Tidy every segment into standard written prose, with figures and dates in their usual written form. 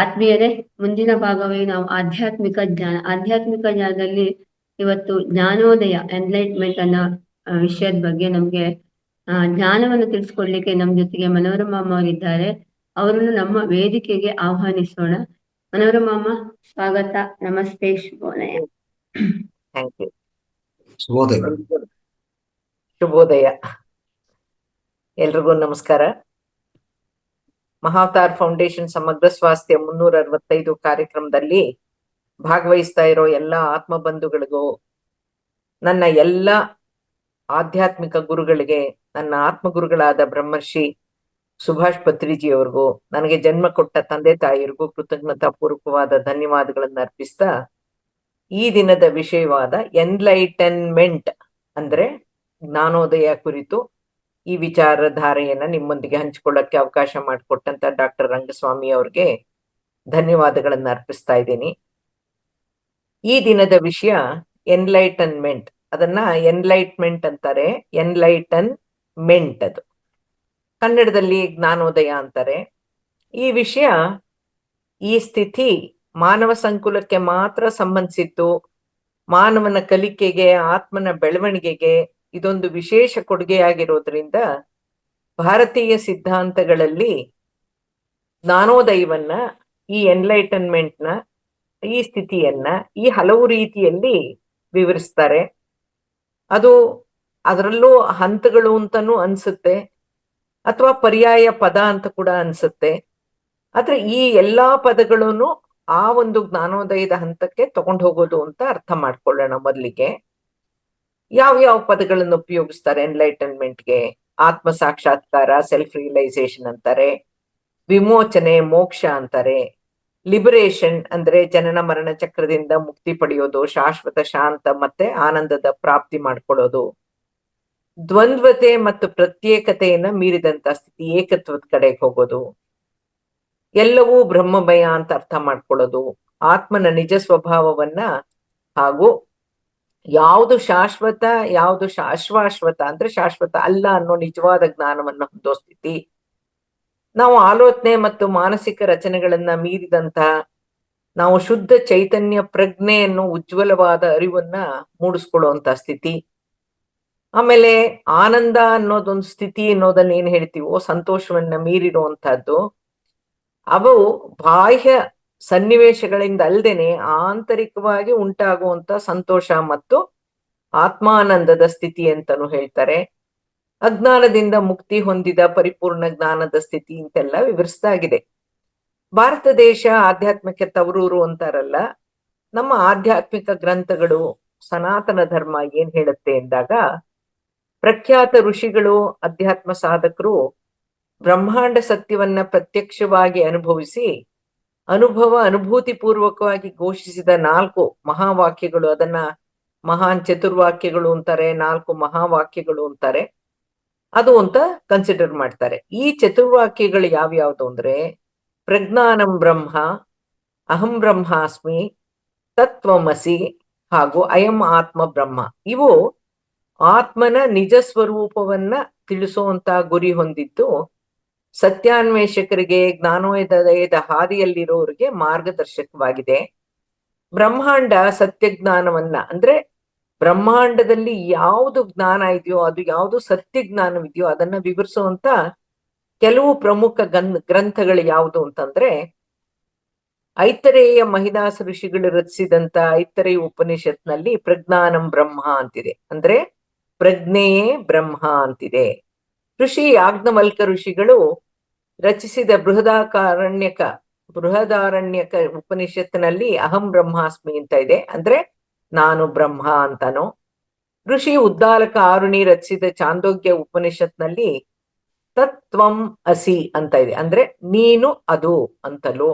ಆತ್ಮೀಯರೇ, ಮುಂದಿನ ಭಾಗವೇ ನಾವು ಆಧ್ಯಾತ್ಮಿಕ ಜ್ಞಾನದಲ್ಲಿ ಇವತ್ತು ಜ್ಞಾನೋದಯ ಎನ್ಲೈಟ್ಮೆಂಟ್ ಅನ್ನೋ ವಿಷಯದ ಬಗ್ಗೆ ನಮ್ಗೆ ಜ್ಞಾನವನ್ನು ತಿಳಿಸ್ಕೊಡ್ಲಿಕ್ಕೆ ನಮ್ಮ ಜೊತೆಗೆ ಮನೋರಮಾ ಅಮ್ಮ ಅವರಿದ್ದಾರೆ. ಅವರನ್ನು ನಮ್ಮ ವೇದಿಕೆಗೆ ಆಹ್ವಾನಿಸೋಣ. ಮನೋರಮಾ ಅಮ್ಮ, ಸ್ವಾಗತ. ನಮಸ್ತೆ. ಶುಭೋದಯ. Thank you. ಶುಭೋದಯ. ಶುಭೋದಯ. ಎಲ್ರಿಗೂ ನಮಸ್ಕಾರ. ಮಹಾವತಾರ್ ಫೌಂಡೇಶನ್ ಸಮಗ್ರ ಸ್ವಾಸ್ಥ್ಯ 365 ಕಾರ್ಯಕ್ರಮದಲ್ಲಿ ಭಾಗವಹಿಸ್ತಾ ಇರೋ ಎಲ್ಲ ಆತ್ಮ ಬಂಧುಗಳಿಗೂ, ನನ್ನ ಎಲ್ಲ ಆಧ್ಯಾತ್ಮಿಕ ಗುರುಗಳಿಗೆ, ನನ್ನ ಆತ್ಮ ಗುರುಗಳಾದ ಬ್ರಹ್ಮರ್ಷಿ ಸುಭಾಷ್ ಪತ್ರಿಜಿ ಅವ್ರಿಗೂ, ನನಗೆ ಜನ್ಮ ಕೊಟ್ಟ ತಂದೆ ತಾಯಿಯರಿಗೂ ಕೃತಜ್ಞತಾ ಪೂರ್ವಕವಾದ ಧನ್ಯವಾದಗಳನ್ನ ಅರ್ಪಿಸ್ತಾ, ಈ ದಿನದ ವಿಷಯವಾದ ಎನ್ಲೈಟನ್ಮೆಂಟ್ ಅಂದ್ರೆ ಜ್ಞಾನೋದಯ ಕುರಿತು ಈ ವಿಚಾರಧಾರೆಯನ್ನ ನಿಮ್ಮೊಂದಿಗೆ ಹಂಚಿಕೊಳ್ಳಕ್ಕೆ ಅವಕಾಶ ಮಾಡಿಕೊಟ್ಟಂತ ಡಾಕ್ಟರ್ ರಂಗಸ್ವಾಮಿ ಅವ್ರಿಗೆ ಧನ್ಯವಾದಗಳನ್ನ ಅರ್ಪಿಸ್ತಾ ಇದ್ದೀನಿ. ಈ ದಿನದ ವಿಷಯ ಎನ್ಲೈಟನ್ಮೆಂಟ್. ಅದನ್ನ ಎನ್ಲೈಟ್ಮೆಂಟ್ ಅಂತಾರೆ, ಎನ್ಲೈಟನ್ಮೆಂಟ್ ಅದು ಕನ್ನಡದಲ್ಲಿ ಜ್ಞಾನೋದಯ ಅಂತಾರೆ. ಈ ವಿಷಯ, ಈ ಸ್ಥಿತಿ ಮಾನವ ಸಂಕುಲಕ್ಕೆ ಮಾತ್ರ ಸಂಬಂಧಿಸಿದ್ದು. ಮಾನವನ ಕಲಿಕೆಗೆ, ಆತ್ಮನ ಬೆಳವಣಿಗೆಗೆ ಇದೊಂದು ವಿಶೇಷ ಕೊಡುಗೆಯಾಗಿರೋದ್ರಿಂದ ಭಾರತೀಯ ಸಿದ್ಧಾಂತಗಳಲ್ಲಿ ಜ್ಞಾನೋದಯವನ್ನ, ಈ ಎನ್ಲೈಟನ್ಮೆಂಟ್ನ, ಈ ಸ್ಥಿತಿಯನ್ನ ಈ ಹಲವು ರೀತಿಯಲ್ಲಿ ವಿವರಿಸ್ತಾರೆ. ಅದು ಅದರಲ್ಲೂ ಹಂತಗಳು ಅಂತಾನೂ ಅನ್ಸುತ್ತೆ, ಅಥವಾ ಪರ್ಯಾಯ ಪದ ಅಂತ ಕೂಡ ಅನ್ಸುತ್ತೆ. ಆದ್ರೆ ಈ ಎಲ್ಲಾ ಪದಗಳನ್ನು ಆ ಒಂದು ಜ್ಞಾನೋದಯದ ಹಂತಕ್ಕೆ ತಗೊಂಡು ಹೋಗೋದು ಅಂತ ಅರ್ಥ ಮಾಡ್ಕೊಳ್ಳೋಣ. ಮೊದಲಿಗೆ ಯಾವ ಪದಗಳನ್ನು ಉಪಯೋಗಿಸ್ತಾರೆ ಎನ್ಲೈಟನ್ಮೆಂಟ್ಗೆ? ಆತ್ಮ ಸಾಕ್ಷಾತ್ಕಾರ, ಸೆಲ್ಫ್ ರಿಯಲೈಸೇಷನ್ ಅಂತಾರೆ. ವಿಮೋಚನೆ, ಮೋಕ್ಷ ಅಂತಾರೆ. ಲಿಬರೇಷನ್ ಅಂದ್ರೆ ಜನನ ಮರಣ ಚಕ್ರದಿಂದ ಮುಕ್ತಿ ಪಡೆಯೋದು, ಶಾಶ್ವತ ಶಾಂತ ಮತ್ತೆ ಆನಂದದ ಪ್ರಾಪ್ತಿ ಮಾಡ್ಕೊಳ್ಳೋದು. ದ್ವಂದ್ವತೆ ಮತ್ತು ಪ್ರತ್ಯೇಕತೆಯನ್ನ ಮೀರಿದಂತ ಸ್ಥಿತಿ, ಏಕತ್ವದ ಕಡೆಗೆ ಹೋಗೋದು. ಎಲ್ಲವೂ ಬ್ರಹ್ಮಮಯ ಅಂತ ಅರ್ಥ ಮಾಡ್ಕೊಳ್ಳೋದು. ಆತ್ಮನ ನಿಜ ಸ್ವಭಾವವನ್ನ ಹಾಗೂ ಯಾವುದು ಶಾಶ್ವತ, ಯಾವುದು ಅಶ್ವಾಶ್ವತ ಅಂದ್ರೆ ಶಾಶ್ವತ ಅಲ್ಲ ಅನ್ನೋ ನಿಜವಾದ ಜ್ಞಾನವನ್ನ ಹೊಂದೋ ಸ್ಥಿತಿ. ನಾವು ಆಲೋಚನೆ ಮತ್ತು ಮಾನಸಿಕ ರಚನೆಗಳನ್ನ ಮೀರಿದಂತ ನಾವು ಶುದ್ಧ ಚೈತನ್ಯ ಪ್ರಜ್ಞೆಯನ್ನು, ಉಜ್ವಲವಾದ ಅರಿವನ್ನ ಮೂಡಿಸ್ಕೊಳ್ಳುವಂತ ಸ್ಥಿತಿ. ಆಮೇಲೆ ಆನಂದ ಅನ್ನೋದೊಂದು ಸ್ಥಿತಿ ಅನ್ನೋದನ್ನ ಏನ್ ಹೇಳ್ತೀವೋ, ಸಂತೋಷವನ್ನ ಮೀರಿರುವಂತಹದ್ದು. ಅವು ಬಾಹ್ಯ ಸನ್ನಿವೇಶಗಳಿಂದ ಅಲ್ದೇನೆ ಆಂತರಿಕವಾಗಿ ಉಂಟಾಗುವಂತ ಸಂತೋಷ ಮತ್ತು ಆತ್ಮಾನಂದದ ಸ್ಥಿತಿ ಅಂತಾನು ಹೇಳ್ತಾರೆ. ಅಜ್ಞಾನದಿಂದ ಮುಕ್ತಿ ಹೊಂದಿದ ಪರಿಪೂರ್ಣ ಜ್ಞಾನದ ಸ್ಥಿತಿ ಅಂತೆಲ್ಲ ವಿವರಿಸ್ತಾಗಿದೆ. ಭಾರತ ದೇಶ ಆಧ್ಯಾತ್ಮಿಕ ತವರೂರು ಅಂತಾರಲ್ಲ, ನಮ್ಮ ಆಧ್ಯಾತ್ಮಿಕ ಗ್ರಂಥಗಳು, ಸನಾತನ ಧರ್ಮ ಏನ್ ಹೇಳುತ್ತೆ ಎಂದಾಗ, ಪ್ರಖ್ಯಾತ ಋಷಿಗಳು, ಅಧ್ಯಾತ್ಮ ಸಾಧಕರು ಬ್ರಹ್ಮಾಂಡ ಸತ್ಯವನ್ನ ಪ್ರತ್ಯಕ್ಷವಾಗಿ ಅನುಭವಿಸಿ ಅನುಭೂತಿ ಪೂರ್ವಕವಾಗಿ ಘೋಷಿಸಿದ 4 ಮಹಾವಾಕ್ಯಗಳು, ಅದನ್ನ ಮಹಾನ್ ಚತುರ್ವಾಕ್ಯಗಳು ಅಂತಾರೆ, 4 ಮಹಾವಾಕ್ಯಗಳು ಅಂತಾರೆ. ಅದು ಅಂತ ಕನ್ಸಿಡರ್ ಮಾಡ್ತಾರೆ. ಈ ಚತುರ್ವಾಕ್ಯಗಳು ಯಾವ್ಯಾವ್ದು ಅಂದ್ರೆ, ಪ್ರಜ್ಞಾನಂ ಬ್ರಹ್ಮ, ಅಹಂ ಬ್ರಹ್ಮಾಸ್ಮಿ, ತತ್ವಮಸಿ ಹಾಗೂ ಅಯಂ ಆತ್ಮ ಬ್ರಹ್ಮ. ಇವು ಆತ್ಮನ ನಿಜ ಸ್ವರೂಪವನ್ನ ತಿಳಿಸುವಂತ ಗುರಿ ಹೊಂದಿದ್ದು, ಸತ್ಯಾನ್ವೇಷಕರಿಗೆ, ಜ್ಞಾನೋದಯದ ಹಾದಿಯಲ್ಲಿರೋರಿಗೆ ಮಾರ್ಗದರ್ಶಕವಾಗಿದೆ. ಬ್ರಹ್ಮಾಂಡ ಸತ್ಯಜ್ಞಾನವನ್ನ ಅಂದ್ರೆ ಬ್ರಹ್ಮಾಂಡದಲ್ಲಿ ಯಾವುದು ಜ್ಞಾನ ಇದೆಯೋ, ಅದು ಯಾವುದು ಸತ್ಯ ಜ್ಞಾನವಿದೆಯೋ ಅದನ್ನ ವಿವರಿಸುವಂತ ಕೆಲವು ಪ್ರಮುಖ ಗ್ರಂಥಗಳು ಯಾವುದು ಅಂತಂದ್ರೆ, ಐತರೇಯ ಮಹಿದಾಸ ಋಷಿಗಳು ರಚಿಸಿದಂತ ಐತರೇಯ ಉಪನಿಷತ್ನಲ್ಲಿ ಪ್ರಜ್ಞಾನಂ ಬ್ರಹ್ಮ ಅಂತಿದೆ, ಅಂದ್ರೆ ಪ್ರಜ್ಞೆಯೇ ಬ್ರಹ್ಮ ಅಂತಿದೆ. ಋಷಿ ಯಾಜ್ಞವಲ್ಕ ಋಷಿಗಳು ರಚಿಸಿದ ಬೃಹದಾರಣ್ಯಕ ಉಪನಿಷತ್ತಿನಲ್ಲಿ ಅಹಂ ಬ್ರಹ್ಮಾಸ್ಮಿ ಅಂತ ಇದೆ, ಅಂದ್ರೆ ನಾನು ಬ್ರಹ್ಮ ಅಂತಾನೋ. ಋಷಿ ಉದ್ದಾಲಕ ಆರುಣಿ ರಚಿಸಿದ ಚಾಂದೋಗ್ಯ ಉಪನಿಷತ್ನಲ್ಲಿ ತತ್ವಂ ಅಸಿ ಅಂತ ಇದೆ, ಅಂದ್ರೆ ನೀನು ಅದು ಅಂತಲೋ.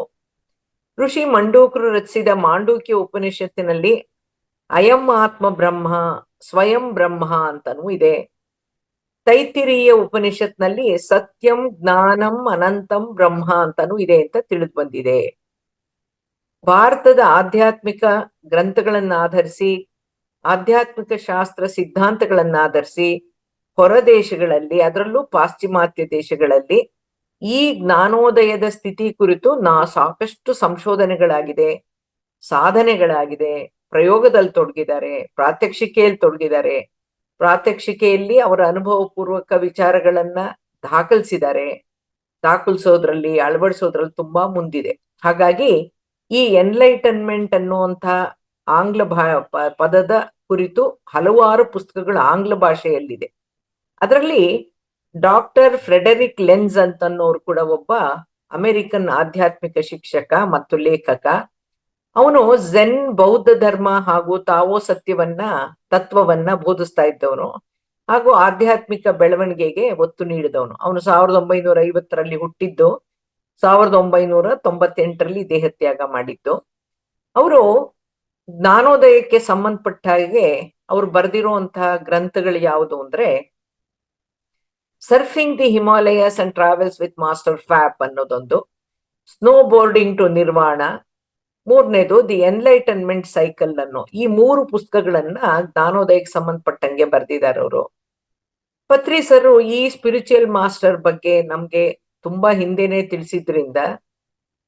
ಋಷಿ ಮಂಡೂಕರು ರಚಿಸಿದ ಮಾಂಡೂಕ್ಯ ಉಪನಿಷತ್ತಿನಲ್ಲಿ ಅಯಂ ಆತ್ಮ ಬ್ರಹ್ಮ, ಸ್ವಯಂ ಬ್ರಹ್ಮ ಅಂತನೂ ಇದೆ. ತೈತಿರೀಯ ಉಪನಿಷತ್ನಲ್ಲಿ ಸತ್ಯಂ ಜ್ಞಾನಂ ಅನಂತಂ ಬ್ರಹ್ಮ ಅಂತಾನೂ ಇದೆ ಅಂತ ತಿಳಿದು ಬಂದಿದೆ. ಭಾರತದ ಆಧ್ಯಾತ್ಮಿಕ ಗ್ರಂಥಗಳನ್ನ ಆಧರಿಸಿ, ಆಧ್ಯಾತ್ಮಿಕ ಶಾಸ್ತ್ರ ಸಿದ್ಧಾಂತಗಳನ್ನ ಆಧರಿಸಿ ಹೊರ ದೇಶಗಳಲ್ಲಿ, ಅದರಲ್ಲೂ ಪಾಶ್ಚಿಮಾತ್ಯ ದೇಶಗಳಲ್ಲಿ ಈ ಜ್ಞಾನೋದಯದ ಸ್ಥಿತಿ ಕುರಿತು ಸಾಕಷ್ಟು ಸಂಶೋಧನೆಗಳಾಗಿದೆ, ಸಾಧನೆಗಳಾಗಿದೆ, ಪ್ರಯೋಗದಲ್ಲಿ ತೊಡಗಿದ್ದಾರೆ, ಪ್ರಾತ್ಯಕ್ಷಿಕೆಯಲ್ಲಿ ತೊಡಗಿದ್ದಾರೆ. ಪ್ರಾತ್ಯಕ್ಷಿಕೆಯಲ್ಲಿ ಅವರ ಅನುಭವ ಪೂರ್ವಕ ವಿಚಾರಗಳನ್ನ ದಾಖಲಿಸಿದ್ದಾರೆ. ದಾಖಲಿಸೋದ್ರಲ್ಲಿ, ಅಳವಡಿಸೋದ್ರಲ್ಲಿ ತುಂಬಾ ಮುಂದಿದೆ. ಹಾಗಾಗಿ ಈ ಎನ್ಲೈಟನ್ಮೆಂಟ್ ಅನ್ನುವಂಥ ಆಂಗ್ಲ ಪದದ ಕುರಿತು ಹಲವಾರು ಪುಸ್ತಕಗಳು ಆಂಗ್ಲ ಭಾಷೆಯಲ್ಲಿದೆ. ಅದರಲ್ಲಿ ಡಾಕ್ಟರ್ ಫ್ರೆಡೆರಿಕ್ ಲೆನ್ಸ್ ಅಂತನ್ನೋರು ಕೂಡ ಒಬ್ಬ ಅಮೆರಿಕನ್ ಆಧ್ಯಾತ್ಮಿಕ ಶಿಕ್ಷಕ ಮತ್ತು ಲೇಖಕ. ಅವನು ಝೆನ್ ಬೌದ್ಧ ಧರ್ಮ ಹಾಗೂ ತಾವೋ ತತ್ವವನ್ನ ಬೋಧಿಸ್ತಾ ಇದ್ದವನು ಹಾಗೂ ಆಧ್ಯಾತ್ಮಿಕ ಬೆಳವಣಿಗೆಗೆ ಒತ್ತು ನೀಡಿದವನು. ಅವನು 1950ರಲ್ಲಿ ಹುಟ್ಟಿದ್ದು, 1998ರಲ್ಲಿ ದೇಹತ್ಯಾಗ ಮಾಡಿದ್ದು. ಅವರು ಜ್ಞಾನೋದಯಕ್ಕೆ ಸಂಬಂಧಪಟ್ಟ ಹಾಗೆ ಅವ್ರು ಬರೆದಿರುವಂತಹ ಗ್ರಂಥಗಳು ಯಾವುದು ಅಂದ್ರೆ surfing the Himalayas and travels with master Fwap ಅನ್ನೋದೊಂದು, ಸ್ನೋ ಬೋರ್ಡಿಂಗ್ ಟು ನಿರ್ವಾಣ, ಮೂರನೇದು ದಿ ಎನ್ಲೈಟನ್ಮೆಂಟ್ ಸೈಕಲ್ ಅನ್ನೋ ಈ 3 ಪುಸ್ತಕಗಳನ್ನ ಜ್ಞಾನೋದಯಕ್ಕೆ ಸಂಬಂಧಪಟ್ಟಂಗೆ ಬರೆದಿದ್ದಾರೆ ಅವರು. ಪತ್ರಿ ಸರ್ ಈ ಸ್ಪಿರಿಚುವಲ್ ಮಾಸ್ಟರ್ ಬಗ್ಗೆ ನಮ್ಗೆ ತುಂಬಾ ಹಿಂದೆನೆ ತಿಳಿಸಿದ್ರಿಂದ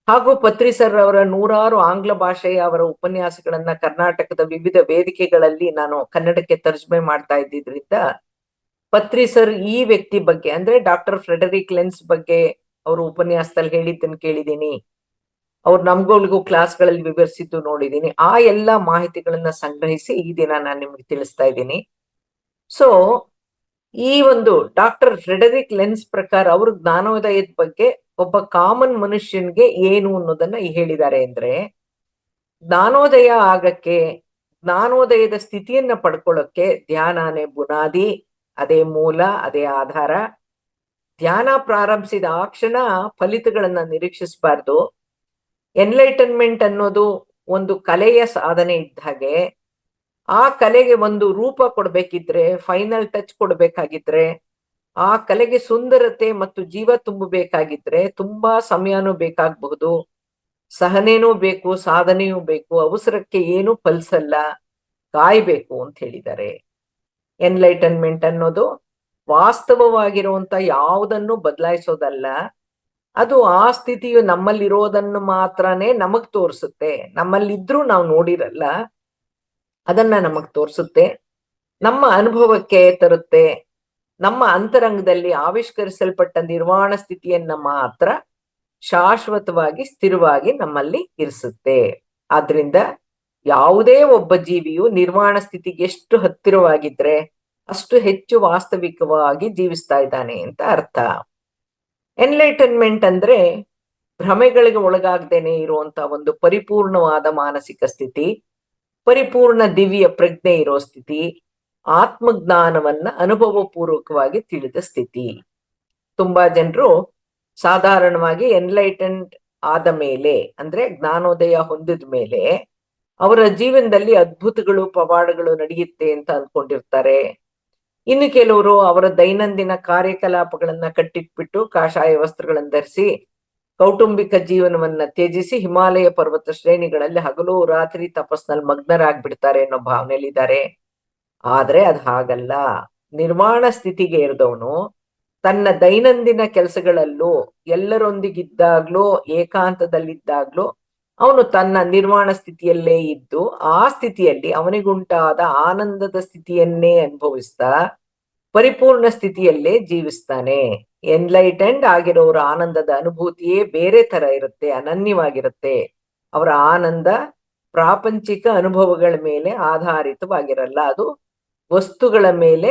ಹಾಗೂ ಪತ್ರಿ ಸರ್ ಅವರ 100 ಆಂಗ್ಲ ಭಾಷೆಯ ಅವರ ಉಪನ್ಯಾಸಗಳನ್ನ ಕರ್ನಾಟಕದ ವಿವಿಧ ವೇದಿಕೆಗಳಲ್ಲಿ ನಾನು ಕನ್ನಡಕ್ಕೆ ತರ್ಜುಮೆ ಮಾಡ್ತಾ ಇದ್ದಿದ್ರಿಂದ ಪತ್ರಿ ಸರ್ ಈ ವ್ಯಕ್ತಿ ಬಗ್ಗೆ ಅಂದ್ರೆ ಡಾಕ್ಟರ್ ಫ್ರೆಡೆರಿಕ್ ಲೆನ್ಸ್ ಬಗ್ಗೆ ಅವರು ಉಪನ್ಯಾಸದಲ್ಲಿ ಹೇಳಿದ್ದನ್ನು ಕೇಳಿದ್ದೀನಿ, ಅವ್ರು ನಮ್ಗಳಿಗೂ ಕ್ಲಾಸ್ಗಳಲ್ಲಿ ವಿವರಿಸಿದ್ದು ನೋಡಿದ್ದೀನಿ. ಆ ಎಲ್ಲ ಮಾಹಿತಿಗಳನ್ನ ಸಂಗ್ರಹಿಸಿ ಈ ದಿನ ನಾನು ನಿಮ್ಗೆ ತಿಳಿಸ್ತಾ ಇದ್ದೀನಿ. ಸೊ ಈ ಒಂದು ಡಾಕ್ಟರ್ ಫ್ರೆಡೆರಿಕ್ ಲೆನ್ಸ್ ಪ್ರಕಾರ ಅವರು ಜ್ಞಾನೋದಯದ ಬಗ್ಗೆ ಒಬ್ಬ ಕಾಮನ್ ಮನುಷ್ಯನ್ಗೆ ಏನು ಅನ್ನೋದನ್ನ ಹೇಳಿದ್ದಾರೆ ಅಂದ್ರೆ, ಜ್ಞಾನೋದಯ ಆಗಕ್ಕೆ, ಜ್ಞಾನೋದಯದ ಸ್ಥಿತಿಯನ್ನ ಪಡ್ಕೊಳ್ಳೋಕೆ ಧ್ಯಾನನೇ ಬುನಾದಿ, ಅದೇ ಮೂಲ, ಅದೇ ಆಧಾರ. ಧ್ಯಾನ ಪ್ರಾರಂಭಿಸಿದ ಆ ಕ್ಷಣ ಫಲಿತಗಳನ್ನ ನಿರೀಕ್ಷಿಸಬಾರ್ದು. ಎನ್ಲೈಟನ್ಮೆಂಟ್ ಅನ್ನೋದು ಒಂದು ಕಲೆಯ ಸಾಧನೆ ಇದ್ದ ಹಾಗೆ, ಆ ಕಲೆಗೆ ಒಂದು ರೂಪ ಕೊಡ್ಬೇಕಿದ್ರೆ, ಫೈನಲ್ ಟಚ್ ಕೊಡ್ಬೇಕಾಗಿದ್ರೆ, ಆ ಕಲೆಗೆ ಸುಂದರತೆ ಮತ್ತು ಜೀವ ತುಂಬಬೇಕಾಗಿದ್ರೆ ತುಂಬಾ ಸಮಯನೂ ಬೇಕಾಗಬಹುದು, ಸಹನೆನೂ ಬೇಕು, ಸಾಧನೆಯೂ ಬೇಕು. ಅವಸರಕ್ಕೆ ಏನು ಫಲಿಸಲ್ಲ, ಕಾಯ್ಬೇಕು ಅಂತ ಹೇಳಿದ್ದಾರೆ. ಎನ್ಲೈಟನ್ಮೆಂಟ್ ಅನ್ನೋದು ವಾಸ್ತವವಾಗಿರುವಂತ ಯಾವುದನ್ನು ಬದಲಾಯಿಸೋದಲ್ಲ, ಅದು ಆ ಸ್ಥಿತಿಯು ನಮ್ಮಲ್ಲಿರೋದನ್ನು ಮಾತ್ರನೇ ನಮಗ್ ತೋರಿಸುತ್ತೆ. ನಮ್ಮಲ್ಲಿದ್ರೂ ನಾವು ನೋಡಿರಲ್ಲ, ಅದನ್ನ ನಮಗ್ ತೋರಿಸುತ್ತೆ, ನಮ್ಮ ಅನುಭವಕ್ಕೆ ತರುತ್ತೆ. ನಮ್ಮ ಅಂತರಂಗದಲ್ಲಿ ಆವಿಷ್ಕರಿಸಲ್ಪಟ್ಟ ನಿರ್ವಾಣ ಸ್ಥಿತಿಯನ್ನ ಮಾತ್ರ ಶಾಶ್ವತವಾಗಿ ಸ್ಥಿರವಾಗಿ ನಮ್ಮಲ್ಲಿ ಇರಿಸುತ್ತೆ. ಆದ್ರಿಂದ ಯಾವುದೇ ಒಬ್ಬ ಜೀವಿಯು ನಿರ್ವಾಣ ಸ್ಥಿತಿಗೆ ಎಷ್ಟು ಹತ್ತಿರವಾಗಿದ್ರೆ ಅಷ್ಟು ಹೆಚ್ಚು ವಾಸ್ತವಿಕವಾಗಿ ಜೀವಿಸ್ತಾ ಇದ್ದಾನೆ ಅಂತ ಅರ್ಥ. ಎನ್ಲೈಟನ್ಮೆಂಟ್ ಅಂದ್ರೆ ಭ್ರಮೆಗಳಿಗೆ ಒಳಗಾಗದೇನೆ ಇರುವಂತ ಒಂದು ಪರಿಪೂರ್ಣವಾದ ಮಾನಸಿಕ ಸ್ಥಿತಿ, ಪರಿಪೂರ್ಣ ದಿವ್ಯ ಪ್ರಜ್ಞೆ ಇರೋ ಸ್ಥಿತಿ, ಆತ್ಮಜ್ಞಾನವನ್ನ ಅನುಭವ ಪೂರ್ವಕವಾಗಿ ತಿಳಿದ ಸ್ಥಿತಿ. ತುಂಬಾ ಜನರು ಸಾಧಾರಣವಾಗಿ ಎನ್ಲೈಟೆಂಡ್ ಆದ ಮೇಲೆ ಅಂದ್ರೆ ಜ್ಞಾನೋದಯ ಹೊಂದಿದ ಮೇಲೆ ಅವರ ಜೀವನದಲ್ಲಿ ಅದ್ಭುತಗಳು, ಪವಾಡಗಳು ನಡೆಯುತ್ತೆ ಅಂತ ಅಂದ್ಕೊಂಡಿರ್ತಾರೆ. ಇನ್ನು ಕೆಲವರು ಅವರ ದೈನಂದಿನ ಕಾರ್ಯಕಲಾಪಗಳನ್ನ ಕಟ್ಟಿಟ್ಬಿಟ್ಟು ಕಾಷಾಯ ವಸ್ತ್ರಗಳನ್ನು ಧರಿಸಿ ಕೌಟುಂಬಿಕ ಜೀವನವನ್ನ ತ್ಯಜಿಸಿ ಹಿಮಾಲಯ ಪರ್ವತ ಶ್ರೇಣಿಗಳಲ್ಲಿ ಹಗಲು ರಾತ್ರಿ ತಪಸ್ನಲ್ಲಿ ಮಗ್ನರಾಗ್ಬಿಡ್ತಾರೆ ಅನ್ನೋ ಭಾವನೆಯಲ್ಲಿದ್ದಾರೆ. ಆದ್ರೆ ಅದು ಹಾಗಲ್ಲ. ನಿರ್ವಾಣ ಸ್ಥಿತಿಗೆ ಇರಿದವನು ತನ್ನ ದೈನಂದಿನ ಕೆಲಸಗಳಲ್ಲೂ, ಎಲ್ಲರೊಂದಿಗಿದ್ದಾಗ್ಲೂ, ಏಕಾಂತದಲ್ಲಿದ್ದಾಗ್ಲೂ ಅವನು ತನ್ನ ನಿರ್ವಾಣ ಸ್ಥಿತಿಯಲ್ಲೇ ಇದ್ದು ಆ ಸ್ಥಿತಿಯಲ್ಲಿ ಅವನಿಗುಂಟಾದ ಆನಂದದ ಸ್ಥಿತಿಯನ್ನೇ ಅನುಭವಿಸ್ತಾ ಪರಿಪೂರ್ಣ ಸ್ಥಿತಿಯಲ್ಲೇ ಜೀವಿಸ್ತಾನೆ. ಎನ್ಲೈಟೆಂಡ್ ಆಗಿರೋರ ಆನಂದದ ಅನುಭೂತಿಯೇ ಬೇರೆ ತರ ಇರುತ್ತೆ, ಅನನ್ಯವಾಗಿರುತ್ತೆ. ಅವರ ಆನಂದ ಪ್ರಾಪಂಚಿಕ ಅನುಭವಗಳ ಮೇಲೆ ಆಧಾರಿತವಾಗಿರಲ್ಲ, ಅದು ವಸ್ತುಗಳ ಮೇಲೆ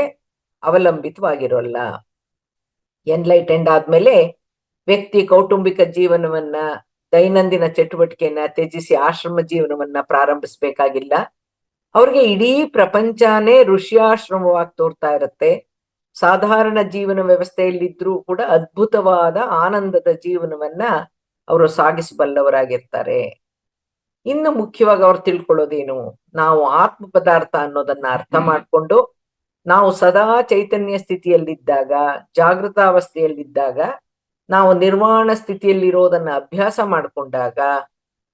ಅವಲಂಬಿತವಾಗಿರೋಲ್ಲ. ಎನ್ಲೈಟೆಂಡ್ ಆದ್ಮೇಲೆ ವ್ಯಕ್ತಿ ಕೌಟುಂಬಿಕ ಜೀವನವನ್ನ, ದೈನಂದಿನ ಚಟುವಟಿಕೆಯನ್ನ ತ್ಯಜಿಸಿ ಆಶ್ರಮ ಜೀವನವನ್ನ ಪ್ರಾರಂಭಿಸ್ಬೇಕಾಗಿಲ್ಲ. ಅವ್ರಿಗೆ ಇಡೀ ಪ್ರಪಂಚನೇ ಋಷ್ಯಾಶ್ರಮವಾಗಿ ತೋರ್ತಾ ಇರುತ್ತೆ. ಸಾಧಾರಣ ಜೀವನ ವ್ಯವಸ್ಥೆಯಲ್ಲಿದ್ರೂ ಕೂಡ ಅದ್ಭುತವಾದ ಆನಂದದ ಜೀವನವನ್ನ ಅವರು ಸಾಗಿಸಬಲ್ಲವರಾಗಿರ್ತಾರೆ. ಇನ್ನು ಮುಖ್ಯವಾಗಿ ಅವ್ರು ತಿಳ್ಕೊಳ್ಳೋದೇನು, ನಾವು ಆತ್ಮ ಪದಾರ್ಥ ಅನ್ನೋದನ್ನ ಅರ್ಥ ಮಾಡ್ಕೊಂಡು ನಾವು ಸದಾ ಚೈತನ್ಯ ಸ್ಥಿತಿಯಲ್ಲಿದ್ದಾಗ, ಜಾಗೃತಾವಸ್ಥೆಯಲ್ಲಿದ್ದಾಗ, ನಾವು ನಿರ್ವಾಣ ಸ್ಥಿತಿಯಲ್ಲಿರೋದನ್ನ ಅಭ್ಯಾಸ ಮಾಡ್ಕೊಂಡಾಗ,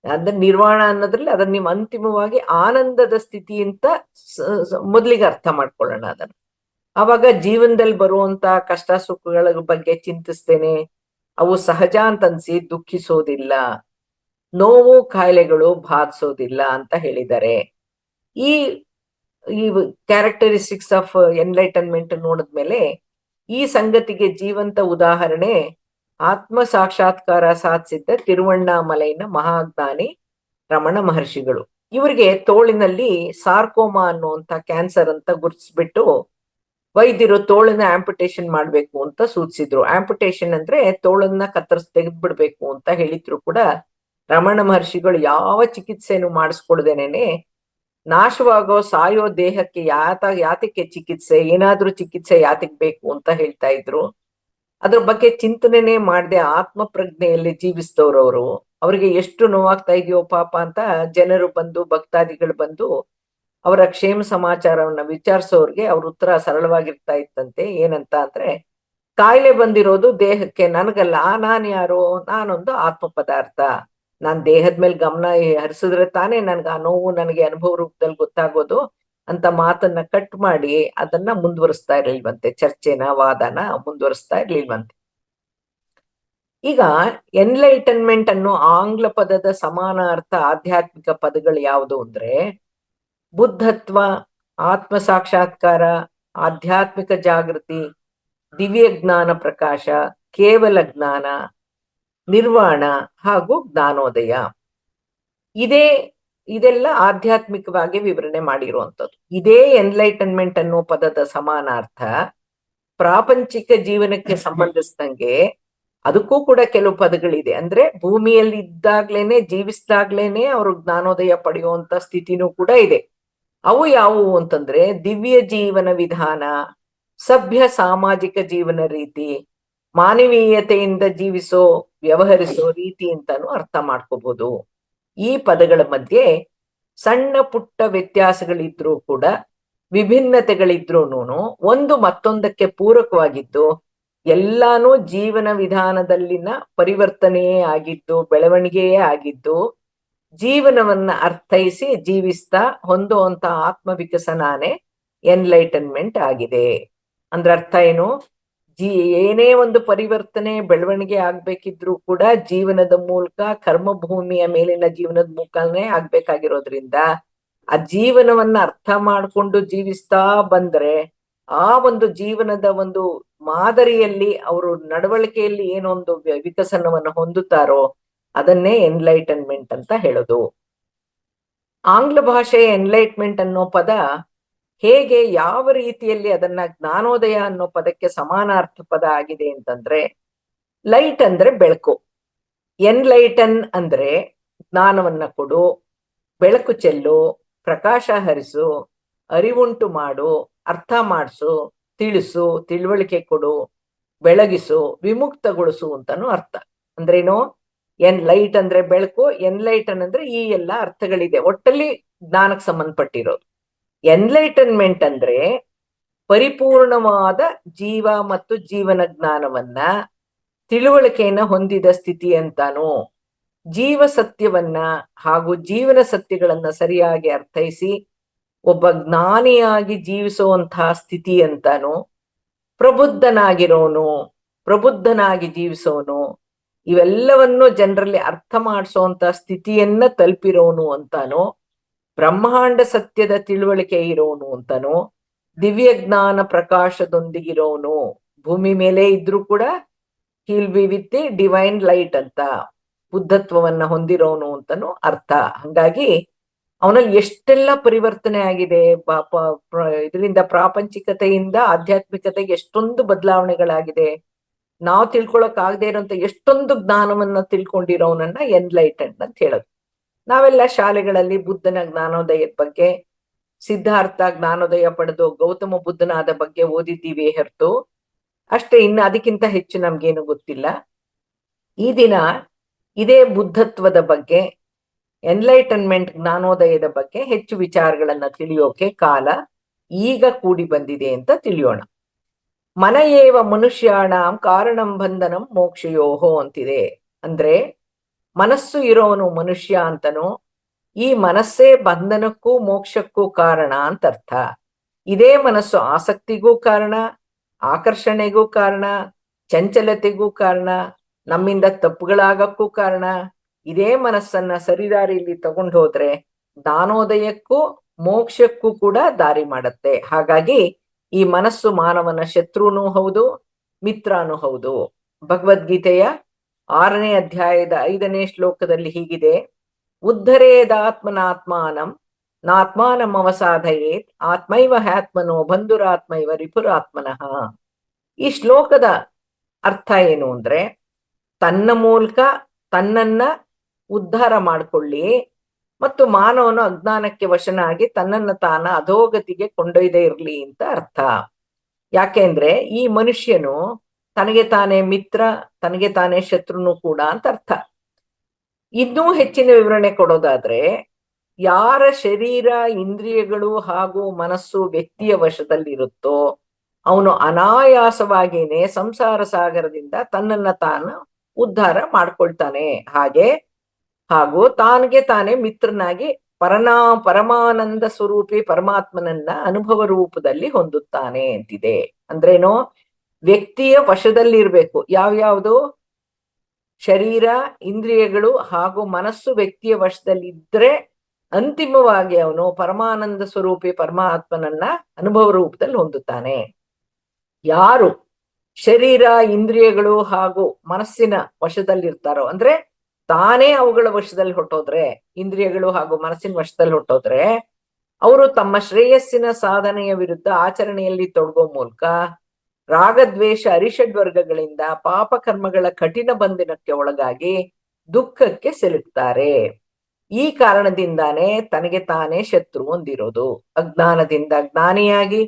ಅಂದ್ರೆ ನಿರ್ವಾಣ ಅನ್ನೋದ್ರಲ್ಲಿ ಅದನ್ನ ನೀವು ಅಂತಿಮವಾಗಿ ಆನಂದದ ಸ್ಥಿತಿ ಅಂತ ಮೊದ್ಲಿಗೆ ಅರ್ಥ ಮಾಡ್ಕೊಳ್ಳೋಣ ಅದನ್ನ. ಅವಾಗ ಜೀವನದಲ್ಲಿ ಬರುವಂತ ಕಷ್ಟ ಸುಖಗಳ ಬಗ್ಗೆ ಚಿಂತಿಸ್ತೇನೆ, ಅವು ಸಹಜ ಅಂತನ್ಸಿ ದುಃಖಿಸೋದಿಲ್ಲ, ನೋವು ಕಾಯಿಲೆಗಳು ಬಾಧಿಸೋದಿಲ್ಲ ಅಂತ ಹೇಳಿದ್ದಾರೆ. ಈ ಈ ಕ್ಯಾರೆಕ್ಟರಿಸ್ಟಿಕ್ಸ್ ಆಫ್ ಎನ್ಲೈಟನ್ಮೆಂಟ್ ನೋಡಿದ್ಮೇಲೆ ಈ ಸಂಗತಿಗೆ ಜೀವಂತ ಉದಾಹರಣೆ ಆತ್ಮ ಸಾಕ್ಷಾತ್ಕಾರ ಸಾಧಿಸಿದ್ದ ತಿರುವಣ್ಣಾಮಲೈನ ಮಹಾಜ್ಞಾನಿ ರಮಣ ಮಹರ್ಷಿಗಳು. ಇವರಿಗೆ ತೋಳಿನಲ್ಲಿ ಸಾರ್ಕೋಮಾ ಅನ್ನುವಂತ ಕ್ಯಾನ್ಸರ್ ಅಂತ ಗುರುತಿಸ್ಬಿಟ್ಟು ವೈದ್ಯರು ತೋಳನ್ನ ಆಂಪುಟೇಷನ್ ಮಾಡ್ಬೇಕು ಅಂತ ಸೂಚಿಸಿದ್ರು. ಆಂಪುಟೇಷನ್ ಅಂದ್ರೆ ತೋಳನ್ನ ತೆಗೆದ್ಬಿಡ್ಬೇಕು ಅಂತ ಹೇಳಿದ್ರು ಕೂಡ ರಮಣ ಮಹರ್ಷಿಗಳು ಯಾವ ಚಿಕಿತ್ಸೆಯನ್ನು ಮಾಡಿಸ್ಕೊಳ್ದೇನೆ ನಾಶವಾಗೋ ಸಾಯೋ ದೇಹಕ್ಕೆ ಯಾತಕ್ಕೆ ಚಿಕಿತ್ಸೆ, ಏನಾದ್ರೂ ಚಿಕಿತ್ಸೆ ಯಾತಕ್ ಬೇಕು ಅಂತ ಹೇಳ್ತಾ ಇದ್ರು. ಅದ್ರ ಬಗ್ಗೆ ಚಿಂತನೆನೇ ಮಾಡದೆ ಆತ್ಮ ಪ್ರಜ್ಞೆಯಲ್ಲಿ ಜೀವಿಸಿದವ್ರವ್ರು. ಅವರಿಗೆ ಎಷ್ಟು ನೋವಾಗ್ತಾ ಇದೆಯೋ ಪಾಪ ಅಂತ ಜನರು ಬಂದು, ಭಕ್ತಾದಿಗಳು ಬಂದು ಅವರ ಕ್ಷೇಮ ಸಮಾಚಾರವನ್ನ ವಿಚಾರಿಸೋರ್ಗೆ ಅವ್ರ ಉತ್ತರ ಸರಳವಾಗಿರ್ತಾ ಇತ್ತಂತೆ. ಏನಂತ ಅಂದ್ರೆ, ಕಾಯಿಲೆ ಬಂದಿರೋದು ದೇಹಕ್ಕೆ, ನನಗಲ್ಲ, ನಾನ್ ಯಾರು, ನಾನೊಂದು ಆತ್ಮ ಪದಾರ್ಥ, ನಾನ್ ದೇಹದ ಮೇಲೆ ಗಮನ ಹರಿಸಿದ್ರೆ ತಾನೇ ನನ್ಗೆ ಆ ನೋವು ನನಗೆ ಅನುಭವ ರೂಪದಲ್ಲಿ ಗೊತ್ತಾಗೋದು ಅಂತ ಮಾತನ್ನ ಕಟ್ ಮಾಡಿ ಅದನ್ನ ಮುಂದುವರಿಸ್ತಾ ಇರ್ಲಿಲ್ವಂತೆ, ಚರ್ಚೆನ ವಾದನ ಮುಂದುವರಿಸ್ತಾ ಇರ್ಲಿಲ್ವಂತೆ. ಈಗ ಎನ್ಲೈಟನ್ಮೆಂಟ್ ಅನ್ನೋ ಆಂಗ್ಲ ಪದದ ಸಮಾನಾರ್ಥ ಆಧ್ಯಾತ್ಮಿಕ ಪದಗಳು ಯಾವುದು ಅಂದ್ರೆ ಬುದ್ಧತ್ವ, ಆತ್ಮ ಸಾಕ್ಷಾತ್ಕಾರ, ಆಧ್ಯಾತ್ಮಿಕ ಜಾಗೃತಿ, ದಿವ್ಯ ಜ್ಞಾನ ಪ್ರಕಾಶ, ಕೇವಲ ಜ್ಞಾನ, ನಿರ್ವಾಣ ಹಾಗೂ ಜ್ಞಾನೋದಯ. ಇದೆಲ್ಲ ಆಧ್ಯಾತ್ಮಿಕವಾಗಿ ವಿವರಣೆ ಮಾಡಿರುವಂಥದ್ದು. ಇದೇ ಎನ್ಲೈಟನ್ಮೆಂಟ್ ಅನ್ನೋ ಪದದ ಸಮಾನಾರ್ಥ ಪ್ರಾಪಂಚಿಕ ಜೀವನಕ್ಕೆ ಸಂಬಂಧಿಸಿದಂಗೆ ಅದಕ್ಕೂ ಕೂಡ ಕೆಲವು ಪದಗಳಿದೆ. ಅಂದ್ರೆ ಭೂಮಿಯಲ್ಲಿ ಇದ್ದಾಗ್ಲೇನೆ, ಜೀವಿಸಿದಾಗ್ಲೇನೆ ಅವರು ಜ್ಞಾನೋದಯ ಪಡೆಯುವಂತ ಸ್ಥಿತಿನೂ ಕೂಡ ಇದೆ. ಅವು ಯಾವುವು ಅಂತಂದ್ರೆ ದಿವ್ಯ ಜೀವನ ವಿಧಾನ, ಸಭ್ಯ ಸಾಮಾಜಿಕ ಜೀವನ ರೀತಿ, ಮಾನವೀಯತೆಯಿಂದ ಜೀವಿಸೋ ವ್ಯವಹರಿಸೋ ರೀತಿ ಅಂತಾನು ಅರ್ಥ ಮಾಡ್ಕೋಬಹುದು. ಈ ಪದಗಳ ಮಧ್ಯೆ ಸಣ್ಣ ಪುಟ್ಟ ವ್ಯತ್ಯಾಸಗಳಿದ್ರೂ ಕೂಡ, ವಿಭಿನ್ನತೆಗಳಿದ್ರೂನು ಒಂದು ಮತ್ತೊಂದಕ್ಕೆ ಪೂರಕವಾಗಿದ್ದು ಎಲ್ಲಾನು ಜೀವನ ವಿಧಾನದಲ್ಲಿನ ಪರಿವರ್ತನೆಯೇ ಆಗಿದ್ದು, ಬೆಳವಣಿಗೆಯೇ ಆಗಿದ್ದು, ಜೀವನವನ್ನ ಅರ್ಥೈಸಿ ಜೀವಿಸ್ತಾ ಹೊಂದುವಂತ ಆತ್ಮ ವಿಕಸನಾನೇ ಎನ್ಲೈಟನ್ಮೆಂಟ್ ಆಗಿದೆ. ಅಂದ್ರೆ ಅರ್ಥ ಏನು? ಏನೇ ಒಂದು ಪರಿವರ್ತನೆ ಬೆಳವಣಿಗೆ ಆಗ್ಬೇಕಿದ್ರು ಕೂಡ ಜೀವನದ ಮೂಲಕ, ಕರ್ಮಭೂಮಿಯ ಮೇಲಿನ ಜೀವನದ ಮೂಲಕನೇ ಆಗ್ಬೇಕಾಗಿರೋದ್ರಿಂದ ಆ ಜೀವನವನ್ನ ಅರ್ಥ ಮಾಡ್ಕೊಂಡು ಜೀವಿಸ್ತಾ ಬಂದ್ರೆ ಆ ಒಂದು ಜೀವನದ ಒಂದು ಮಾದರಿಯಲ್ಲಿ ಅವರು ನಡವಳಿಕೆಯಲ್ಲಿ ಏನೊಂದು ವಿಕಸನವನ್ನು ಹೊಂದುತ್ತಾರೋ ಅದನ್ನೇ ಎನ್ಲೈಟನ್ಮೆಂಟ್ ಅಂತ ಹೇಳೋದು. ಆಂಗ್ಲ ಭಾಷೆಯ ಎನ್ಲೈಟ್ಮೆಂಟ್ ಅನ್ನೋ ಪದ ಹೇಗೆ, ಯಾವ ರೀತಿಯಲ್ಲಿ ಅದನ್ನ ಜ್ಞಾನೋದಯ ಅನ್ನೋ ಪದಕ್ಕೆ ಸಮಾನಾರ್ಥ ಪದ ಆಗಿದೆ ಅಂತಂದ್ರೆ, ಲೈಟ್ ಅಂದ್ರೆ ಬೆಳಕು, ಎನ್ಲೈಟನ್ ಅಂದ್ರೆ ಜ್ಞಾನವನ್ನ ಕೊಡು, ಬೆಳಕು ಚೆಲ್ಲು, ಪ್ರಕಾಶ ಹರಿಸು, ಅರಿವುಂಟು ಮಾಡು, ಅರ್ಥ ಮಾಡಿಸು, ತಿಳಿಸು, ತಿಳುವಳಿಕೆ ಕೊಡು, ಬೆಳಗಿಸು, ವಿಮುಕ್ತಗೊಳಿಸು ಅಂತಾನು ಅರ್ಥ. ಅಂದ್ರೇನು? ಲೈಟ್ ಅಂದ್ರೆ ಬೆಳಕು, ಎನ್ಲೈಟನ್ ಅಂದ್ರೆ ಈ ಎಲ್ಲ ಅರ್ಥಗಳಿದೆ, ಒಟ್ಟಲ್ಲಿ ಜ್ಞಾನಕ್ಕೆ ಸಂಬಂಧಪಟ್ಟಿರೋದು. ಎನ್ಲೈಟನ್ಮೆಂಟ್ ಅಂದ್ರೆ ಪರಿಪೂರ್ಣವಾದ ಜೀವ ಮತ್ತು ಜೀವನ ಜ್ಞಾನವನ್ನ, ತಿಳುವಳಿಕೆಯನ್ನ ಹೊಂದಿದ ಸ್ಥಿತಿ ಅಂತಾನು, ಜೀವ ಸತ್ಯವನ್ನ ಹಾಗೂ ಜೀವನ ಸತ್ಯಗಳನ್ನ ಸರಿಯಾಗಿ ಅರ್ಥೈಸಿ ಒಬ್ಬ ಜ್ಞಾನಿಯಾಗಿ ಜೀವಿಸುವಂತಹ ಸ್ಥಿತಿ ಅಂತಾನು, ಪ್ರಬುದ್ಧನಾಗಿ ಜೀವಿಸೋನು, ಇವೆಲ್ಲವನ್ನು ಜನರಲ್ಲಿ ಅರ್ಥ ಮಾಡಿಸುವಂತ ಸ್ಥಿತಿಯನ್ನ ತಲುಪಿರೋನು ಅಂತಾನು, ಬ್ರಹ್ಮಾಂಡ ಸತ್ಯದ ತಿಳುವಳಿಕೆ ಇರೋನು ಅಂತಾನು, ದಿವ್ಯ ಜ್ಞಾನ ಪ್ರಕಾಶದೊಂದಿಗಿರೋನು, ಭೂಮಿ ಮೇಲೆ ಇದ್ರೂ ಕೂಡ heal be with the divine light ಅಂತ, ಬುದ್ಧತ್ವವನ್ನ ಹೊಂದಿರೋನು ಅಂತಾನು ಅರ್ಥ. ಹಂಗಾಗಿ ಅವನಲ್ಲಿ ಎಷ್ಟೆಲ್ಲ ಪರಿವರ್ತನೆ ಆಗಿದೆ, ಇದರಿಂದ ಪ್ರಾಪಂಚಿಕತೆಯಿಂದ ಆಧ್ಯಾತ್ಮಿಕತೆಗೆ ಎಷ್ಟೊಂದು ಬದಲಾವಣೆಗಳಾಗಿದೆ. ನಾವು ತಿಳ್ಕೊಳಕ್ ಆಗದೆ ಇರೋಂತ ಎಷ್ಟೊಂದು ಜ್ಞಾನವನ್ನ ತಿಳ್ಕೊಂಡಿರೋನನ್ನ ಎನ್ಲೈಟೆಂಡ್ ಅಂತ ಹೇಳೋದು. ನಾವೆಲ್ಲ ಶಾಲೆಗಳಲ್ಲಿ ಬುದ್ಧನ ಜ್ಞಾನೋದಯದ ಬಗ್ಗೆ, ಸಿದ್ಧಾರ್ಥ ಜ್ಞಾನೋದಯ ಪಡೆದು ಗೌತಮ ಬುದ್ಧನಾದ ಬಗ್ಗೆ ಓದಿದ್ದೀವಿ ಹೊರತು ಅಷ್ಟೇ, ಇನ್ನು ಅದಕ್ಕಿಂತ ಹೆಚ್ಚು ನಮ್ಗೇನು ಗೊತ್ತಿಲ್ಲ. ಈ ದಿನ ಇದೇ ಬುದ್ಧತ್ವದ ಬಗ್ಗೆ, ಎನ್ಲೈಟನ್ಮೆಂಟ್ ಜ್ಞಾನೋದಯದ ಬಗ್ಗೆ ಹೆಚ್ಚು ವಿಚಾರಗಳನ್ನ ತಿಳಿಯೋಕೆ ಕಾಲ ಈಗ ಕೂಡಿ ಬಂದಿದೆ ಅಂತ ತಿಳಿಯೋಣ. ಮನಯೇವ ಮನುಷ್ಯಾಣಂ ಕಾರಣಂ ಬಂಧನಂ ಮೋಕ್ಷಯೋಹೋ ಅಂತಿದೆ. ಅಂದ್ರೆ ಮನಸ್ಸು ಇರೋನು ಮನುಷ್ಯ ಅಂತನೋ, ಈ ಮನಸ್ಸೇ ಬಂಧನಕ್ಕೂ ಮೋಕ್ಷಕ್ಕೂ ಕಾರಣ ಅಂತ ಅರ್ಥ. ಇದೇ ಮನಸ್ಸು ಆಸಕ್ತಿಗೂ ಕಾರಣ, ಆಕರ್ಷಣೆಗೂ ಕಾರಣ, ಚಂಚಲತೆಗೂ ಕಾರಣ, ನಮ್ಮಿಂದ ತಪ್ಪುಗಳಾಗಕ್ಕೂ ಕಾರಣ. ಇದೇ ಮನಸ್ಸನ್ನ ಸರಿದಾರಿಯಲ್ಲಿ ತಗೊಂಡು ಹೋದ್ರೆ ಜ್ಞಾನೋದಯಕ್ಕೂ ಮೋಕ್ಷಕ್ಕೂ ಕೂಡ ದಾರಿ ಮಾಡತ್ತೆ. ಹಾಗಾಗಿ ಈ ಮನಸ್ಸು ಮಾನವನ ಶತ್ರುನೂ ಹೌದು, ಮಿತ್ರನೂ ಹೌದು. ಭಗವದ್ಗೀತೆಯ 6ನೇ ಅಧ್ಯಾಯದ 5ನೇ ಶ್ಲೋಕದಲ್ಲಿ ಹೀಗಿದೆ: ಉದ್ಧರೇದಾತ್ಮನಾತ್ಮಾನಂ ನಾತ್ಮಾನಂ ಅವಸಾಧಯೇತ್ ಆತ್ಮೈವ ಹ್ಯಾತ್ಮನೋ ಬಂಧುರಾತ್ಮೈವ ರಿಪುರಾತ್ಮನಃ. ಈ ಶ್ಲೋಕದ ಅರ್ಥ ಏನು ಅಂದ್ರೆ, ತನ್ನ ಮೂಲಕ ತನ್ನನ್ನ ಉದ್ಧಾರ ಮಾಡ್ಕೊಳ್ಳಿ ಮತ್ತು ಮಾನವನು ಅಜ್ಞಾನಕ್ಕೆ ವಶನಾಗಿ ತನ್ನನ್ನ ತಾನ ಅಧೋಗತಿಗೆ ಕೊಂಡೊಯ್ದೇ ಇರ್ಲಿ ಅಂತ ಅರ್ಥ. ಯಾಕೆಂದ್ರೆ ಈ ಮನುಷ್ಯನು ತನಗೆ ತಾನೇ ಮಿತ್ರ, ತನಗೆ ತಾನೇ ಶತ್ರುನು ಕೂಡ ಅಂತ ಅರ್ಥ. ಇನ್ನೂ ಹೆಚ್ಚಿನ ವಿವರಣೆ ಕೊಡೋದಾದ್ರೆ, ಯಾರ ಶರೀರ, ಇಂದ್ರಿಯಗಳು ಹಾಗೂ ಮನಸ್ಸು ವ್ಯಕ್ತಿಯ ವಶದಲ್ಲಿರುತ್ತೋ ಅವನು ಅನಾಯಾಸವಾಗಿಯೇ ಸಂಸಾರ ಸಾಗರದಿಂದ ತನ್ನನ್ನ ತಾನು ಉದ್ಧಾರ ಮಾಡ್ಕೊಳ್ತಾನೆ. ಹಾಗೂ ತಾನಿಗೆ ತಾನೇ ಮಿತ್ರನಾಗಿ ಪರಮಾನಂದ ಸ್ವರೂಪಿ ಪರಮಾತ್ಮನನ್ನ ಅನುಭವ ರೂಪದಲ್ಲಿ ಹೊಂದುತ್ತಾನೆ ಅಂತಿದೆ. ಅಂದ್ರೇನು? ವ್ಯಕ್ತಿಯ ವಶದಲ್ಲಿರ್ಬೇಕು. ಯಾವ್ಯಾವುದು? ಶರೀರ, ಇಂದ್ರಿಯಗಳು ಹಾಗೂ ಮನಸ್ಸು ವ್ಯಕ್ತಿಯ ವಶದಲ್ಲಿ ಇದ್ರೆ ಅಂತಿಮವಾಗಿ ಅವನು ಪರಮಾನಂದ ಸ್ವರೂಪಿ ಪರಮಾತ್ಮನನ್ನ ಅನುಭವ ರೂಪದಲ್ಲಿ ಹೊಂದುತ್ತಾನೆ. ಯಾರು ಶರೀರ, ಇಂದ್ರಿಯಗಳು ಹಾಗೂ ಮನಸ್ಸಿನ ವಶದಲ್ಲಿರ್ತಾರೋ, ಅಂದ್ರೆ ತಾನೇ ಅವುಗಳ ವಶದಲ್ಲಿ ಹೊಟ್ಟೋದ್ರೆ, ಇಂದ್ರಿಯಗಳು ಹಾಗೂ ಮನಸ್ಸಿನ ವಶದಲ್ಲಿ ಹೊಟ್ಟೋದ್ರೆ, ಅವರು ತಮ್ಮ ಶ್ರೇಯಸ್ಸಿನ ಸಾಧನೆಯ ವಿರುದ್ಧ ಆಚರಣೆಯಲ್ಲಿ ತೊಡಗೋ ಮೂಲಕ ರಾಗದ್ವೇಷ ಅರಿಷಡ್ವರ್ಗಗಳಿಂದ ಪಾಪ ಕರ್ಮಗಳ ಕಠಿಣ ಬಂಧನಕ್ಕೆ ಒಳಗಾಗಿ ದುಃಖಕ್ಕೆ ಸಿಲುಕ್ತಾರೆ. ಈ ಕಾರಣದಿಂದಾನೇ ತನಗೆ ತಾನೇ ಶತ್ರು ಹೊಂದಿರೋದು. ಅಜ್ಞಾನದಿಂದ ಜ್ಞಾನಿಯಾಗಿ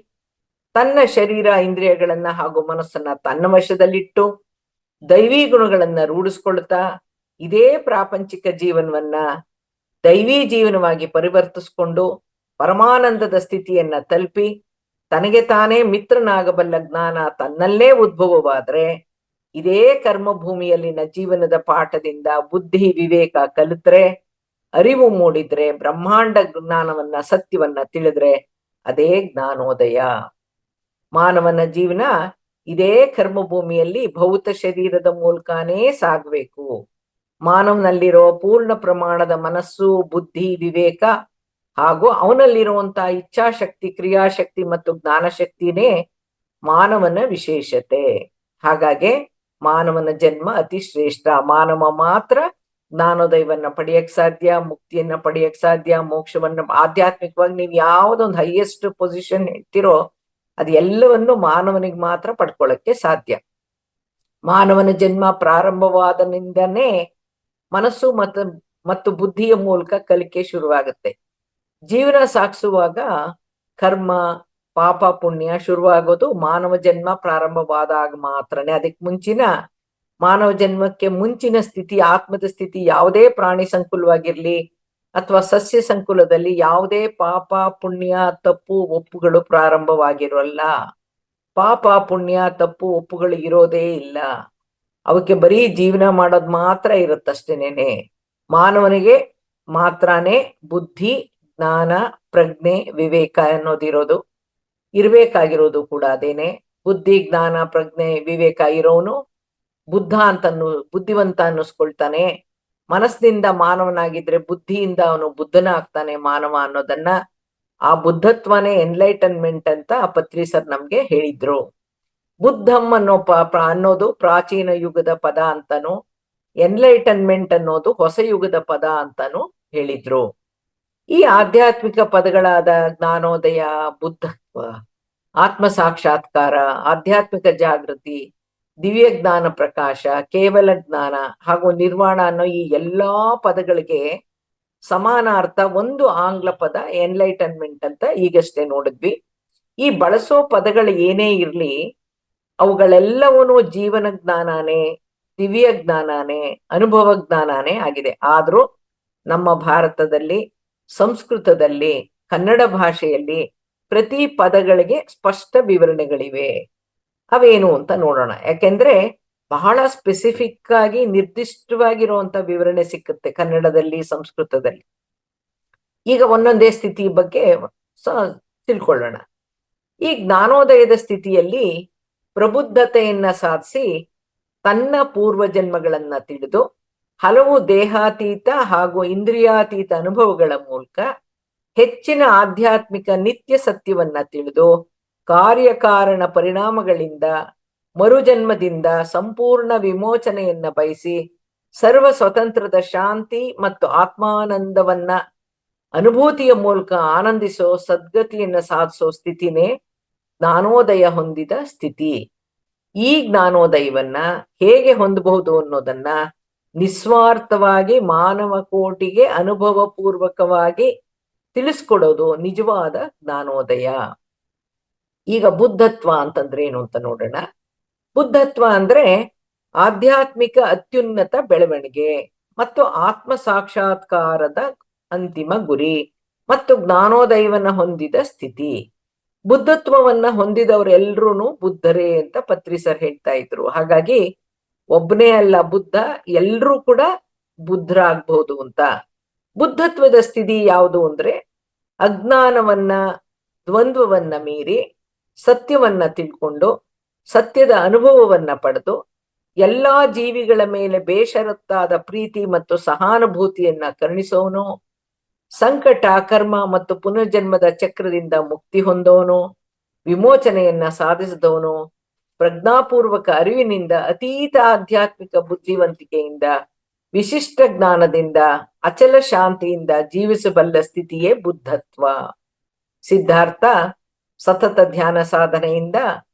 ತನ್ನ ಶರೀರ, ಇಂದ್ರಿಯಗಳನ್ನ ಹಾಗೂ ಮನಸ್ಸನ್ನ ತನ್ನ ವಶದಲ್ಲಿಟ್ಟು ದೈವಿ ಗುಣಗಳನ್ನ ರೂಢಿಸ್ಕೊಳ್ತಾ ಇದೇ ಪ್ರಾಪಂಚಿಕ ಜೀವನವನ್ನ ದೈವಿ ಜೀವನವಾಗಿ ಪರಿವರ್ತಿಸ್ಕೊಂಡು ಪರಮಾನಂದದ ಸ್ಥಿತಿಯನ್ನ ತಲುಪಿ ತನಗೆ ತಾನೇ ಮಿತ್ರನಾಗಬಲ್ಲ ಜ್ಞಾನ ತನ್ನಲ್ಲೇ ಉದ್ಭವವಾದ್ರೆ, ಇದೇ ಕರ್ಮಭೂಮಿಯಲ್ಲಿನ ಜೀವನದ ಪಾಠದಿಂದ ಬುದ್ಧಿ ವಿವೇಕ ಕಲಿತ್ರೆ, ಅರಿವು ಮೂಡಿದ್ರೆ, ಬ್ರಹ್ಮಾಂಡ ಜ್ಞಾನವನ್ನ ಸತ್ಯವನ್ನ ತಿಳಿದ್ರೆ ಅದೇ ಜ್ಞಾನೋದಯ. ಮಾನವನ ಜೀವನ ಇದೇ ಕರ್ಮಭೂಮಿಯಲ್ಲಿ ಭೌತ ಶರೀರದ ಮೂಲಕನೇ ಸಾಗಬೇಕು. ಮಾನವನಲ್ಲಿರೋ ಪೂರ್ಣ ಪ್ರಮಾಣದ ಮನಸ್ಸು, ಬುದ್ಧಿ, ವಿವೇಕ ಹಾಗೂ ಅವನಲ್ಲಿರುವಂತಹ ಇಚ್ಛಾಶಕ್ತಿ, ಕ್ರಿಯಾಶಕ್ತಿ ಮತ್ತು ಜ್ಞಾನಶಕ್ತಿನೇ ಮಾನವನ ವಿಶೇಷತೆ. ಹಾಗಾಗಿ ಮಾನವನ ಜನ್ಮ ಅತಿ ಶ್ರೇಷ್ಠ. ಮಾನವ ಮಾತ್ರ ಜ್ಞಾನೋದಯವನ್ನ ಪಡೆಯಕ್ ಸಾಧ್ಯ, ಮುಕ್ತಿಯನ್ನ ಪಡೆಯಕ್ ಸಾಧ್ಯ, ಮೋಕ್ಷವನ್ನ. ಆಧ್ಯಾತ್ಮಿಕವಾಗಿ ನೀವು ಯಾವ್ದೊಂದು ಹೈಯೆಸ್ಟ್ ಪೊಸಿಷನ್ ಇರ್ತಿರೋ ಅದು ಎಲ್ಲವನ್ನು ಮಾನವನಿಗೆ ಮಾತ್ರ ಪಡ್ಕೊಳ್ಳಕ್ಕೆ ಸಾಧ್ಯ. ಮಾನವನ ಜನ್ಮ ಪ್ರಾರಂಭವಾದನಿಂದನೇ ಮನಸ್ಸು ಮತ್ತು ಬುದ್ಧಿಯ ಮೂಲಕ ಕಲಿಕೆ ಶುರುವಾಗುತ್ತೆ. ಜೀವನ ಸಾಗಿಸುವಾಗ ಕರ್ಮ, ಪಾಪ, ಪುಣ್ಯ ಶುರುವಾಗೋದು ಮಾನವ ಜನ್ಮ ಪ್ರಾರಂಭವಾದಾಗ ಮಾತ್ರನೇ. ಅದಕ್ಕೆ ಮುಂಚಿನ ಮಾನವ ಜನ್ಮಕ್ಕೆ ಮುಂಚಿನ ಸ್ಥಿತಿ, ಆತ್ಮದ ಸ್ಥಿತಿ, ಯಾವುದೇ ಪ್ರಾಣಿ ಸಂಕುಲವಾಗಿರ್ಲಿ ಅಥವಾ ಸಸ್ಯ ಸಂಕುಲದಲ್ಲಿ ಯಾವುದೇ ಪಾಪ, ಪುಣ್ಯ, ತಪ್ಪು, ಒಪ್ಪುಗಳು ಪ್ರಾರಂಭವಾಗಿರೋಲ್ಲ. ಪಾಪ, ಪುಣ್ಯ, ತಪ್ಪು, ಒಪ್ಪುಗಳು ಇರೋದೇ ಇಲ್ಲ. ಅವಕ್ಕೆ ಬರೀ ಜೀವನ ಮಾಡೋದು ಮಾತ್ರ ಇರುತ್ತಷ್ಟೇನೆ. ಮಾನವನಿಗೆ ಮಾತ್ರನೇ ಬುದ್ಧಿ, ಜ್ಞಾನ, ಪ್ರಜ್ಞೆ, ವಿವೇಕ ಅನ್ನೋದಿರೋದು. ಇರ್ಬೇಕಾಗಿರೋದು ಕೂಡ ಅದೇನೆ. ಬುದ್ಧಿ, ಜ್ಞಾನ, ಪ್ರಜ್ಞೆ, ವಿವೇಕ ಇರೋನು ಬುದ್ಧಿವಂತ ಅನ್ನಿಸ್ಕೊಳ್ತಾನೆ. ಮನಸ್ಸಿನಿಂದ ಮಾನವನಾಗಿದ್ರೆ ಬುದ್ಧಿಯಿಂದ ಅವನು ಬುದ್ಧನ ಆಗ್ತಾನೆ ಮಾನವ ಅನ್ನೋದನ್ನ, ಆ ಬುದ್ಧತ್ವನೇ ಎನ್ಲೈಟನ್ಮೆಂಟ್ ಅಂತ ಪತ್ರಿ ಸರ್ ನಮ್ಗೆ ಹೇಳಿದ್ರು. ಬುದ್ಧಂ ಅನ್ನೋದು ಪ್ರಾಚೀನ ಯುಗದ ಪದ ಅಂತಾನು, ಎನ್ಲೈಟನ್ಮೆಂಟ್ ಅನ್ನೋದು ಹೊಸ ಯುಗದ ಪದ ಅಂತಾನು ಹೇಳಿದ್ರು. ಈ ಆಧ್ಯಾತ್ಮಿಕ ಪದಗಳಾದ ಜ್ಞಾನೋದಯ, ಬುದ್ಧತ್ವ, ಆತ್ಮ ಸಾಕ್ಷಾತ್ಕಾರ, ಆಧ್ಯಾತ್ಮಿಕ ಜಾಗೃತಿ, ದಿವ್ಯ ಜ್ಞಾನ ಪ್ರಕಾಶ, ಕೇವಲ ಜ್ಞಾನ ಹಾಗೂ ನಿರ್ವಾಣ ಅನ್ನೋ ಈ ಎಲ್ಲಾ ಪದಗಳಿಗೆ ಸಮಾನಾರ್ಥ ಒಂದು ಆಂಗ್ಲ ಪದ ಎನ್ಲೈಟನ್ಮೆಂಟ್ ಅಂತ ಈಗಷ್ಟೇ ನೋಡಿದ್ವಿ. ಈ ಬಳಸೋ ಪದಗಳು ಏನೇ ಇರ್ಲಿ, ಅವುಗಳೆಲ್ಲವೂ ಜೀವನ ಜ್ಞಾನನೇ, ದಿವ್ಯ ಜ್ಞಾನನೇ, ಅನುಭವ ಜ್ಞಾನನೇ ಆಗಿದೆ. ಆದ್ರೂ ನಮ್ಮ ಭಾರತದಲ್ಲಿ, ಸಂಸ್ಕೃತದಲ್ಲಿ, ಕನ್ನಡ ಭಾಷೆಯಲ್ಲಿ ಪ್ರತಿ ಪದಗಳಿಗೆ ಸ್ಪಷ್ಟ ವಿವರಣೆಗಳಿವೆ. ಅವೇನು ಅಂತ ನೋಡೋಣ. ಯಾಕೆಂದ್ರೆ ಬಹಳ ಸ್ಪೆಸಿಫಿಕ್ ಆಗಿ ನಿರ್ದಿಷ್ಟವಾಗಿರುವಂತ ವಿವರಣೆ ಸಿಕ್ಕುತ್ತೆ ಕನ್ನಡದಲ್ಲಿ, ಸಂಸ್ಕೃತದಲ್ಲಿ. ಈಗ ಒಂದೊಂದೇ ಸ್ಥಿತಿ ಬಗ್ಗೆ ತಿಳ್ಕೊಳ್ಳೋಣ. ಈ ಜ್ಞಾನೋದಯದ ಸ್ಥಿತಿಯಲ್ಲಿ ಪ್ರಬುದ್ಧತೆಯನ್ನ ಸಾಧಿಸಿ ತನ್ನ ಪೂರ್ವಜನ್ಮಗಳನ್ನ ತಿಳಿದು ಹಲವು ದೇಹಾತೀತ ಹಾಗೂ ಇಂದ್ರಿಯಾತೀತ ಅನುಭವಗಳ ಮೂಲಕ ಹೆಚ್ಚಿನ ಆಧ್ಯಾತ್ಮಿಕ ನಿತ್ಯ ಸತ್ಯವನ್ನ ತಿಳಿದು ಕಾರ್ಯಕಾರಣ ಪರಿಣಾಮಗಳಿಂದ ಮರುಜನ್ಮದಿಂದ ಸಂಪೂರ್ಣ ವಿಮೋಚನೆಯನ್ನ ಬಯಸಿ ಸರ್ವ ಸ್ವತಂತ್ರದ ಶಾಂತಿ ಮತ್ತು ಆತ್ಮಾನಂದವನ್ನ ಅನುಭೂತಿಯ ಮೂಲಕ ಆನಂದಿಸೋ ಸದ್ಗತಿಯನ್ನ ಸಾಧಿಸೋ ಸ್ಥಿತಿನೇ ಜ್ಞಾನೋದಯ ಹೊಂದಿದ ಸ್ಥಿತಿ. ಈ ಜ್ಞಾನೋದಯವನ್ನ ಹೇಗೆ ಹೊಂದಬಹುದು ಅನ್ನೋದನ್ನ ನಿಸ್ವಾರ್ಥವಾಗಿ ಮಾನವ ಕೋಟಿಗೆ ಅನುಭವ ಪೂರ್ವಕವಾಗಿ ತಿಳಿಸ್ಕೊಡೋದು ನಿಜವಾದ ಜ್ಞಾನೋದಯ. ಈಗ ಬುದ್ಧತ್ವ ಅಂತಂದ್ರೆ ಏನು ಅಂತ ನೋಡೋಣ. ಬುದ್ಧತ್ವ ಅಂದ್ರೆ ಆಧ್ಯಾತ್ಮಿಕ ಅತ್ಯುನ್ನತ ಬೆಳವಣಿಗೆ ಮತ್ತು ಆತ್ಮ ಸಾಕ್ಷಾತ್ಕಾರದ ಅಂತಿಮ ಗುರಿ ಮತ್ತು ಜ್ಞಾನೋದಯವನ್ನ ಹೊಂದಿದ ಸ್ಥಿತಿ. ಬುದ್ಧತ್ವವನ್ನ ಹೊಂದಿದವರೆಲ್ರೂ ಬುದ್ಧರೇ ಅಂತ ಪತ್ರಿಸರ್ ಹೇಳ್ತಾ ಇದ್ರು. ಹಾಗಾಗಿ ಒಬ್ಬನೇ ಅಲ್ಲ ಬುದ್ಧ, ಎಲ್ರೂ ಕೂಡ ಬುದ್ಧರಾಗಬಹುದು ಅಂತ. ಬುದ್ಧತ್ವದ ಸ್ಥಿತಿ ಯಾವುದು ಅಂದ್ರೆ ಅಜ್ಞಾನವನ್ನ ದ್ವಂದ್ವವನ್ನ ಮೀರಿ ಸತ್ಯವನ್ನ ತಿಳ್ಕೊಂಡು ಸತ್ಯದ ಅನುಭವವನ್ನ ಪಡೆದು ಎಲ್ಲಾ ಜೀವಿಗಳ ಮೇಲೆ ಬೇಷರತ್ತಾದ ಪ್ರೀತಿ ಮತ್ತು ಸಹಾನುಭೂತಿಯನ್ನ ಕರುಣಿಸೋನು, ಸಂಕಟ ಕರ್ಮ ಮತ್ತು ಪುನರ್ಜನ್ಮದ ಚಕ್ರದಿಂದ ಮುಕ್ತಿ ಹೊಂದೋನು, ವಿಮೋಚನೆಯನ್ನ ಸಾಧಿಸಿದವನು, ಪ್ರಜ್ಞಾಪೂರ್ವಕ ಅರಿವಿನಿಂದ ಅತೀತ ಆಧ್ಯಾತ್ಮಿಕ ಬುದ್ಧಿವಂತಿಕೆಯಿಂದ ವಿಶಿಷ್ಟ ಜ್ಞಾನದಿಂದ ಅಚಲ ಶಾಂತಿಯಿಂದ ಜೀವಿಸಬಲ್ಲ ಸ್ಥಿತಿಯೇ ಬುದ್ಧತ್ವ. ಸಿದ್ಧಾರ್ಥ ಸತತ ಧ್ಯಾನ ಸಾಧನೆಯಿಂದ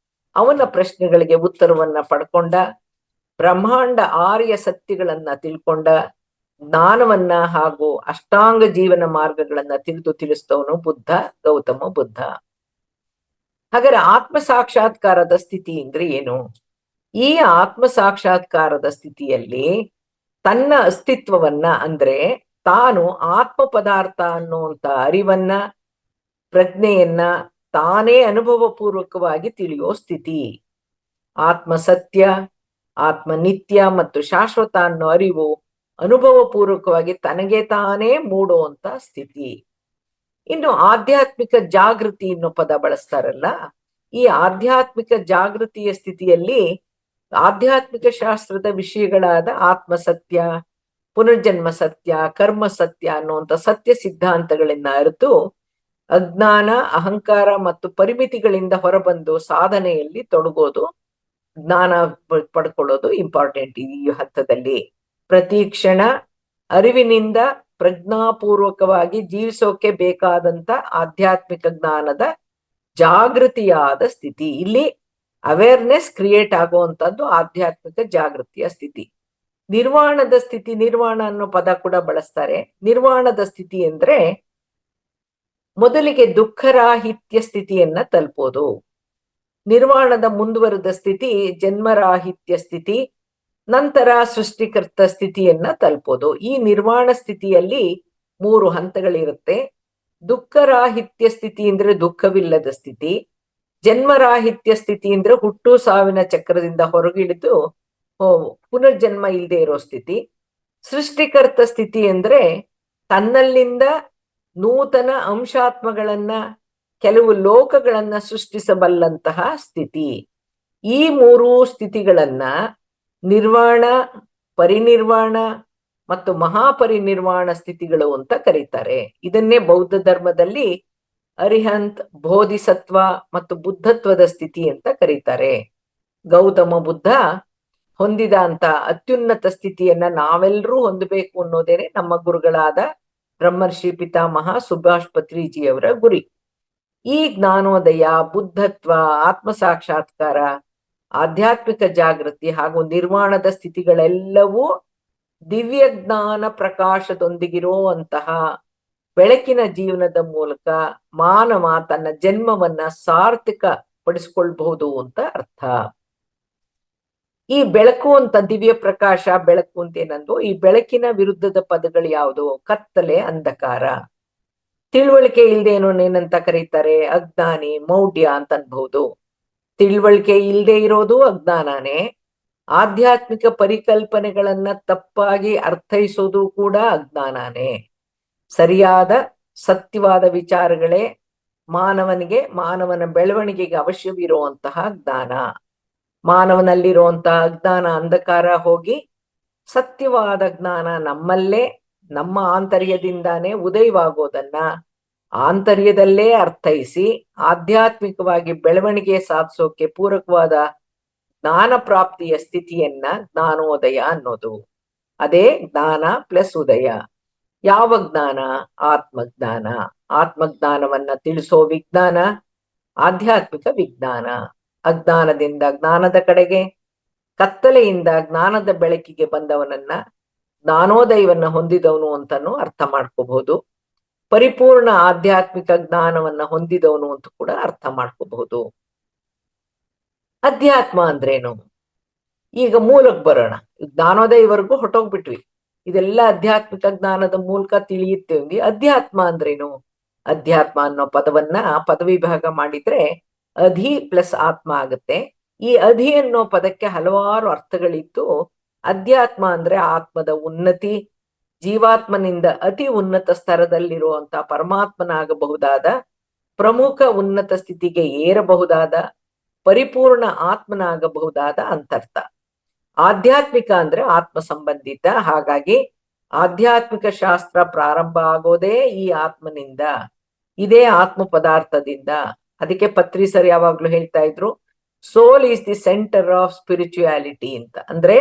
ಅವನ ಪ್ರಶ್ನೆಗಳಿಗೆ ಉತ್ತರವನ್ನ ಪಡ್ಕೊಂಡ, ಬ್ರಹ್ಮಾಂಡ ಆರ್ಯ ಸತ್ಯಗಳನ್ನ ತಿಳ್ಕೊಂಡ, ಜ್ಞಾನವನ್ನ ಹಾಗೂ ಅಷ್ಟಾಂಗ ಜೀವನ ಮಾರ್ಗಗಳನ್ನ ತಿಳಿಸ್ತವನು ಬುದ್ಧ, ಗೌತಮ ಬುದ್ಧ. ಹಾಗಾದ್ರೆ ಆತ್ಮ ಸಾಕ್ಷಾತ್ಕಾರದ ಸ್ಥಿತಿ ಅಂದ್ರೆ ಏನು? ಈ ಆತ್ಮ ಸಾಕ್ಷಾತ್ಕಾರದ ಸ್ಥಿತಿಯಲ್ಲಿ ತನ್ನ ಅಸ್ತಿತ್ವವನ್ನ ಅಂದ್ರೆ ತಾನು ಆತ್ಮ ಪದಾರ್ಥ ಅನ್ನುವಂತ ಅರಿವನ್ನ ಪ್ರಜ್ಞೆಯನ್ನ ತಾನೇ ಅನುಭವ ಪೂರ್ವಕವಾಗಿ ತಿಳಿಯೋ ಸ್ಥಿತಿ. ಆತ್ಮ ಸತ್ಯ, ಆತ್ಮ ನಿತ್ಯ ಮತ್ತು ಶಾಶ್ವತ ಅನ್ನೋ ಅರಿವು ಅನುಭವ ಪೂರ್ವಕವಾಗಿ ತನಗೆ ತಾನೇ ಮೂಡುವಂತ ಸ್ಥಿತಿ. ಇನ್ನು ಆಧ್ಯಾತ್ಮಿಕ ಜಾಗೃತಿ ಅನ್ನೋ ಪದ ಬಳಸ್ತಾರಲ್ಲ, ಈ ಆಧ್ಯಾತ್ಮಿಕ ಜಾಗೃತಿಯ ಸ್ಥಿತಿಯಲ್ಲಿ ಆಧ್ಯಾತ್ಮಿಕ ಶಾಸ್ತ್ರದ ವಿಷಯಗಳಾದ ಆತ್ಮ ಸತ್ಯ, ಪುನರ್ಜನ್ಮ ಸತ್ಯ, ಕರ್ಮ ಸತ್ಯ ಅನ್ನುವಂಥ ಸತ್ಯ ಸಿದ್ಧಾಂತಗಳನ್ನ ಅರಿತು ಅಜ್ಞಾನ, ಅಹಂಕಾರ ಮತ್ತು ಪರಿಮಿತಿಗಳಿಂದ ಹೊರಬಂದು ಸಾಧನೆಯಲ್ಲಿ ತೊಡಗೋದು, ಜ್ಞಾನ ಪಡ್ಕೊಳ್ಳೋದು ಇಂಪಾರ್ಟೆಂಟ್. ಈ ಹಂತದಲ್ಲಿ ಪ್ರತಿ ಕ್ಷಣ ಅರಿವಿನಿಂದ ಪ್ರಜ್ಞಾಪೂರ್ವಕವಾಗಿ ಜೀವಿಸೋಕೆ ಬೇಕಾದಂತ ಆಧ್ಯಾತ್ಮಿಕ ಜ್ಞಾನದ ಜಾಗೃತಿಯಾದ ಸ್ಥಿತಿ. ಇಲ್ಲಿ ಅವೇರ್ನೆಸ್ ಕ್ರಿಯೇಟ್ ಆಗುವಂತದ್ದು ಆಧ್ಯಾತ್ಮಿಕ ಜಾಗೃತಿಯ ಸ್ಥಿತಿ. ನಿರ್ವಾಣದ ಸ್ಥಿತಿ, ನಿರ್ವಾಣ ಅನ್ನೋ ಪದ ಕೂಡ ಬಳಸ್ತಾರೆ. ನಿರ್ವಾಣದ ಸ್ಥಿತಿ ಅಂದ್ರೆ ಮೊದಲಿಗೆ ದುಃಖರಾಹಿತ್ಯ ಸ್ಥಿತಿಯನ್ನ ತಲುಪೋದು. ನಿರ್ವಾಣದ ಮುಂದುವರೆದ ಸ್ಥಿತಿ ಜನ್ಮರಾಹಿತ್ಯ ಸ್ಥಿತಿ, ನಂತರ ಸೃಷ್ಟಿಕರ್ತ ಸ್ಥಿತಿಯನ್ನ ತಲುಪೋದು. ಈ ನಿರ್ವಾಣ ಸ್ಥಿತಿಯಲ್ಲಿ 3 ಹಂತಗಳಿರುತ್ತೆ. ದುಃಖರಾಹಿತ್ಯ ಸ್ಥಿತಿ ಅಂದ್ರೆ ದುಃಖವಿಲ್ಲದ ಸ್ಥಿತಿ, ಜನ್ಮರಾಹಿತ್ಯ ಸ್ಥಿತಿ ಅಂದ್ರೆ ಹುಟ್ಟು ಸಾವಿನ ಚಕ್ರದಿಂದ ಹೊರಗಿಳಿದು ಪುನರ್ಜನ್ಮ ಇಲ್ಲದೆ ಇರೋ ಸ್ಥಿತಿ, ಸೃಷ್ಟಿಕರ್ತ ಸ್ಥಿತಿ ಅಂದ್ರೆ ತನ್ನಲ್ಲಿಂದ ನೂತನ ಅಂಶಾತ್ಮಗಳನ್ನ, ಕೆಲವು ಲೋಕಗಳನ್ನ ಸೃಷ್ಟಿಸಬಲ್ಲಂತಹ ಸ್ಥಿತಿ. ಈ 3 ಸ್ಥಿತಿಗಳನ್ನ ನಿರ್ವಾಣ, ಪರಿನಿರ್ವಾಣ ಮತ್ತು ಮಹಾಪರಿನಿರ್ವಾಣ ಸ್ಥಿತಿಗಳು ಅಂತ ಕರೀತಾರೆ. ಇದನ್ನೇ ಬೌದ್ಧ ಧರ್ಮದಲ್ಲಿ ಅರಿಹಂತ್, ಬೋಧಿಸತ್ವ ಮತ್ತು ಬುದ್ಧತ್ವದ ಸ್ಥಿತಿ ಅಂತ ಕರೀತಾರೆ. ಗೌತಮ ಬುದ್ಧ ಹೊಂದಿದ ಅಂತ ಅತ್ಯುನ್ನತ ಸ್ಥಿತಿಯನ್ನ ನಾವೆಲ್ಲರೂ ಹೊಂದಬೇಕು ಅನ್ನೋದೇನೆ ನಮ್ಮ ಗುರುಗಳಾದ ಬ್ರಹ್ಮರ್ಷಿ ಪಿತಾಮಹ ಸುಭಾಷ್ ಪತ್ರಿಜಿಯವರ ಗುರಿ. ಈ ಜ್ಞಾನೋದಯ, ಬುದ್ಧತ್ವ, ಆತ್ಮ ಸಾಕ್ಷಾತ್ಕಾರ, ಆಧ್ಯಾತ್ಮಿಕ ಜಾಗೃತಿ ಹಾಗೂ ನಿರ್ವಾಣದ ಸ್ಥಿತಿಗಳೆಲ್ಲವೂ ದಿವ್ಯ ಜ್ಞಾನ ಪ್ರಕಾಶದೊಂದಿಗಿರುವಂತಹ ಬೆಳಕಿನ ಜೀವನದ ಮೂಲಕ ಮಾನವ ತನ್ನ ಜನ್ಮವನ್ನ ಸಾರ್ಥಕ ಪಡಿಸ್ಕೊಳ್ಬಹುದು ಅಂತ ಅರ್ಥ. ಈ ಬೆಳಕು ಅಂತ ದಿವ್ಯ ಪ್ರಕಾಶ, ಬೆಳಕು ಅಂತ ಏನಂದು, ಈ ಬೆಳಕಿನ ವಿರುದ್ಧದ ಪದಗಳು ಯಾವುದು? ಕತ್ತಲೆ, ಅಂಧಕಾರ. ತಿಳುವಳಿಕೆ ಇಲ್ದೆ ಏನಂತ ಕರೀತಾರೆ? ಅಜ್ಞಾನಿ, ಮೌಢ್ಯ ಅಂತ ಅನ್ಬಹುದು. ತಿಳುವಳಿಕೆ ಇಲ್ದೆ ಇರೋದು ಅಜ್ಞಾನನೇ. ಆಧ್ಯಾತ್ಮಿಕ ಪರಿಕಲ್ಪನೆಗಳನ್ನ ತಪ್ಪಾಗಿ ಅರ್ಥೈಸೋದು ಕೂಡ ಅಜ್ಞಾನನೇ. ಸರಿಯಾದ ಸತ್ಯವಾದ ವಿಚಾರಗಳೇ ಮಾನವನ ಬೆಳವಣಿಗೆಗೆ ಅವಶ್ಯವಿರುವಂತಹ ಜ್ಞಾನ. ಮಾನವನಲ್ಲಿರುವಂತ ಅಜ್ಞಾನ ಅಂಧಕಾರ ಹೋಗಿ ಸತ್ಯವಾದ ಜ್ಞಾನ ನಮ್ಮಲ್ಲೇ ನಮ್ಮ ಆಂತರ್ಯದಿಂದಾನೇ ಉದಯವಾಗೋದನ್ನ ಆಂತರ್ಯದಲ್ಲೇ ಅರ್ಥೈಸಿ ಆಧ್ಯಾತ್ಮಿಕವಾಗಿ ಬೆಳವಣಿಗೆ ಸಾಧಿಸೋಕೆ ಪೂರಕವಾದ ಜ್ಞಾನ ಪ್ರಾಪ್ತಿಯ ಸ್ಥಿತಿಯನ್ನ ಜ್ಞಾನೋದಯ ಅನ್ನೋದು. ಅದೇ ಜ್ಞಾನ ಪ್ಲಸ್ ಉದಯ. ಯಾವ ಜ್ಞಾನ? ಆತ್ಮಜ್ಞಾನ. ಆತ್ಮಜ್ಞಾನವನ್ನ ತಿಳಿಸೋ ವಿಜ್ಞಾನ ಆಧ್ಯಾತ್ಮಿಕ ವಿಜ್ಞಾನ. ಅಜ್ಞಾನದಿಂದ ಜ್ಞಾನದ ಕಡೆಗೆ, ಕತ್ತಲೆಯಿಂದ ಜ್ಞಾನದ ಬೆಳಕಿಗೆ ಬಂದವನನ್ನ ಜ್ಞಾನೋದಯವನ್ನ ಹೊಂದಿದವನು ಅಂತಾನು ಅರ್ಥ ಮಾಡ್ಕೋಬಹುದು. ಪರಿಪೂರ್ಣ ಆಧ್ಯಾತ್ಮಿಕ ಜ್ಞಾನವನ್ನ ಹೊಂದಿದವನು ಅಂತ ಕೂಡ ಅರ್ಥ ಮಾಡ್ಕೋಬಹುದು. ಅಧ್ಯಾತ್ಮ ಅಂದ್ರೇನು? ಈಗ ಮೂಲಕ್ ಬರೋಣ. ಜ್ಞಾನೋದಯವರೆಗೂ ಹೊಟ್ಟೋಗ್ಬಿಟ್ವಿ. ಇದೆಲ್ಲ ಆಧ್ಯಾತ್ಮಿಕ ಜ್ಞಾನದ ಮೂಲಕ ತಿಳಿಯುತ್ತೇವೆ. ಅಧ್ಯಾತ್ಮ ಅಂದ್ರೇನು? ಅಧ್ಯಾತ್ಮ ಅನ್ನೋ ಪದವನ್ನ ಪದವಿಭಾಗ ಮಾಡಿದ್ರೆ ಅಧಿ ಪ್ಲಸ್ ಆತ್ಮ ಆಗುತ್ತೆ. ಈ ಅಧಿ ಅನ್ನೋ ಪದಕ್ಕೆ ಹಲವಾರು ಅರ್ಥಗಳಿದ್ದು, ಅಧ್ಯಾತ್ಮ ಅಂದ್ರೆ ಆತ್ಮದ ಉನ್ನತಿ, ಜೀವಾತ್ಮನಿಂದ ಅತಿ ಉನ್ನತ ಸ್ತರದಲ್ಲಿರುವಂತ ಪರಮಾತ್ಮನಾಗಬಹುದಾದ, ಪ್ರಮುಖ ಉನ್ನತ ಸ್ಥಿತಿಗೆ ಏರಬಹುದಾದ, ಪರಿಪೂರ್ಣ ಆತ್ಮನಾಗಬಹುದಾದ ಅಂತರ್ಥ. ಆಧ್ಯಾತ್ಮಿಕ ಅಂದ್ರೆ ಆತ್ಮ ಸಂಬಂಧಿತ. ಹಾಗಾಗಿ ಆಧ್ಯಾತ್ಮಿಕ ಶಾಸ್ತ್ರ ಪ್ರಾರಂಭ ಆಗೋದೇ ಈ ಆತ್ಮನಿಂದ, ಇದೇ ಆತ್ಮ ಪದಾರ್ಥದಿಂದ. ಅದಕ್ಕೆ ಪತ್ರಿ ಸರ್ ಯಾವಾಗ್ಲೂ ಹೇಳ್ತಾ ಇದ್ರು, soul is the centre of spirituality ಅಂತ. ಅಂದ್ರೆ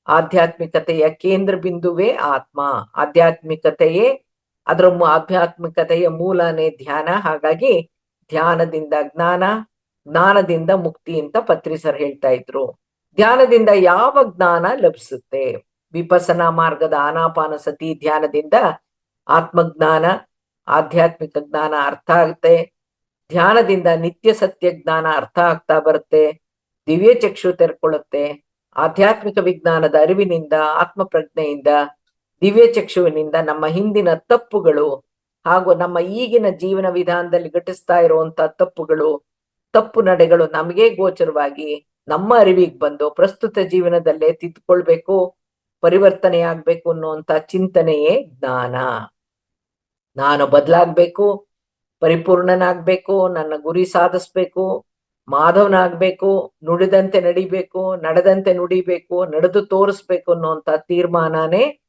ಆಧ್ಯಾತ್ಮಿಕತೆಯ ಕೇಂದ್ರ ಬಿಂದುವೇ ಆತ್ಮ. ಆಧ್ಯಾತ್ಮಿಕತೆಯೇ ಆಧ್ಯಾತ್ಮಿಕತೆಯ ಮೂಲನೇ ಧ್ಯಾನ. ಹಾಗಾಗಿ ಧ್ಯಾನದಿಂದ ಜ್ಞಾನ, ಜ್ಞಾನದಿಂದ ಮುಕ್ತಿ ಅಂತ ಪತ್ರಿ ಸರ್ ಹೇಳ್ತಾ ಇದ್ರು. ಧ್ಯಾನದಿಂದ ಯಾವ ಜ್ಞಾನ ಲಭಿಸುತ್ತೆ? ವಿಪಸನಾ ಮಾರ್ಗದ ಆನಾಪಾನ ಸತಿ ಧ್ಯಾನದಿಂದ ಆತ್ಮಜ್ಞಾನ, ಆಧ್ಯಾತ್ಮಿಕ ಜ್ಞಾನ ಅರ್ಥ ಆಗುತ್ತೆ. ಧ್ಯಾನದಿಂದ ನಿತ್ಯ ಸತ್ಯ ಜ್ಞಾನ ಅರ್ಥ ಆಗ್ತಾ ಬರುತ್ತೆ. ದಿವ್ಯ ಚಕ್ಷು ತೆರ್ಕೊಳ್ಳುತ್ತೆ. ಆಧ್ಯಾತ್ಮಿಕ ವಿಜ್ಞಾನದ ಅರಿವಿನಿಂದ, ಆತ್ಮ ಪ್ರಜ್ಞೆಯಿಂದ, ದಿವ್ಯ ಚಕ್ಷುವಿನಿಂದ ನಮ್ಮ ಹಿಂದಿನ ತಪ್ಪುಗಳು ಹಾಗೂ ನಮ್ಮ ಈಗಿನ ಜೀವನ ವಿಧಾನದಲ್ಲಿ ಘಟಿಸ್ತಾ ಇರುವಂತ ತಪ್ಪುಗಳು, ತಪ್ಪು ನಡೆಗಳು ನಮಗೆ ಗೋಚರವಾಗಿ ನಮ್ಮ ಅರಿವಿಗೆ ಬಂದು ಪ್ರಸ್ತುತ ಜೀವನದಲ್ಲೇ ತಿದ್ದುಕೊಳ್ಬೇಕು, ಪರಿವರ್ತನೆ ಆಗ್ಬೇಕು ಅನ್ನುವಂತ ಚಿಂತನೆಯೇ ಜ್ಞಾನ. ನಾನು ಬದಲಾಗ್ಬೇಕು, ಪರಿಪೂರ್ಣನಾಗ್ಬೇಕು, ನನ್ನ ಗುರಿ ಸಾಧಿಸ್ಬೇಕು, ಮಾಧವನಾಗ್ಬೇಕು, ನುಡಿದಂತೆ ನಡಿಬೇಕು, ನಡೆದಂತೆ ನುಡಿಬೇಕು, ನಡೆದು ತೋರಿಸ್ಬೇಕು ಅನ್ನುವಂತ ತೀರ್ಮಾನನೇ,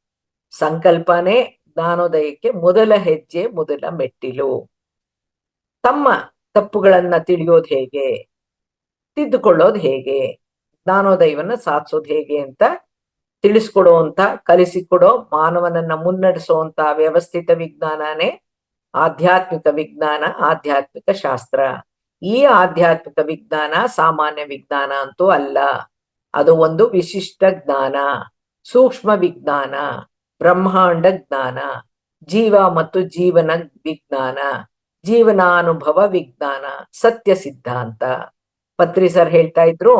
ಸಂಕಲ್ಪನೇ ಜ್ಞಾನೋದಯಕ್ಕೆ ಮೊದಲ ಹೆಜ್ಜೆ, ಮೊದಲ ಮೆಟ್ಟಿಲು. ತಮ್ಮ ತಪ್ಪುಗಳನ್ನ ತಿಳಿಯೋದು ಹೇಗೆ, ತಿದ್ದುಕೊಳ್ಳೋದು ಹೇಗೆ, ಜ್ಞಾನೋದಯವನ್ನ ಸಾಧಿಸೋದು ಹೇಗೆ ಅಂತ ತಿಳಿಸ್ಕೊಡುವಂತ, ಕಲಿಸಿಕೊಡೋ, ಮಾನವನನ್ನ ಮುನ್ನಡೆಸುವಂತ ವ್ಯವಸ್ಥಿತ ವಿಜ್ಞಾನನೇ ಆಧ್ಯಾತ್ಮಿಕ ವಿಜ್ಞಾನ, ಆಧ್ಯಾತ್ಮಿಕ ಶಾಸ್ತ್ರ. ಈ ಆಧ್ಯಾತ್ಮಿಕ ವಿಜ್ಞಾನ ಸಾಮಾನ್ಯ ವಿಜ್ಞಾನ ಅಂತೂ ಅಲ್ಲ. ಅದು ಒಂದು ವಿಶಿಷ್ಟ ಜ್ಞಾನ, ಸೂಕ್ಷ್ಮ ವಿಜ್ಞಾನ, ಬ್ರಹ್ಮಾಂಡ ಜ್ಞಾನ, ಜೀವ ಮತ್ತು ಜೀವನ ವಿಜ್ಞಾನ, ಜೀವನಾನುಭವ ವಿಜ್ಞಾನ, ಸತ್ಯ ಸಿದ್ಧಾಂತ. ಪತ್ರಿ ಸರ್ ಹೇಳ್ತಾ ಇದ್ರು,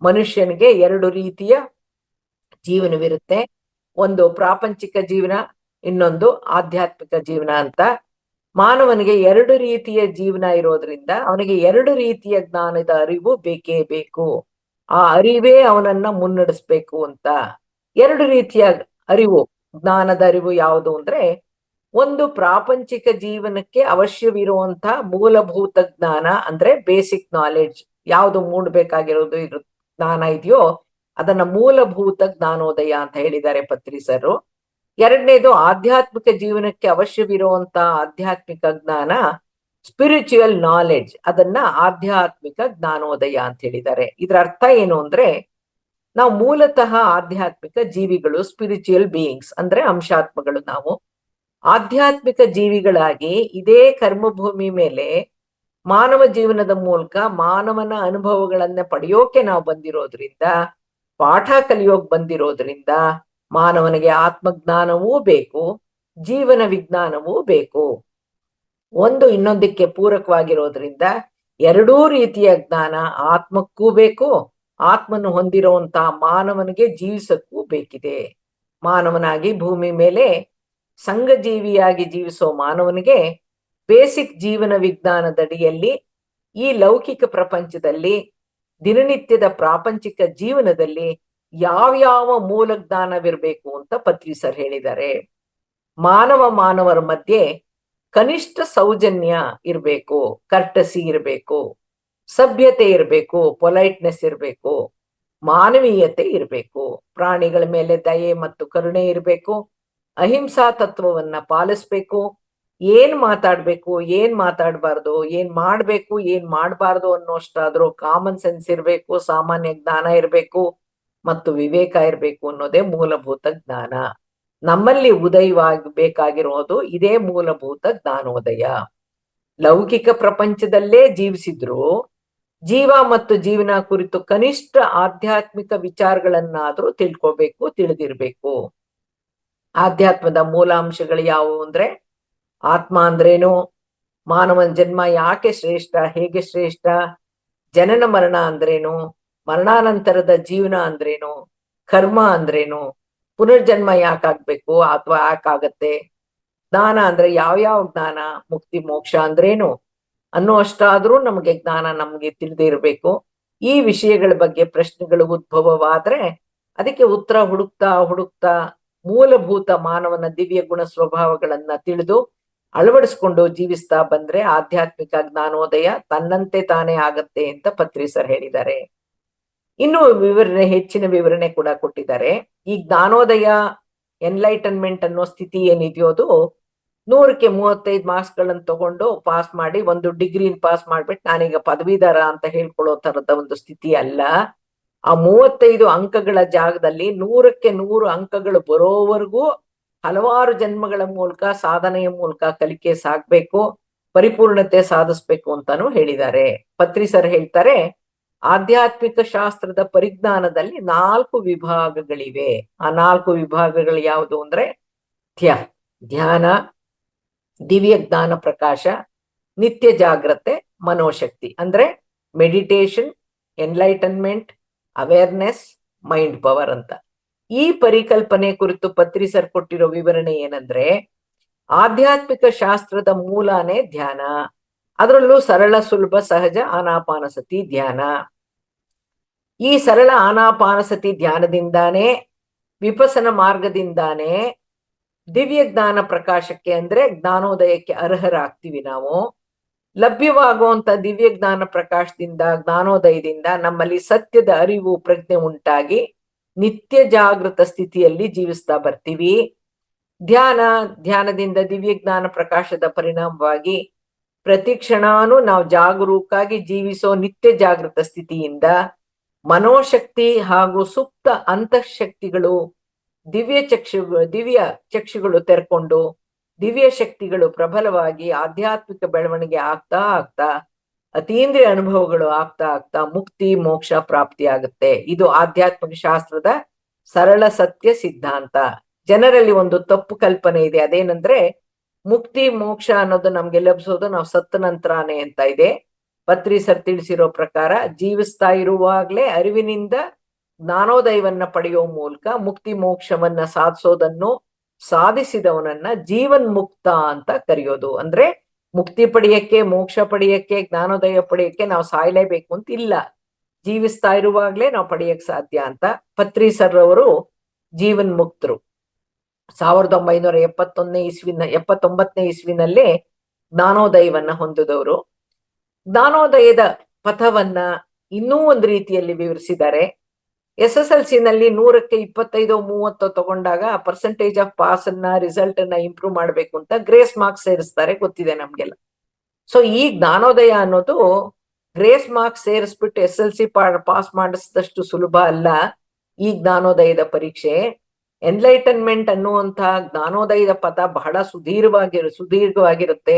ಮನುಷ್ಯನಿಗೆ ಎರಡು ರೀತಿಯ ಜೀವನವಿರುತ್ತೆ. ಒಂದು ಪ್ರಾಪಂಚಿಕ ಜೀವನ, ಇನ್ನೊಂದು ಆಧ್ಯಾತ್ಮಿಕ ಜೀವನ ಅಂತ. ಮಾನವನಿಗೆ ಎರಡು ರೀತಿಯ ಜೀವನ ಇರೋದ್ರಿಂದ ಅವನಿಗೆ ಎರಡು ರೀತಿಯ ಜ್ಞಾನದ ಅರಿವು ಬೇಕೇ ಬೇಕು. ಆ ಅರಿವೇ ಅವನನ್ನ ಮುನ್ನಡೆಸ್ಬೇಕು ಅಂತ. ಎರಡು ರೀತಿಯ ಅರಿವು, ಜ್ಞಾನದ ಅರಿವು ಯಾವುದು ಅಂದ್ರೆ, ಒಂದು ಪ್ರಾಪಂಚಿಕ ಜೀವನಕ್ಕೆ ಅವಶ್ಯವಿರುವಂತ ಮೂಲಭೂತ ಜ್ಞಾನ ಅಂದ್ರೆ ಬೇಸಿಕ್ ನಾಲೆಡ್ಜ್, ಯಾವುದು ಮೂಡ್ಬೇಕಾಗಿರೋದು ಜ್ಞಾನ ಇದೆಯೋ ಅದನ್ನ ಮೂಲಭೂತ ಜ್ಞಾನೋದಯ ಅಂತ ಹೇಳಿದ್ದಾರೆ ಪತ್ರಿ ಸರ್. ಎರಡನೇದು ಆಧ್ಯಾತ್ಮಿಕ ಜೀವನಕ್ಕೆ ಅವಶ್ಯವಿರುವಂತ ಆಧ್ಯಾತ್ಮಿಕ ಜ್ಞಾನ, ಸ್ಪಿರಿಚುವಲ್ ನಾಲೆಡ್ಜ್, ಅದನ್ನ ಆಧ್ಯಾತ್ಮಿಕ ಜ್ಞಾನೋದಯ ಅಂತ ಹೇಳಿದ್ದಾರೆ. ಇದ್ರ ಅರ್ಥ ಏನು ಅಂದ್ರೆ, ನಾವು ಮೂಲತಃ ಆಧ್ಯಾತ್ಮಿಕ ಜೀವಿಗಳು, ಸ್ಪಿರಿಚುವಲ್ ಬೀಯಿಂಗ್ಸ್ ಅಂದ್ರೆ ಅಂಶಾತ್ಮಗಳು. ನಾವು ಆಧ್ಯಾತ್ಮಿಕ ಜೀವಿಗಳಾಗಿ ಇದೇ ಕರ್ಮಭೂಮಿ ಮೇಲೆ ಮಾನವ ಜೀವನದ ಮೂಲಕ ಮಾನವನ ಅನುಭವಗಳನ್ನ ಪಡೆಯೋಕೆ ನಾವು ಬಂದಿರೋದ್ರಿಂದ, ಪಾಠ ಕಲಿಯೋಕ್ ಬಂದಿರೋದ್ರಿಂದ, ಮಾನವನಿಗೆ ಆತ್ಮಜ್ಞಾನವೂ ಬೇಕು, ಜೀವನ ವಿಜ್ಞಾನವೂ ಬೇಕು. ಒಂದು ಇನ್ನೊಂದಕ್ಕೆ ಪೂರಕವಾಗಿರೋದ್ರಿಂದ ಎರಡೂ ರೀತಿಯ ಜ್ಞಾನ ಆತ್ಮಕ್ಕೂ ಬೇಕು, ಆತ್ಮನು ಹೊಂದಿರುವಂತ ಮಾನವನಿಗೆ ಜೀವಿಸಕ್ಕೂ ಬೇಕಿದೆ. ಮಾನವನಾಗಿ ಭೂಮಿ ಮೇಲೆ ಸಂಘಜೀವಿಯಾಗಿ ಜೀವಿಸೋ ಮಾನವನಿಗೆ ಬೇಸಿಕ್ ಜೀವನ ವಿಜ್ಞಾನದಡಿಯಲ್ಲಿ ಈ ಲೌಕಿಕ ಪ್ರಪಂಚದಲ್ಲಿ, ದಿನನಿತ್ಯದ ಪ್ರಾಪಂಚಿಕ ಜೀವನದಲ್ಲಿ ಯಾವ್ಯಾವ ಮೂಲ ಜ್ಞಾನವಿರ್ಬೇಕು ಅಂತ ಪತ್ರಿ ಸರ್ ಹೇಳಿದ್ದಾರೆ. ಮಾನವರ ಮಧ್ಯೆ ಕನಿಷ್ಠ ಸೌಜನ್ಯ ಇರ್ಬೇಕು, ಕರ್ಟಸಿ ಇರ್ಬೇಕು, ಸಭ್ಯತೆ ಇರ್ಬೇಕು, ಪೊಲೈಟ್ನೆಸ್ ಇರ್ಬೇಕು, ಮಾನವೀಯತೆ ಇರಬೇಕು, ಪ್ರಾಣಿಗಳ ಮೇಲೆ ದಯೆ ಮತ್ತು ಕರುಣೆ ಇರಬೇಕು, ಅಹಿಂಸಾ ತತ್ವವನ್ನ ಪಾಲಿಸ್ಬೇಕು, ಏನ್ ಮಾತಾಡ್ಬೇಕು ಏನ್ ಮಾತಾಡ್ಬಾರ್ದು, ಏನ್ ಮಾಡ್ಬೇಕು ಏನ್ ಮಾಡ್ಬಾರ್ದು ಅನ್ನೋಷ್ಟಾದ್ರೂ ಕಾಮನ್ ಸೆನ್ಸ್ ಇರ್ಬೇಕು, ಸಾಮಾನ್ಯ ಜ್ಞಾನ ಇರ್ಬೇಕು ಮತ್ತು ವಿವೇಕ ಇರ್ಬೇಕು ಅನ್ನೋದೇ ಮೂಲಭೂತ ಜ್ಞಾನ. ನಮ್ಮಲ್ಲಿ ಉದಯವಾಗಬೇಕಾಗಿರೋದು ಇದೇ ಮೂಲಭೂತ ಜ್ಞಾನೋದಯ. ಲೌಕಿಕ ಪ್ರಪಂಚದಲ್ಲೇ ಜೀವಿಸಿದ್ರು ಜೀವ ಮತ್ತು ಜೀವನ ಕುರಿತು ಕನಿಷ್ಠ ಆಧ್ಯಾತ್ಮಿಕ ವಿಚಾರಗಳನ್ನಾದ್ರೂ ತಿಳ್ಕೊಬೇಕು, ತಿಳಿದಿರ್ಬೇಕು. ಆಧ್ಯಾತ್ಮದ ಮೂಲಾಂಶಗಳು ಯಾವುವು ಅಂದ್ರೆ, ಆತ್ಮ ಅಂದ್ರೇನು, ಮಾನವನ ಜನ್ಮ ಯಾಕೆ ಶ್ರೇಷ್ಠ, ಹೇಗೆ ಶ್ರೇಷ್ಠ, ಜನನ ಮರಣ ಅಂದ್ರೇನು, ಮರಣಾನಂತರದ ಜೀವನ ಅಂದ್ರೇನು, ಕರ್ಮ ಅಂದ್ರೇನು, ಪುನರ್ಜನ್ಮ ಯಾಕಾಗ್ಬೇಕು ಅಥವಾ ಯಾಕಾಗತ್ತೆ, ಜ್ಞಾನ ಅಂದ್ರೆ ಯಾವ ಜ್ಞಾನ, ಮುಕ್ತಿ ಮೋಕ್ಷ ಅಂದ್ರೇನು ಅನ್ನೋ ಅಷ್ಟಾದ್ರೂ ನಮಗೆ ಜ್ಞಾನ ನಮ್ಗೆ ತಿಳಿದೇ ಇರಬೇಕು. ಈ ವಿಷಯಗಳ ಬಗ್ಗೆ ಪ್ರಶ್ನೆಗಳು ಉದ್ಭವವಾದ್ರೆ ಅದಕ್ಕೆ ಉತ್ತರ ಹುಡುಕ್ತಾ ಮೂಲಭೂತ ಮಾನವನ ದಿವ್ಯ ಗುಣ ಸ್ವಭಾವಗಳನ್ನ ತಿಳಿದು ಅಳವಡಿಸ್ಕೊಂಡು ಜೀವಿಸ್ತಾ ಬಂದ್ರೆ ಆಧ್ಯಾತ್ಮಿಕ ಜ್ಞಾನೋದಯ ತನ್ನಂತೆ ತಾನೇ ಆಗತ್ತೆ ಅಂತ ಪತ್ರಿ ಸರ್ ಹೇಳಿದ್ದಾರೆ. ಇನ್ನು ಹೆಚ್ಚಿನ ವಿವರಣೆ ಕೂಡ ಕೊಟ್ಟಿದ್ದಾರೆ. ಈ ಜ್ಞಾನೋದಯ ಎನ್ಲೈಟನ್ಮೆಂಟ್ ಅನ್ನೋ ಸ್ಥಿತಿ ಏನಿದೆಯೋ ಅದು 100ಕ್ಕೆ 35 ಮಾರ್ಕ್ಸ್ಗಳನ್ನು ತಗೊಂಡು ಪಾಸ್ ಮಾಡಿ ಒಂದು ಡಿಗ್ರಿನ ಪಾಸ್ ಮಾಡ್ಬಿಟ್ಟು ನಾನೀಗ ಪದವೀಧರ ಅಂತ ಹೇಳ್ಕೊಳ್ಳೋ ತರದ ಒಂದು ಸ್ಥಿತಿ ಅಲ್ಲ. ಆ 35 ಅಂಕಗಳ ಜಾಗದಲ್ಲಿ 100ಕ್ಕೆ 100 ಅಂಕಗಳು ಬರೋವರೆಗೂ ಹಲವಾರು ಜನ್ಮಗಳ ಮೂಲಕ ಸಾಧನೆಯ ಮೂಲಕ ಕಲಿಕೆ ಸಾಗ್ಬೇಕು, ಪರಿಪೂರ್ಣತೆ ಸಾಧಿಸ್ಬೇಕು ಅಂತಾನು ಹೇಳಿದ್ದಾರೆ. ಪತ್ರಿ ಸರ್ ಹೇಳ್ತಾರೆ, ಆಧ್ಯಾತ್ಮಿಕ ಶಾಸ್ತ್ರದ ಪರಿಜ್ಞಾನದಲ್ಲಿ 4 ವಿಭಾಗಗಳಿವೆ. ಆ 4 ವಿಭಾಗಗಳು ಯಾವುದು ಅಂದ್ರೆ, ಧ್ಯಾನ, ದಿವ್ಯ ಜ್ಞಾನ ಪ್ರಕಾಶ, ನಿತ್ಯ ಜಾಗ್ರತೆ, ಮನೋಶಕ್ತಿ. ಅಂದ್ರೆ meditation, enlightenment, awareness, mind power ಅಂತ. ಈ ಪರಿಕಲ್ಪನೆ ಕುರಿತು ಪತ್ರಿ ಸರ್ ಕೊಟ್ಟಿರೋ ವಿವರಣೆ ಏನಂದ್ರೆ, ಆಧ್ಯಾತ್ಮಿಕ ಶಾಸ್ತ್ರದ ಮೂಲನೇ ಧ್ಯಾನ, ಅದರಲ್ಲೂ ಸರಳ ಸುಲಭ ಸಹಜ ಆನಾಪಾನಸತಿ ಧ್ಯಾನ. ಈ ಸರಳ ಆನಾಪಾನಸತಿ ಧ್ಯಾನದಿಂದಾನೇ, ವಿಪಸನ ಮಾರ್ಗದಿಂದಾನೇ ದಿವ್ಯ ಜ್ಞಾನ ಪ್ರಕಾಶಕ್ಕೆ ಅಂದ್ರೆ ಜ್ಞಾನೋದಯಕ್ಕೆ ಅರ್ಹರಾಗ್ತೀವಿ ನಾವು. ಲಭ್ಯವಾಗುವಂತ ದಿವ್ಯ ಜ್ಞಾನ ಪ್ರಕಾಶದಿಂದ, ಜ್ಞಾನೋದಯದಿಂದ ನಮ್ಮಲ್ಲಿ ಸತ್ಯದ ಅರಿವು ಪ್ರಜ್ಞೆ ಉಂಟಾಗಿ ನಿತ್ಯ ಜಾಗೃತ ಸ್ಥಿತಿಯಲ್ಲಿ ಜೀವಿಸ್ತಾ ಬರ್ತೀವಿ. ಧ್ಯಾನದಿಂದ ದಿವ್ಯ ಜ್ಞಾನ ಪ್ರಕಾಶದ ಪರಿಣಾಮವಾಗಿ ಪ್ರತಿ ಕ್ಷಣಾನು ನಾವು ಜಾಗರೂಕಾಗಿ ಜೀವಿಸೋ ನಿತ್ಯ ಜಾಗೃತ ಸ್ಥಿತಿಯಿಂದ ಮನೋಶಕ್ತಿ ಹಾಗೂ ಸುಪ್ತ ಅಂತಃಶಕ್ತಿಗಳು, ದಿವ್ಯ ಚಕ್ಷುಗಳು ತೆರ್ಕೊಂಡು ದಿವ್ಯ ಶಕ್ತಿಗಳು ಪ್ರಬಲವಾಗಿ ಆಧ್ಯಾತ್ಮಿಕ ಬೆಳವಣಿಗೆ ಆಗ್ತಾ ಅತೀಂದ್ರಿಯ ಅನುಭವಗಳು ಆಗ್ತಾ ಮುಕ್ತಿ ಮೋಕ್ಷ ಪ್ರಾಪ್ತಿ ಆಗುತ್ತೆ. ಇದು ಆಧ್ಯಾತ್ಮಿಕ ಶಾಸ್ತ್ರದ ಸರಳ ಸತ್ಯ ಸಿದ್ಧಾಂತ. ಜನರಲ್ಲಿ ಒಂದು ತಪ್ಪು ಕಲ್ಪನೆ ಇದೆ, ಅದೇನಂದ್ರೆ ಮುಕ್ತಿ ಮೋಕ್ಷ ಅನ್ನೋದು ನಮ್ಗೆ ಲಭಿಸೋದು ನಾವು ಸತ್ತ ನಂತರನೇ ಅಂತ ಇದೆ. ಪತ್ರಿ ಸರ್ ತಿಳಿಸಿರೋ ಪ್ರಕಾರ ಜೀವಿಸ್ತಾ ಇರುವಾಗ್ಲೇ ಅರಿವಿನಿಂದ ಜ್ಞಾನೋದಯವನ್ನ ಪಡೆಯೋ ಮೂಲಕ ಮುಕ್ತಿ ಮೋಕ್ಷವನ್ನ ಸಾಧಿಸೋದನ್ನು ಸಾಧಿಸಿದವನನ್ನ ಜೀವನ್ ಮುಕ್ತ ಅಂತ ಕರೆಯೋದು. ಅಂದ್ರೆ ಮುಕ್ತಿ ಪಡೆಯಕ್ಕೆ, ಮೋಕ್ಷ ಪಡೆಯಕ್ಕೆ, ಜ್ಞಾನೋದಯ ಪಡೆಯಕ್ಕೆ ನಾವು ಸಾಯ್ಲೇಬೇಕು ಅಂತ ಇಲ್ಲ, ಜೀವಿಸ್ತಾ ಇರುವಾಗ್ಲೇ ನಾವು ಪಡೆಯಕ್ ಸಾಧ್ಯ ಅಂತ. ಪತ್ರಿ ಸರ್ ಅವರು ಜೀವನ್ ಮುಕ್ತರು. 1979ನೇ ಇಸ್ವಿನಲ್ಲೇ ಜ್ಞಾನೋದಯವನ್ನ ಹೊಂದಿದವರು. ಜ್ಞಾನೋದಯದ ಪಥವನ್ನ ಇನ್ನೂ ಒಂದು ರೀತಿಯಲ್ಲಿ ವಿವರಿಸಿದ್ದಾರೆ. SSLC ನಲ್ಲಿ 100ಕ್ಕೆ 25-30 ತಗೊಂಡಾಗ ಪರ್ಸೆಂಟೇಜ್ ಆಫ್ ಪಾಸ್ ಅನ್ನ, ರಿಸಲ್ಟ್ ಅನ್ನ ಇಂಪ್ರೂವ್ ಮಾಡ್ಬೇಕು ಅಂತ ಗ್ರೇಸ್ ಮಾರ್ಕ್ಸ್ ಸೇರಿಸ್ತಾರೆ, ಗೊತ್ತಿದೆ ನಮ್ಗೆಲ್ಲ. ಸೊ ಈ ಜ್ಞಾನೋದಯ ಅನ್ನೋದು ಗ್ರೇಸ್ ಮಾರ್ಕ್ಸ್ ಸೇರಿಸ್ಬಿಟ್ಟು SSLC ಪಾಸ್ ಮಾಡಿಸಿದಷ್ಟು ಸುಲಭ ಅಲ್ಲ ಈ ಜ್ಞಾನೋದಯದ ಪರೀಕ್ಷೆ. ಎನ್ಲೈಟನ್ಮೆಂಟ್ ಅನ್ನುವಂತ ಜ್ಞಾನೋದಯದ ಪಥ ಬಹಳ ಸುದೀರ್ಘವಾಗಿರುತ್ತೆ.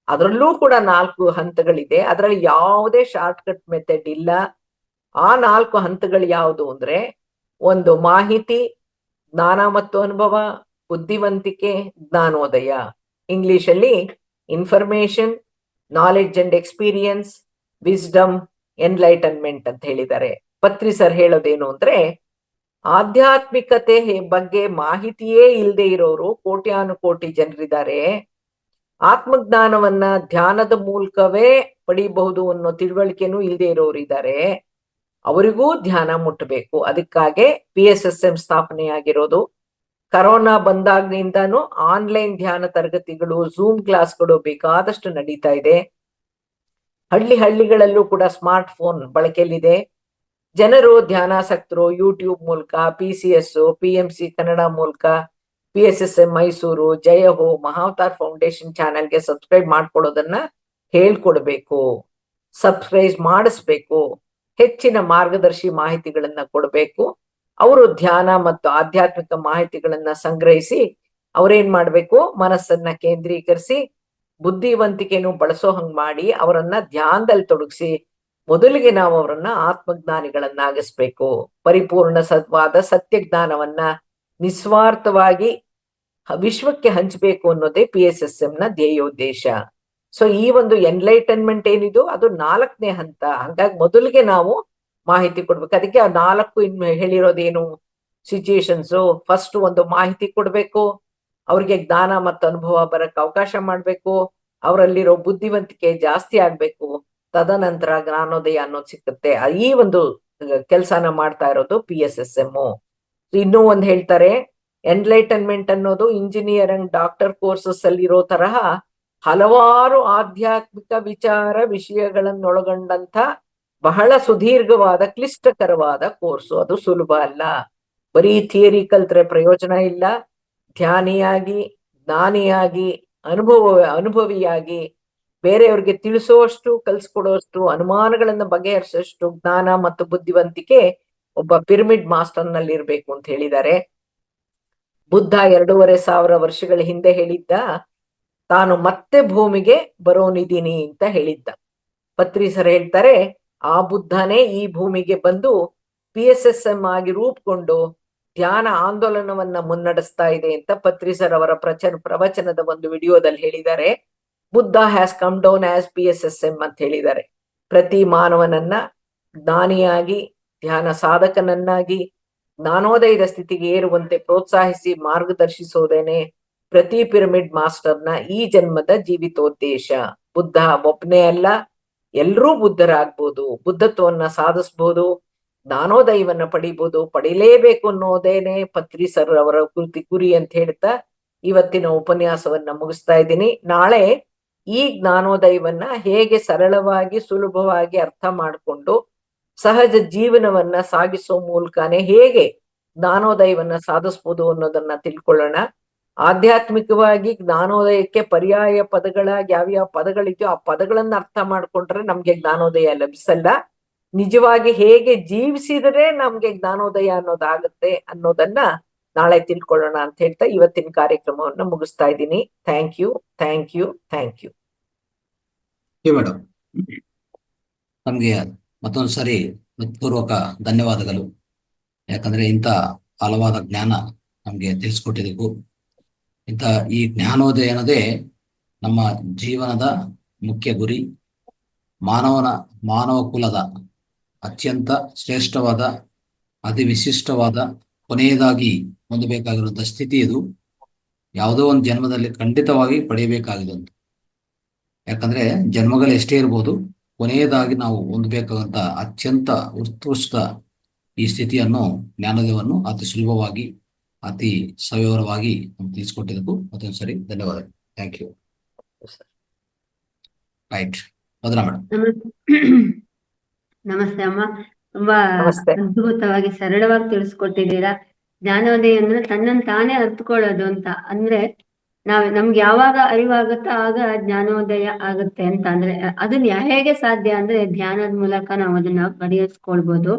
ಅದರಲ್ಲೂ ಕೂಡ 4 ಹಂತಗಳಿದೆ. ಅದರಲ್ಲಿ ಯಾವುದೇ ಶಾರ್ಟ್ ಕಟ್ ಮೆಥಡ್ ಇಲ್ಲ. ಆ 4 ಹಂತಗಳು ಯಾವುದು ಅಂದ್ರೆ, ಒಂದು ಮಾಹಿತಿ, ಜ್ಞಾನ ಮತ್ತು ಅನುಭವ, ಬುದ್ಧಿವಂತಿಕೆ, ಜ್ಞಾನೋದಯ. ಇಂಗ್ಲಿಷ್ ಅಲ್ಲಿ information, knowledge and experience, wisdom, enlightenment ಅಂತ ಹೇಳಿದ್ದಾರೆ. ಪತ್ರಿ ಸರ್ ಹೇಳೋದೇನು ಅಂದ್ರೆ, ಆಧ್ಯಾತ್ಮಿಕತೆ ಬಗ್ಗೆ ಮಾಹಿತಿಯೇ ಇಲ್ಲದೆ ಇರೋರು ಕೋಟ್ಯಾನುಕೋಟಿ ಜನರಿದ್ದಾರೆ. ಆತ್ಮಜ್ಞಾನವನ್ನ ಧ್ಯಾನದ ಮೂಲಕವೇ ಪಡಿಬಹುದು ಅನ್ನೋ ತಿಳುವಳಿಕೆನೂ ಇಲ್ಲದೆ ಇರೋರು ಇದ್ದಾರೆ. ಅವರಿಗೂ ಧ್ಯಾನ ಮುಟ್ಟಬೇಕು. ಅದಕ್ಕಾಗಿ PSSM ಸ್ಥಾಪನೆ ಆಗಿರೋದು. ಕರೋನಾ ಬಂದಾಗ್ನಿಂದಾನು ಆನ್ಲೈನ್ ಧ್ಯಾನ ತರಗತಿಗಳು, ಝೂಮ್ ಕ್ಲಾಸ್ಗಳು ಬೇಕಾದಷ್ಟು ನಡೀತಾ ಇದೆ. ಹಳ್ಳಿಗಳಲ್ಲೂ ಕೂಡ ಸ್ಮಾರ್ಟ್ ಫೋನ್ ಬಳಕೆಯಲ್ಲಿದೆ. ಜನರು ಧ್ಯಾನಾಸಕ್ತರು ಯೂಟ್ಯೂಬ್ ಮೂಲಕ, PCS, PMC ಕನ್ನಡ ಮೂಲಕ, PSSM ಮೈಸೂರು, ಜಯ ಹೋ, ಮಹಾವತಾರ್ ಫೌಂಡೇಶನ್ ಚಾನೆಲ್ಗೆ ಸಬ್ಸ್ಕ್ರೈಬ್ ಮಾಡ್ಕೊಡೋದನ್ನ ಹೇಳ್ಕೊಡ್ಬೇಕು, ಸಬ್ಸ್ಕ್ರೈಬ್ ಮಾಡಿಸ್ಬೇಕು, ಹೆಚ್ಚಿನ ಮಾರ್ಗದರ್ಶಿ ಮಾಹಿತಿಗಳನ್ನ ಕೊಡಬೇಕು. ಅವರು ಧ್ಯಾನ ಮತ್ತು ಆಧ್ಯಾತ್ಮಿಕ ಮಾಹಿತಿಗಳನ್ನ ಸಂಗ್ರಹಿಸಿ ಅವ್ರೇನ್ ಮಾಡ್ಬೇಕು, ಮನಸ್ಸನ್ನ ಕೇಂದ್ರೀಕರಿಸಿ ಬುದ್ಧಿವಂತಿಕೆಯನ್ನು ಬಳಸೋ ಹಂಗ್ ಮಾಡಿ ಅವರನ್ನ ಧ್ಯಾನದಲ್ಲಿ ತೊಡಗಿಸಿ ಮೊದಲಿಗೆ ನಾವು ಅವರನ್ನ ಆತ್ಮಜ್ಞಾನಿಗಳನ್ನಾಗಿಸ್ಬೇಕು. ಪರಿಪೂರ್ಣ ಸತ್ವಾದ ಸತ್ಯ ಜ್ಞಾನವನ್ನ ನಿಸ್ವಾರ್ಥವಾಗಿ ವಿಶ್ವಕ್ಕೆ ಹಂಚಬೇಕು ಅನ್ನೋದೇ PSSM ನ ಧ್ಯೇಯೋದ್ದೇಶ. ಸೊ ಈ ಒಂದು ಎನ್ಲೈಟನ್ಮೆಂಟ್ ಏನಿದು ಅದು 4ನೇ ಹಂತ. ಹಾಗಾಗಿ ಮೊದಲಿಗೆ ನಾವು ಮಾಹಿತಿ ಕೊಡ್ಬೇಕು. ಅದಕ್ಕೆ ಆ 4 ಹೇಳಿರೋದೇನು ಸಿಚುಯೇಷನ್ಸ್. ಫಸ್ಟ್ ಒಂದು ಮಾಹಿತಿ ಕೊಡ್ಬೇಕು, ಅವ್ರಿಗೆ ಜ್ಞಾನ ಮತ್ತು ಅನುಭವ ಬರಕ್ ಅವಕಾಶ ಮಾಡ್ಬೇಕು, ಅವರಲ್ಲಿರೋ ಬುದ್ಧಿವಂತಿಕೆ ಜಾಸ್ತಿ ಆಗ್ಬೇಕು, ತದನಂತರ ಜ್ಞಾನೋದಯ ಅನ್ನೋದು ಸಿಕ್ಕುತ್ತೆ. ಈ ಒಂದು ಕೆಲಸನ ಮಾಡ್ತಾ ಇರೋದು PSSM. ಇನ್ನೂ ಒಂದ್ ಹೇಳ್ತಾರೆ, ಎನ್ಲೈಟನ್ಮೆಂಟ್ ಅನ್ನೋದು ಇಂಜಿನಿಯರಿಂಗ್, ಡಾಕ್ಟರ್ ಕೋರ್ಸಸ್ ಅಲ್ಲಿ ಇರೋ ತರಹ ಹಲವಾರು ಆಧ್ಯಾತ್ಮಿಕ ವಿಚಾರ ವಿಷಯಗಳನ್ನೊಳಗೊಂಡಂತ ಬಹಳ ಸುದೀರ್ಘವಾದ ಕ್ಲಿಷ್ಟಕರವಾದ ಕೋರ್ಸು. ಅದು ಸುಲಭ ಅಲ್ಲ. ಬರೀ ಥಿಯರಿ ಕಲ್ತ್ರೆ ಪ್ರಯೋಜನ ಇಲ್ಲ. ಧ್ಯಾನಿಯಾಗಿ, ಜ್ಞಾನಿಯಾಗಿ, ಅನುಭವಿಯಾಗಿ ಬೇರೆಯವ್ರಿಗೆ ತಿಳಿಸೋಷ್ಟು, ಕಲ್ಸ್ಕೊಡೋಷ್ಟು, ಅನುಮಾನಗಳನ್ನ ಬಗೆಹರಿಸೋಷ್ಟು ಜ್ಞಾನ ಮತ್ತು ಬುದ್ಧಿವಂತಿಕೆ ಒಬ್ಬ ಪಿರಮಿಡ್ ಮಾಸ್ಟರ್ ನಲ್ಲಿ ಇರ್ಬೇಕು ಅಂತ ಹೇಳಿದ್ದಾರೆ. ಬುದ್ಧ 2500 ವರ್ಷಗಳ ಹಿಂದೆ ಹೇಳಿದ್ದ, ತಾನು ಮತ್ತೆ ಭೂಮಿಗೆ ಬರೋನಿದ್ದೀನಿ ಅಂತ ಹೇಳಿದ್ದ. ಪತ್ರಿ ಸರ್ ಹೇಳ್ತಾರೆ, ಆ ಬುದ್ಧನೇ ಈ ಭೂಮಿಗೆ ಬಂದು PSSM ಆಗಿ ರೂಪುಗೊಂಡು ಧ್ಯಾನ ಆಂದೋಲನವನ್ನ ಮುನ್ನಡೆಸ್ತಾ ಇದೆ ಅಂತ ಪತ್ರಿ ಸರ್ ಅವರ ಪ್ರವಚನದ ಒಂದು ವಿಡಿಯೋದಲ್ಲಿ ಹೇಳಿದ್ದಾರೆ. Buddha has come down as PSSM ಅಂತ ಹೇಳಿದ್ದಾರೆ. ಪ್ರತಿ ಮಾನವನನ್ನ ಜ್ಞಾನಿಯಾಗಿ, ಧ್ಯಾನ ಸಾಧಕನನ್ನಾಗಿ, ಜ್ಞಾನೋದಯದ ಸ್ಥಿತಿಗೆ ಏರುವಂತೆ ಪ್ರೋತ್ಸಾಹಿಸಿ ಮಾರ್ಗದರ್ಶಿಸೋದೇನೆ ಪ್ರತಿ ಪಿರಮಿಡ್ ಮಾಸ್ಟರ್ನ ಈ ಜನ್ಮದ ಜೀವಿತೋದ್ದೇಶ. ಬುದ್ಧ ಒಬ್ಬನೇ ಅಲ್ಲ, ಎಲ್ರೂ ಬುದ್ಧರಾಗ್ಬೋದು, ಬುದ್ಧತ್ವವನ್ನ ಸಾಧಿಸ್ಬೋದು, ಜ್ಞಾನೋದಯವನ್ನ ಪಡಿಬೋದು, ಪಡಿಲೇಬೇಕು ಅನ್ನೋದೇನೆ ಪತ್ರಿ ಸರ್ ಅವರ ಗುರಿ ಅಂತ ಹೇಳ್ತಾ ಇವತ್ತಿನ ಉಪನ್ಯಾಸವನ್ನ ಮುಗಿಸ್ತಾ ಇದ್ದೀನಿ. ನಾಳೆ ಈ ಜ್ಞಾನೋದಯವನ್ನ ಹೇಗೆ ಸರಳವಾಗಿ, ಸುಲಭವಾಗಿ ಅರ್ಥ ಮಾಡಿಕೊಂಡು ಸಹಜ ಜೀವನವನ್ನ ಸಾಗಿಸೋ ಮೂಲಕನೇ ಹೇಗೆ ಜ್ಞಾನೋದಯವನ್ನ ಸಾಧಿಸ್ಬೋದು ಅನ್ನೋದನ್ನ ತಿಳ್ಕೊಳ್ಳೋಣ. ಆಧ್ಯಾತ್ಮಿಕವಾಗಿ ಜ್ಞಾನೋದಯಕ್ಕೆ ಪರ್ಯಾಯ ಪದಗಳಾಗಿ ಯಾವ್ಯಾವ ಪದಗಳಿದೆಯೋ ಆ ಪದಗಳನ್ನ ಅರ್ಥ ಮಾಡ್ಕೊಂಡ್ರೆ ನಮ್ಗೆ ಜ್ಞಾನೋದಯ ಲಭಿಸಲ್ಲ. ನಿಜವಾಗಿ ಹೇಗೆ ಜೀವಿಸಿದರೆ ನಮ್ಗೆ ಜ್ಞಾನೋದಯ ಅನ್ನೋದಾಗತ್ತೆ ಅನ್ನೋದನ್ನ ನಾಳೆ ತಿಳ್ಕೊಳ್ಳೋಣ ಅಂತ ಹೇಳ್ತಾ ಇವತ್ತಿನ ಕಾರ್ಯಕ್ರಮವನ್ನ ಮುಗಿಸ್ತಾ ಇದ್ದೀನಿ. Thank you, thank you, thank you. Madam, ನಮ್ಗೆ ಮತ್ತೊಂದು ಸರಿ ಹೃತ್ಪೂರ್ವಕ ಧನ್ಯವಾದಗಳು. ಯಾಕಂದ್ರೆ ಇಂಥ ಹಲವಾದ ಜ್ಞಾನ ನಮ್ಗೆ ತಿಳಿಸ್ಕೊಟ್ಟಿದ್ದಕ್ಕೂ, ಇಂಥ ಈ ಜ್ಞಾನೋದಯ ಅನ್ನೋದೇ ನಮ್ಮ ಜೀವನದ ಮುಖ್ಯ ಗುರಿ. ಮಾನವ ಕುಲದ ಅತ್ಯಂತ ಶ್ರೇಷ್ಠವಾದ, ಅತಿ ವಿಶಿಷ್ಟವಾದ, ಕೊನೆಯದಾಗಿ ಹೊಂದಬೇಕಾಗಿರುವಂತಹ ಸ್ಥಿತಿ ಇದು. ಯಾವುದೋ ಒಂದು ಜನ್ಮದಲ್ಲಿ ಖಂಡಿತವಾಗಿ ಪಡೆಯಬೇಕಾಗಿರುವಂತ. ಯಾಕಂದ್ರೆ ಜನ್ಮಗಳು ಎಷ್ಟೇ ಇರ್ಬೋದು, ಕೊನೆಯದಾಗಿ ನಾವು ಹೊಂದಬೇಕಾದಂತ ಅತ್ಯಂತ ಉತ್ಕೃಷ್ಟ ಈ ಸ್ಥಿತಿಯನ್ನು, ಜ್ಞಾನೋದಯವನ್ನು ಅತಿ ಸುಲಭವಾಗಿ, ಅತಿ ಸವಿವರವಾಗಿ ತಿಳಿಸ್ಕೊಟ್ಟಿದ್ದಕ್ಕೂ ಮತ್ತೊಂದ್ಸರಿ ಧನ್ಯವಾದಗಳು. Thank you. Right, Bhadra madam. ನಮಸ್ತೆ ಅಮ್ಮ. ತುಂಬಾ ನಮಸ್ತೆ. ಅದ್ಭುತವಾಗಿ ಸರಳವಾಗಿ ತಿಳಿಸ್ಕೊಟ್ಟಿದ್ದೀರಾ. ಜ್ಞಾನೋದಯ ಅಂದ್ರೆ ತನ್ನನ್ನು ತಾನೇ ಅರ್ಥಕೊಳ್ಳೋದು ಅಂತ. ಅಂದ್ರೆ ನಮ್ಗೆ ಯಾವಾಗ ಅರಿವಾಗುತ್ತೋ ಆಗ ಜ್ಞಾನೋದಯ ಆಗುತ್ತೆ ಅಂತ. ಅಂದ್ರೆ ಅದನ್ನ ಹೇಗೆ ಸಾಧ್ಯ ಅಂದ್ರೆ ಧ್ಯಾನದ ಮೂಲಕ ನಾವು ಅದನ್ನ ಪರಿಹರಿಸ್ಕೊಳ್ಬೋದು,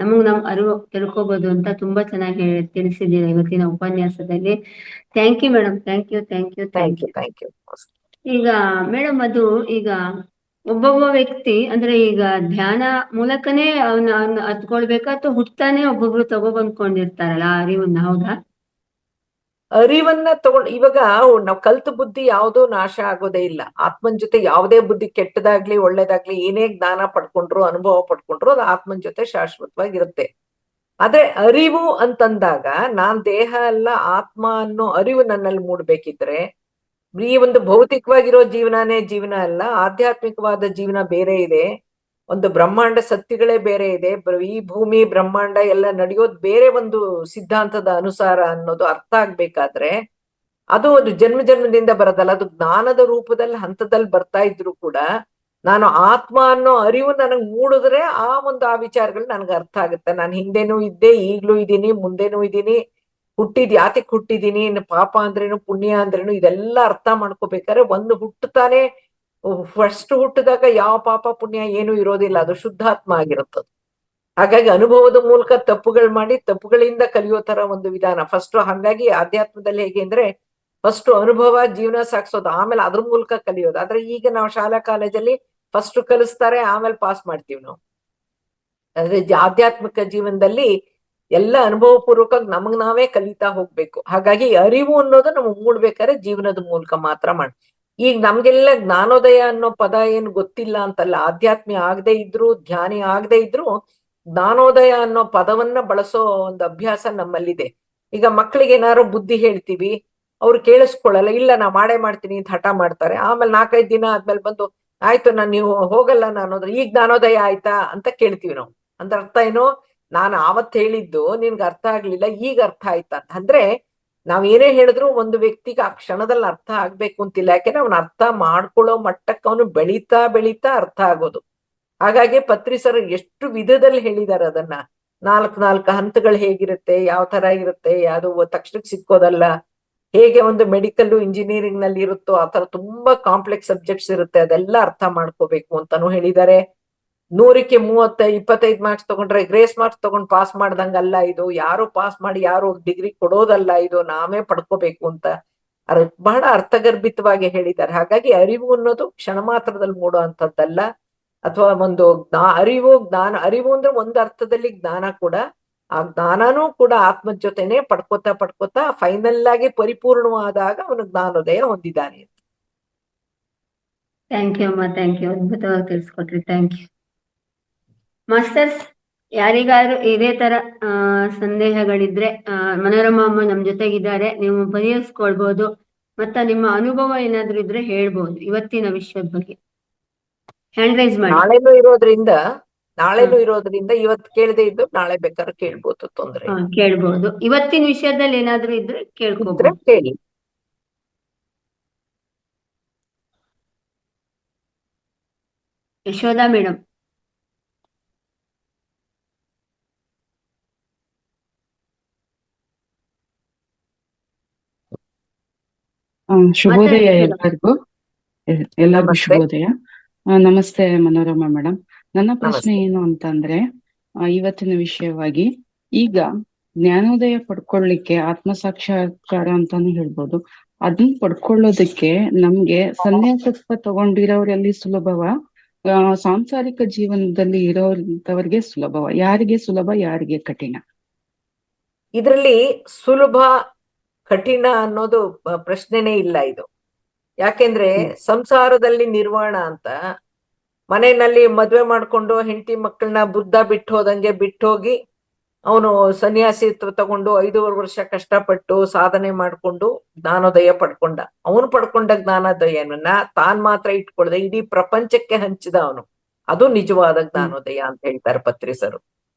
ನಾವು ಅರಿವು ತಿಳ್ಕೊಬೋದು ಅಂತ ತುಂಬಾ ಚೆನ್ನಾಗಿ ತಿಳಿಸಿದ್ದೀರಾ ಇವತ್ತಿನ ಉಪನ್ಯಾಸದಲ್ಲಿ. Thank you madam. Thank you, thank you, thank you. Thank you. ಈಗ ಮೇಡಮ್, ಅದು ಈಗ ಒಬ್ಬೊಬ್ಬ ವ್ಯಕ್ತಿ ಅಂದ್ರೆ ಈಗ ಧ್ಯಾನ ಮೂಲಕನೇ ಅವನ್ನ ಹತ್ಕೊಳ್ಬೇಕಾ ಅಥವಾ ಹುಟ್ಟಾನೆ ಒಬ್ಬೊಬ್ರು ತಗೊಬಂದ್ಕೊಂಡಿರ್ತಾರಲ್ಲ ಆ ಅರಿವನ್ನ, ಹೌದಾ? ಅರಿವನ್ನ ಇವಾಗ ನಾವ್ ಕಲ್ತ ಬುದ್ಧಿ ಯಾವುದೋ ನಾಶ ಆಗೋದೇ ಇಲ್ಲ. ಆತ್ಮನ್ ಜೊತೆ ಯಾವುದೇ ಬುದ್ಧಿ ಕೆಟ್ಟದಾಗ್ಲಿ ಒಳ್ಳೇದಾಗ್ಲಿ ಏನೇ ಜ್ಞಾನ ಪಡ್ಕೊಂಡ್ರು, ಅನುಭವ ಪಡ್ಕೊಂಡ್ರು, ಅದು ಆತ್ಮನ್ ಜೊತೆ ಶಾಶ್ವತವಾಗಿರುತ್ತೆ. ಆದ್ರೆ ಅರಿವು ಅಂತಂದಾಗ ನಾನ್ ದೇಹ ಅಲ್ಲ, ಆತ್ಮ ಅನ್ನೋ ಅರಿವು ನನ್ನಲ್ಲಿ ಮೂಡ್ಬೇಕಿದ್ರೆ, ಈ ಒಂದು ಭೌತಿಕವಾಗಿರೋ ಜೀವನನೇ ಜೀವನ ಅಲ್ಲ, ಆಧ್ಯಾತ್ಮಿಕವಾದ ಜೀವನ ಬೇರೆ ಇದೆ, ಒಂದು ಬ್ರಹ್ಮಾಂಡ ಸತ್ಯಗಳೇ ಬೇರೆ ಇದೆ, ಈ ಭೂಮಿ ಬ್ರಹ್ಮಾಂಡ ಎಲ್ಲ ನಡೆಯೋದು ಬೇರೆ ಒಂದು ಸಿದ್ಧಾಂತದ ಅನುಸಾರ ಅನ್ನೋದು ಅರ್ಥ ಆಗ್ಬೇಕಾದ್ರೆ ಅದು ಜನ್ಮದಿಂದ ಬರೋದಲ್ಲ. ಅದು ಜ್ಞಾನದ ರೂಪದಲ್ಲಿ ಹಂತದಲ್ಲಿ ಬರ್ತಾ ಇದ್ರು ಕೂಡ ನಾನು ಆತ್ಮ ಅನ್ನೋ ಅರಿವು ನನಗ್ ಮೂಡಿದ್ರೆ ಆ ವಿಚಾರಗಳು ನನಗೆ ಅರ್ಥ ಆಗುತ್ತೆ. ನಾನು ಹಿಂದೆನೂ ಇದ್ದೆ, ಈಗ್ಲೂ ಇದ್ದೀನಿ, ಮುಂದೆನೂ ಇದ್ದೀನಿ, ಯಾತಕ್ ಹುಟ್ಟಿದೀನಿ, ಪಾಪ ಅಂದ್ರೇನು ಪುಣ್ಯ ಅಂದ್ರೇನು ಇದೆಲ್ಲ ಅರ್ಥ ಮಾಡ್ಕೋಬೇಕಾದ್ರೆ ಒಂದು ಹುಟ್ಟುತ್ತಾನೆ. ಫಸ್ಟ್ ಹುಟ್ಟಿದಾಗ ಯಾವ ಪಾಪ ಪುಣ್ಯ ಏನು ಇರೋದಿಲ್ಲ, ಅದು ಶುದ್ಧಾತ್ಮ ಆಗಿರುತ್ತದೆ. ಹಾಗಾಗಿ ಅನುಭವದ ಮೂಲಕ ತಪ್ಪುಗಳು ಮಾಡಿ ತಪ್ಪುಗಳಿಂದ ಕಲಿಯೋ ತರ ಒಂದು ವಿಧಾನ ಫಸ್ಟ್. ಹಾಗಾಗಿ ಆಧ್ಯಾತ್ಮದಲ್ಲಿ ಹೇಗೆ ಅಂದ್ರೆ ಫಸ್ಟ್ ಅನುಭವ ಜೀವನ ಸಾಗಿಸೋದು, ಆಮೇಲೆ ಅದ್ರ ಮೂಲಕ ಕಲಿಯೋದು. ಆದ್ರೆ ಈಗ ನಾವು ಶಾಲಾ ಕಾಲೇಜಲ್ಲಿ ಫಸ್ಟ್ ಕಲಿಸ್ತಾರೆ, ಆಮೇಲೆ ಪಾಸ್ ಮಾಡ್ತೀವಿ ನಾವು. ಆದ್ರೆ ಆಧ್ಯಾತ್ಮಿಕ ಜೀವನದಲ್ಲಿ ಎಲ್ಲ ಅನುಭವ ಪೂರ್ವಕವಾಗಿ ನಮಗ್ ನಾವೇ ಕಲಿತಾ ಹೋಗ್ಬೇಕು. ಹಾಗಾಗಿ ಅರಿವು ಅನ್ನೋದು ನಮಗ್ ಮೂಡ್ಬೇಕಾದ್ರೆ ಜೀವನದ ಮೂಲಕ ಮಾತ್ರ ಮಾಡಿ. ಈಗ ನಮ್ಗೆಲ್ಲ ಜ್ಞಾನೋದಯ ಅನ್ನೋ ಪದ ಏನು ಗೊತ್ತಿಲ್ಲ ಅಂತಲ್ಲ, ಆಧ್ಯಾತ್ಮಿ ಆಗದೆ ಇದ್ರು ಧ್ಯಾನಿ ಆಗದೆ ಇದ್ರು ಜ್ಞಾನೋದಯ ಅನ್ನೋ ಪದವನ್ನ ಬಳಸೋ ಒಂದು ಅಭ್ಯಾಸ ನಮ್ಮಲ್ಲಿದೆ. ಈಗ ಮಕ್ಕಳಿಗೆ ಏನಾದ್ರು ಬುದ್ಧಿ ಹೇಳ್ತೀವಿ, ಅವ್ರು ಕೇಳಿಸ್ಕೊಳ್ಳಲ್ಲ, ಇಲ್ಲ ನಾ ಮಾಡೇ ಮಾಡ್ತೀನಿ ಅಂತ ಹಠ ಮಾಡ್ತಾರೆ. ಆಮೇಲೆ 4-5 ದಿನ ಆದ್ಮೇಲೆ ಬಂದು ಆಯ್ತು ನೀವು ಹೋಗಲ್ಲ ನಾನು ಈಗ ಜ್ಞಾನೋದಯ ಆಯ್ತಾ ಅಂತ ಕೇಳ್ತೀವಿ ನಾವು. ಅಂದ್ರೆ ಅರ್ಥ ಏನು, ನಾನು ಆವತ್ ಹೇಳಿದ್ದು ನಿನ್ಗೆ ಅರ್ಥ ಆಗ್ಲಿಲ್ಲ, ಈಗ ಅರ್ಥ ಆಯ್ತಾ ಅಂತ. ಅಂದ್ರೆ ನಾವ್ ಏನೇ ಹೇಳಿದ್ರು ಒಂದು ವ್ಯಕ್ತಿಗೆ ಆ ಕ್ಷಣದಲ್ಲಿ ಅರ್ಥ ಆಗ್ಬೇಕು ಅಂತಿಲ್ಲ. ಯಾಕೆಂದ್ರೆ ಅವ್ನ ಅರ್ಥ ಮಾಡ್ಕೊಳ್ಳೋ ಮಟ್ಟಕ್ಕೆ ಅವನು ಬೆಳೀತಾ ಬೆಳೀತಾ ಅರ್ಥ ಆಗೋದು. ಹಾಗಾಗಿ ಪತ್ರಿಸರು ಎಷ್ಟು ವಿಧದಲ್ಲಿ ಹೇಳಿದ್ದಾರೆ ಅದನ್ನ. 4 ಹಂತಗಳು ಹೇಗಿರುತ್ತೆ, ಯಾವ ತರ ಇರುತ್ತೆ, ಯಾವುದು ತಕ್ಷಣಕ್ಕೆ ಸಿಕ್ಕೋದಲ್ಲ, ಹೇಗೆ ಒಂದು ಮೆಡಿಕಲ್ ಇಂಜಿನಿಯರಿಂಗ್ ನಲ್ಲಿ ಇರುತ್ತೋ ಆ ತರ ತುಂಬಾ ಕಾಂಪ್ಲೆಕ್ಸ್ ಸಬ್ಜೆಕ್ಟ್ಸ್ ಇರುತ್ತೆ, ಅದೆಲ್ಲ ಅರ್ಥ ಮಾಡ್ಕೋಬೇಕು ಅಂತಾನು ಹೇಳಿದ್ದಾರೆ. 100ಕ್ಕೆ 25 ಮಾರ್ಕ್ಸ್ ತಗೊಂಡ್ರೆ ಗ್ರೇಸ್ ಮಾರ್ಕ್ಸ್ ತಗೊಂಡ್ ಪಾಸ್ ಮಾಡ್ದಂಗಲ್ಲ ಇದು, ಯಾರು ಪಾಸ್ ಮಾಡಿ ಯಾರು ಡಿಗ್ರಿ ಕೊಡೋದಲ್ಲ, ಇದು ನಾವೇ ಪಡ್ಕೋಬೇಕು ಅಂತ ಬಹಳ ಅರ್ಥಗರ್ಭಿತವಾಗಿ ಹೇಳಿದ್ದಾರೆ. ಹಾಗಾಗಿ ಅರಿವು ಅನ್ನೋದು ಕ್ಷಣ ಮಾತ್ರದಲ್ಲಿ ಮೂಡೋ ಅಂತದ್ದಲ್ಲ, ಅಥವಾ ಒಂದು ಅರಿವು ಅಂದ್ರೆ ಒಂದು ಅರ್ಥದಲ್ಲಿ ಜ್ಞಾನ ಕೂಡ. ಆ ಜ್ಞಾನನೂ ಕೂಡ ಆತ್ಮದ ಜೊತೆನೆ ಪಡ್ಕೋತಾ ಫೈನಲ್ ಆಗಿ ಪರಿಪೂರ್ಣವಾದಾಗ ಅವನು ಜ್ಞಾನೋದಯ ಹೊಂದಿದ್ದಾನೆ. ಥ್ಯಾಂಕ್ ಯು ಅಮ್ಮ, ಥ್ಯಾಂಕ್ ಯು, ಅದ್ಭುತವಾಗಿ ತಿಳಿಸ್ಕೊಟ್ರಿ, ಥ್ಯಾಂಕ್ ಯು. ಮಾಸ್ಟರ್ಸ್, ಯಾರಿಗಾದ್ರೂ ಇದೇ ತರ ಸಂದೇಹಗಳಿದ್ರೆ ಮನೋರಮಾ ಅಮ್ಮ ನಮ್ ಜೊತೆಗಿದ್ದಾರೆ, ನೀವು ಬರೆಯಿಸ್ಕೊಳ್ಬಹುದು. ಮತ್ತ ನಿಮ್ಮ ಅನುಭವ ಏನಾದ್ರೂ ಇದ್ರೆ ಹೇಳ್ಬಹುದು ಇವತ್ತಿನ ವಿಷಯದ ಬಗ್ಗೆ. ಹ್ಯಾಂಡ್ ರೈಸ್ ಮಾಡಿ. ನಾಳೆನೂ ಇರೋದ್ರಿಂದ ಇವತ್ತು ಕೇಳದೆ ಇದ್ದು ನಾಳೆ ಬೇಕಾದ್ರೆ ಕೇಳ್ಬೋದು, ತೊಂದ್ರೆ ಕೇಳ್ಬಹುದು. ಇವತ್ತಿನ ವಿಷಯದಲ್ಲಿ ಏನಾದ್ರೂ ಇದ್ರೆ ಕೇಳ್ಕೋಬಹುದು. ಕೇಳಿ. ಯಶೋದಾ ಮೇಡಮ್. ಶುಭೋದಯ ಎಲ್ಲರಿಗೂ ಶುಭೋದಯ. ನಮಸ್ತೆ ಮನೋರಮಾ ಮೇಡಮ್. ನನ್ನ ಪ್ರಶ್ನೆ ಏನು ಅಂತಂದ್ರೆ, ಇವತ್ತಿನ ವಿಷಯವಾಗಿ ಈಗ ಜ್ಞಾನೋದಯ ಪಡ್ಕೊಳ್ಳಿಕ್ಕೆ ಆತ್ಮ ಸಾಕ್ಷಾತ್ಕಾರ ಅಂತಾನು ಹೇಳ್ಬೋದು, ಅದನ್ನ ಪಡ್ಕೊಳ್ಳೋದಕ್ಕೆ ನಮ್ಗೆ ಸನ್ಯಾಸತ್ವ ತಗೊಂಡಿರೋರಲ್ಲಿ ಸುಲಭವ, ಸಾಂಸಾರಿಕ ಜೀವನದಲ್ಲಿ ಇರೋಂಥವ್ರಿಗೆ ಸುಲಭವ? ಯಾರಿಗೆ ಸುಲಭ, ಯಾರಿಗೆ ಕಠಿಣ? ಇದರಲ್ಲಿ ಸುಲಭ ಕಠಿಣ ಅನ್ನೋದು ಪ್ರಶ್ನೆನೇ ಇಲ್ಲ ಇದು. ಯಾಕೆಂದ್ರೆ ಸಂಸಾರದಲ್ಲಿ ನಿರ್ವಾಣ ಅಂತ ಮನೆಯಲ್ಲಿ ಮದ್ವೆ ಮಾಡ್ಕೊಂಡು ಹೆಂಡತಿ ಮಕ್ಕಳನ್ನ ಬುದ್ಧ ಬಿಟ್ಟು ಹೋದಂಗೆ ಬಿಟ್ಟೋಗಿ ಅವನು ಸನ್ಯಾಸಿತ್ವ ತಗೊಂಡು 5 ವರ್ಷ ಕಷ್ಟಪಟ್ಟು ಸಾಧನೆ ಮಾಡ್ಕೊಂಡು ಜ್ಞಾನೋದಯ ಪಡ್ಕೊಂಡ. ಅವನು ಪಡ್ಕೊಂಡ ಜ್ಞಾನೋದಯನ ತಾನ್ ಮಾತ್ರ ಇಟ್ಕೊಳ್ದೆ ಇಡೀ ಪ್ರಪಂಚಕ್ಕೆ ಹಂಚಿದ ಅವನು. ಅದು ನಿಜವಾದ ಜ್ಞಾನೋದಯ ಅಂತ ಹೇಳ್ತಾರೆ ಪತ್ರಿಸರು.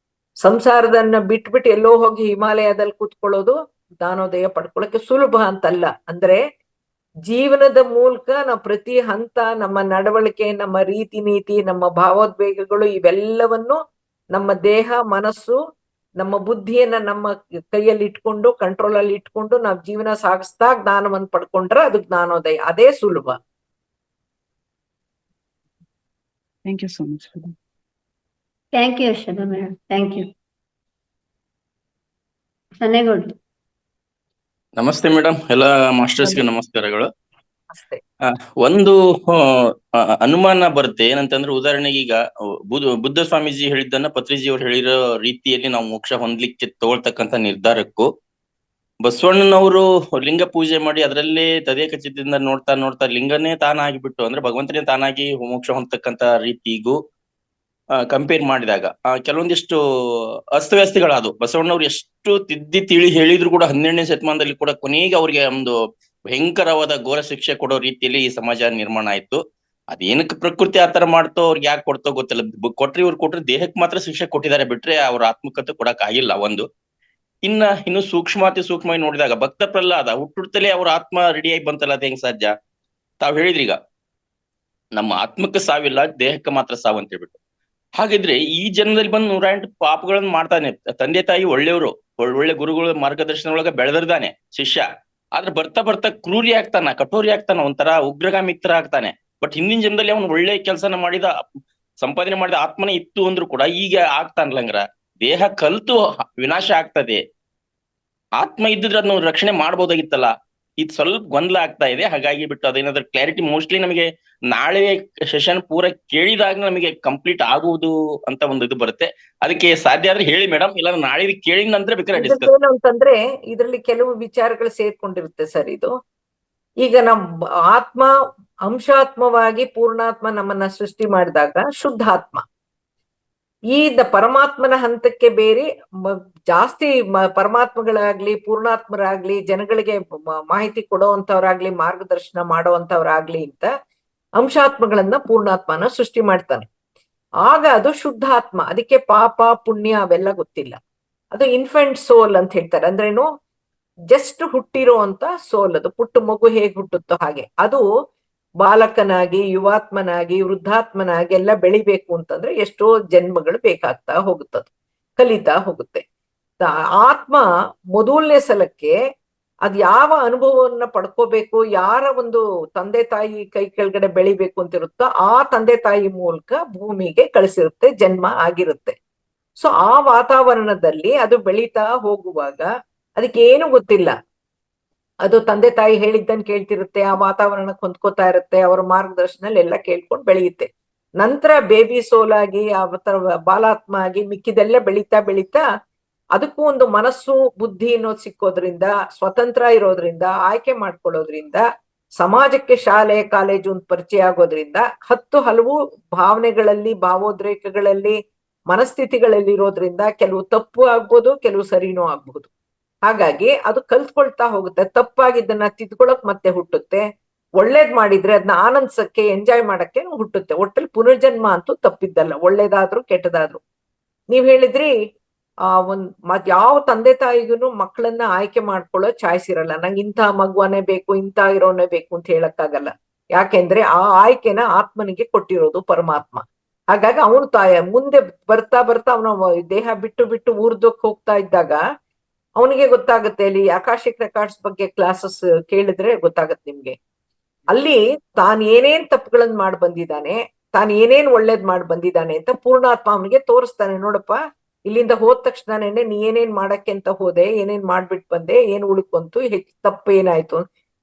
ಸಂಸಾರದನ್ನ ಬಿಟ್ಬಿಟ್ಟು ಎಲ್ಲೋ ಹೋಗಿ ಹಿಮಾಲಯದಲ್ಲಿ ಕೂತ್ಕೊಳ್ಳೋದು ಜ್ಞಾನೋದಯ ಪಡ್ಕೊಳ್ಳೋಕೆ ಸುಲಭ ಅಂತಲ್ಲ. ಅಂದ್ರೆ ಜೀವನದ ಮೂಲಕ ನಾವು ಪ್ರತಿ ಹಂತ, ನಮ್ಮ ನಡವಳಿಕೆ, ನಮ್ಮ ರೀತಿ ನೀತಿ, ನಮ್ಮ ಭಾವೋದ್ವೇಗಗಳು ಇವೆಲ್ಲವನ್ನು ನಮ್ಮ ದೇಹ ಮನಸ್ಸು ನಮ್ಮ ಬುದ್ಧಿಯನ್ನ ನಮ್ಮ ಕೈಯಲ್ಲಿ ಇಟ್ಕೊಂಡು ಕಂಟ್ರೋಲ್ ಅಲ್ಲಿ ಇಟ್ಕೊಂಡು ನಾವು ಜೀವನ ಸಾಗಿಸ್ತಾ ಜ್ಞಾನವನ್ನು ಪಡ್ಕೊಂಡ್ರೆ ಅದು ಜ್ಞಾನೋದಯ. ಅದೇ ಸುಲಭ. Thank you so much. Thank you Yashoda madam, thank you. ಸನ್ನೇಗೌಡ್ರು. ನಮಸ್ತೆ ಮೇಡಮ್, ಎಲ್ಲ ಮಾಸ್ಟರ್ಸ್ಗೆ ನಮಸ್ಕಾರಗಳು. ಅಷ್ಟೇ. ಒಂದು ಅನುಮಾನ ಬರುತ್ತೆ, ಏನಂತಂದ್ರೆ ಉದಾಹರಣೆಗೆ ಈಗ ಬುದ್ಧ ಸ್ವಾಮೀಜಿ ಹೇಳಿದ್ದನ್ನ ಪತ್ರಿಜಿ ಅವ್ರು ಹೇಳಿರೋ ರೀತಿಯಲ್ಲಿ ನಾವು ಮೋಕ್ಷ ಹೊಂದ್ಲಿಕ್ಕೆ ತಗೊಳ್ತಕ್ಕಂಥ ನಿರ್ಧಾರಕ್ಕೂ ಬಸವಣ್ಣನವರು ಲಿಂಗ ಪೂಜೆ ಮಾಡಿ ಅದರಲ್ಲೇ ತದೇಕ ಚಿತ್ತದಿಂದ ನೋಡ್ತಾ ನೋಡ್ತಾ ಲಿಂಗನೇ ತಾನಾಗಿಬಿಟ್ಟು ಅಂದ್ರೆ ಭಗವಂತನೇ ತಾನಾಗಿ ಮೋಕ್ಷ ಹೊಂದತಕ್ಕಂತ ರೀತಿಗೂ ಕಂಪೇರ್ ಮಾಡಿದಾಗ ಕೆಲವೊಂದಿಷ್ಟು ಅಸ್ತವ್ಯಸ್ತಗಳಾದವು. ಬಸವಣ್ಣವ್ರು ಎಷ್ಟು ತಿದ್ದಿ ತಿಳಿ ಹೇಳಿದ್ರು ಕೂಡ 12ನೇ ಶತಮಾನದಲ್ಲಿ ಕೂಡ ಕೊನೆಗೆ ಅವ್ರಿಗೆ ಒಂದು ಭಯಂಕರವಾದ ಘೋರ ಶಿಕ್ಷೆ ಕೊಡೋ ರೀತಿಯಲ್ಲಿ ಈ ಸಮಾಜ ನಿರ್ಮಾಣ ಆಯ್ತು. ಅದೇನಕ್ಕೆ ಪ್ರಕೃತಿ ಆತರ ಮಾಡ್ತೋ ಅವ್ರಿಗೆ ಯಾಕೆ ಕೊಡ್ತೋ ಗೊತ್ತಿಲ್ಲ. ಕೊಟ್ರೆ ದೇಹಕ್ಕೆ ಮಾತ್ರ ಶಿಕ್ಷೆ ಕೊಟ್ಟಿದ್ದಾರೆ, ಬಿಟ್ರೆ ಅವ್ರ ಆತ್ಮಕತೆ ಕೊಡಕ್ ಆಗಿಲ್ಲ. ಇನ್ನು ಸೂಕ್ಷ್ಮವಾಗಿ ನೋಡಿದಾಗ ಭಕ್ತ ಪ್ರಹ್ಲಾದ ಹುಟ್ಟುತ್ತಲೇ ಅವ್ರ ಆತ್ಮ ರೆಡಿಯಾಗಿ ಬಂತಲ್ಲ, ಅದ್ ಹೆಂಗ್ ಸಾಧ್ಯ? ತಾವ್ ಹೇಳಿದ್ರೀಗ ನಮ್ಮ ಆತ್ಮಕ್ಕೆ ಸಾವಿಲ್ಲ, ದೇಹಕ್ಕೆ ಮಾತ್ರ ಸಾವು ಅಂತ ಹೇಳ್ಬಿಟ್ಟು. ಹಾಗಿದ್ರೆ ಈ ಜನ್ಮದಲ್ಲಿ ಬಂದು 108 ಪಾಪಗಳನ್ನ ಮಾಡ್ತಾನೆ. ತಂದೆ ತಾಯಿ ಒಳ್ಳೆಯವರು, ಒಳ್ಳೆ ಗುರುಗಳ ಮಾರ್ಗದರ್ಶನ ಒಳಗ ಬೆಳೆದಿರ್ತಾನೆ ಶಿಷ್ಯ. ಆದ್ರೆ ಬರ್ತಾ ಬರ್ತಾ ಕ್ರೂರಿ ಆಗ್ತಾನ, ಕಠೋರಿ ಆಗ್ತಾನ, ಒಂಥರ ಉಗ್ರಗಾಮಿ ತರ ಆಗ್ತಾನೆ. ಬಟ್ ಹಿಂದಿನ ಜನ್ಮದಲ್ಲಿ ಅವನು ಒಳ್ಳೆ ಕೆಲಸನ ಮಾಡಿದ, ಸಂಪಾದನೆ ಮಾಡಿದ ಆತ್ಮನೇ ಇತ್ತು ಅಂದ್ರು ಕೂಡ ಈಗ ಆಗ್ತಾನಲ್ಲಂಗ್ರ ದೇಹ ಕಲ್ತು ವಿನಾಶ ಆಗ್ತದೆ. ಆತ್ಮ ಇದ್ದಿದ್ರೆ ಅದನ್ನ ರಕ್ಷಣೆ ಮಾಡ್ಬೋದಾಗಿತ್ತಲ್ಲ. ಇದು ಸ್ವಲ್ಪ ಗೊಂದಲ ಆಗ್ತಾ ಇದೆ. ಹಾಗಾಗಿ ಬಿಟ್ಟು ಅದೇನಾದ್ರೂ ಕ್ಲಾರಿಟಿ ಮೋಸ್ಟ್ಲಿ ನಮಗೆ ನಾಳೆ ಸೆಷನ್ ಪೂರ ಕೇಳಿದಾಗ ನಮಗೆ ಕಂಪ್ಲೀಟ್ ಆಗುವುದು ಅಂತ ಒಂದು ಇದು ಬರುತ್ತೆ. ಅದಕ್ಕೆ ಸಾಧ್ಯ ಆದ್ರೆ ಹೇಳಿ ಮೇಡಮ್, ಇಲ್ಲ ನಾಳೆ ಕೇಳಿದ ನಂತರ ಬೇಕಾದ್ರೆ ಡಿಸ್ಕಸ್. ಏನು ಅಂತಂದ್ರೆ ಇದರಲ್ಲಿ ಕೆಲವು ವಿಚಾರಗಳು ಸೇರ್ಕೊಂಡಿರುತ್ತೆ ಸರ್. ಇದು ಈಗ ನಮ್ಮ ಆತ್ಮ ಅಂಶಾತ್ಮವಾಗಿ ಪೂರ್ಣಾತ್ಮ ನಮ್ಮನ್ನ ಸೃಷ್ಟಿ ಮಾಡಿದಾಗ ಶುದ್ಧಾತ್ಮ, ಈ ಪರಮಾತ್ಮನ ಹಂತಕ್ಕೆ ಬೇರೆ ಜಾಸ್ತಿ ಪರಮಾತ್ಮಗಳಾಗ್ಲಿ ಪೂರ್ಣಾತ್ಮರಾಗ್ಲಿ ಜನಗಳಿಗೆ ಮಾಹಿತಿ ಕೊಡುವಂತವ್ರಾಗ್ಲಿ ಮಾರ್ಗದರ್ಶನ ಮಾಡುವಂತವ್ರಾಗ್ಲಿ ಅಂತ ಅಂಶಾತ್ಮಗಳನ್ನ ಪೂರ್ಣಾತ್ಮನ ಸೃಷ್ಟಿ ಮಾಡ್ತಾನೆ. ಆಗ ಅದು ಶುದ್ಧಾತ್ಮ. ಅದಕ್ಕೆ ಪಾಪ ಪುಣ್ಯ ಅವೆಲ್ಲ ಗೊತ್ತಿಲ್ಲ. ಅದು ಇನ್ಫೆಂಟ್ ಸೋಲ್ ಅಂತ ಹೇಳ್ತಾರೆ. ಅಂದ್ರೇನು, ಜಸ್ಟ್ ಹುಟ್ಟಿರೋ ಅಂತ ಸೋಲ್. ಅದು ಪುಟ್ಟ ಮಗು ಹೇಗೆ ಹುಟ್ಟುತ್ತೋ ಹಾಗೆ ಅದು ಬಾಲಕನಾಗಿ ಯುವಾತ್ಮನಾಗಿ ವೃದ್ಧಾತ್ಮನಾಗಿ ಎಲ್ಲ ಬೆಳಿಬೇಕು ಅಂತಂದ್ರೆ ಎಷ್ಟೋ ಜನ್ಮಗಳು ಬೇಕಾಗ್ತಾ ಹೋಗುತ್ತದೆ, ಕಲಿತಾ ಹೋಗುತ್ತೆ. ಆತ್ಮ ಮೊದಲನೇ ಸಲಕ್ಕೆ ಅದ್ ಯಾವ ಅನುಭವವನ್ನ ಪಡ್ಕೋಬೇಕು, ಯಾರ ಒಂದು ತಂದೆ ತಾಯಿ ಕೈ ಕೆಳಗಡೆ ಬೆಳಿಬೇಕು ಅಂತಿರುತ್ತೋ ಆ ತಂದೆ ತಾಯಿ ಮೂಲಕ ಭೂಮಿಗೆ ಕಳಿಸಿರುತ್ತೆ, ಜನ್ಮ ಆಗಿರುತ್ತೆ. ಸೊ ಆ ವಾತಾವರಣದಲ್ಲಿ ಅದು ಬೆಳೀತಾ ಹೋಗುವಾಗ ಅದಕ್ಕೆ ಏನು ಗೊತ್ತಿಲ್ಲ. ಅದು ತಂದೆ ತಾಯಿ ಹೇಳಿದ್ದನ್ ಕೇಳ್ತಿರುತ್ತೆ, ಆ ವಾತಾವರಣಕ್ಕೆ ಹೊಂದ್ಕೋತಾ ಇರುತ್ತೆ, ಅವರ ಮಾರ್ಗದರ್ಶನಲ್ಲಿ ಎಲ್ಲ ಕೇಳ್ಕೊಂಡು ಬೆಳೆಯುತ್ತೆ. ನಂತರ ಬೇಬಿ ಸೋಲಾಗಿ ಆ ಬಾಲಾತ್ಮ ಆಗಿ ಮಿಕ್ಕಿದೆಲ್ಲ ಬೆಳೀತಾ ಬೆಳೀತಾ ಅದಕ್ಕೂ ಒಂದು ಮನಸ್ಸು ಬುದ್ಧಿ ಅನ್ನೋದು ಸಿಕ್ಕೋದ್ರಿಂದ, ಸ್ವತಂತ್ರ ಇರೋದ್ರಿಂದ, ಆಯ್ಕೆ ಮಾಡ್ಕೊಳ್ಳೋದ್ರಿಂದ, ಸಮಾಜಕ್ಕೆ ಶಾಲೆ ಕಾಲೇಜು ಒಂದು ಪರಿಚಯ ಆಗೋದ್ರಿಂದ 10 ಹಲವು ಭಾವನೆಗಳಲ್ಲಿ ಭಾವೋದ್ರೇಕಗಳಲ್ಲಿ ಮನಸ್ಥಿತಿಗಳಲ್ಲಿ ಇರೋದ್ರಿಂದ ಕೆಲವು ತಪ್ಪು ಆಗ್ಬೋದು, ಕೆಲವು ಸರಿನೂ ಆಗ್ಬಹುದು. ಹಾಗಾಗಿ ಅದು ಕಲ್ತ್ಕೊಳ್ತಾ ಹೋಗುತ್ತೆ. ತಪ್ಪಾಗಿದ್ದನ್ನ ತಿದ್ಕೊಳಕ್ ಮತ್ತೆ ಹುಟ್ಟುತ್ತೆ, ಒಳ್ಳೇದ್ ಮಾಡಿದ್ರೆ ಅದನ್ನ ಆನಂದಿಸಕ್ಕೆ ಎಂಜಾಯ್ ಮಾಡಕ್ಕೆ ಹುಟ್ಟುತ್ತೆ. ಒಟ್ಟಲ್ಲಿ ಪುನರ್ಜನ್ಮ ಅಂತೂ ತಪ್ಪಿದ್ದಲ್ಲ, ಒಳ್ಳೇದಾದ್ರು ಕೆಟ್ಟದಾದ್ರು. ನೀವ್ ಹೇಳಿದ್ರಿ ಯಾವ ತಂದೆ ತಾಯಿಗೂ ಮಕ್ಕಳನ್ನ ಆಯ್ಕೆ ಮಾಡ್ಕೊಳ್ಳೋ ಚಾಯ್ಸ್ ಇರಲ್ಲ. ನಂಗೆ ಇಂಥ ಮಗುವನೇ ಬೇಕು, ಇಂಥ ಇರೋನೇ ಬೇಕು ಅಂತ ಹೇಳಕ್ಕಾಗಲ್ಲ. ಯಾಕೆಂದ್ರೆ ಆ ಆಯ್ಕೆನ ಆತ್ಮನಿಗೆ ಕೊಟ್ಟಿರೋದು ಪರಮಾತ್ಮ. ಹಾಗಾಗಿ ಅವನು ಮುಂದೆ ಬರ್ತಾ ಬರ್ತಾ ಅವನ ದೇಹ ಬಿಟ್ಟು ಬಿಟ್ಟು ಊರ್ದಕ್ಕೆ ಹೋಗ್ತಾ ಇದ್ದಾಗ ಅವನಿಗೆ ಗೊತ್ತಾಗುತ್ತೆ. ಅಲ್ಲಿ ಆಕಾಶಿಕ್ ರೆಕಾರ್ಡ್ಸ್ ಬಗ್ಗೆ ಕ್ಲಾಸಸ್ ಕೇಳಿದ್ರೆ ಗೊತ್ತಾಗತ್ತೆ ನಿಮ್ಗೆ. ಅಲ್ಲಿ ತಾನ್ ಏನೇನ್ ತಪ್ಪುಗಳನ್ನ ಮಾಡಿ ಬಂದಿದ್ದಾನೆ, ತಾನ್ ಏನೇನ್ ಒಳ್ಳೇದ್ ಮಾಡಿ ಬಂದಿದ್ದಾನೆ ಅಂತ ಪೂರ್ಣಾತ್ಮ ಅವನಿಗೆ ತೋರಿಸ್ತಾನೆ. ನೋಡಪ್ಪ, ಇಲ್ಲಿಂದ ಹೋದ ತಕ್ಷಣನೇ ನೀ ಏನೇನ್ ಮಾಡಕ್ಕೆ ಅಂತ ಹೋದೆ, ಏನೇನ್ ಮಾಡ್ಬಿಟ್ಟು ಬಂದೆ, ಏನ್ ಉಳ್ಕೊಂತು, ತಪ್ಪು ಏನಾಯ್ತು,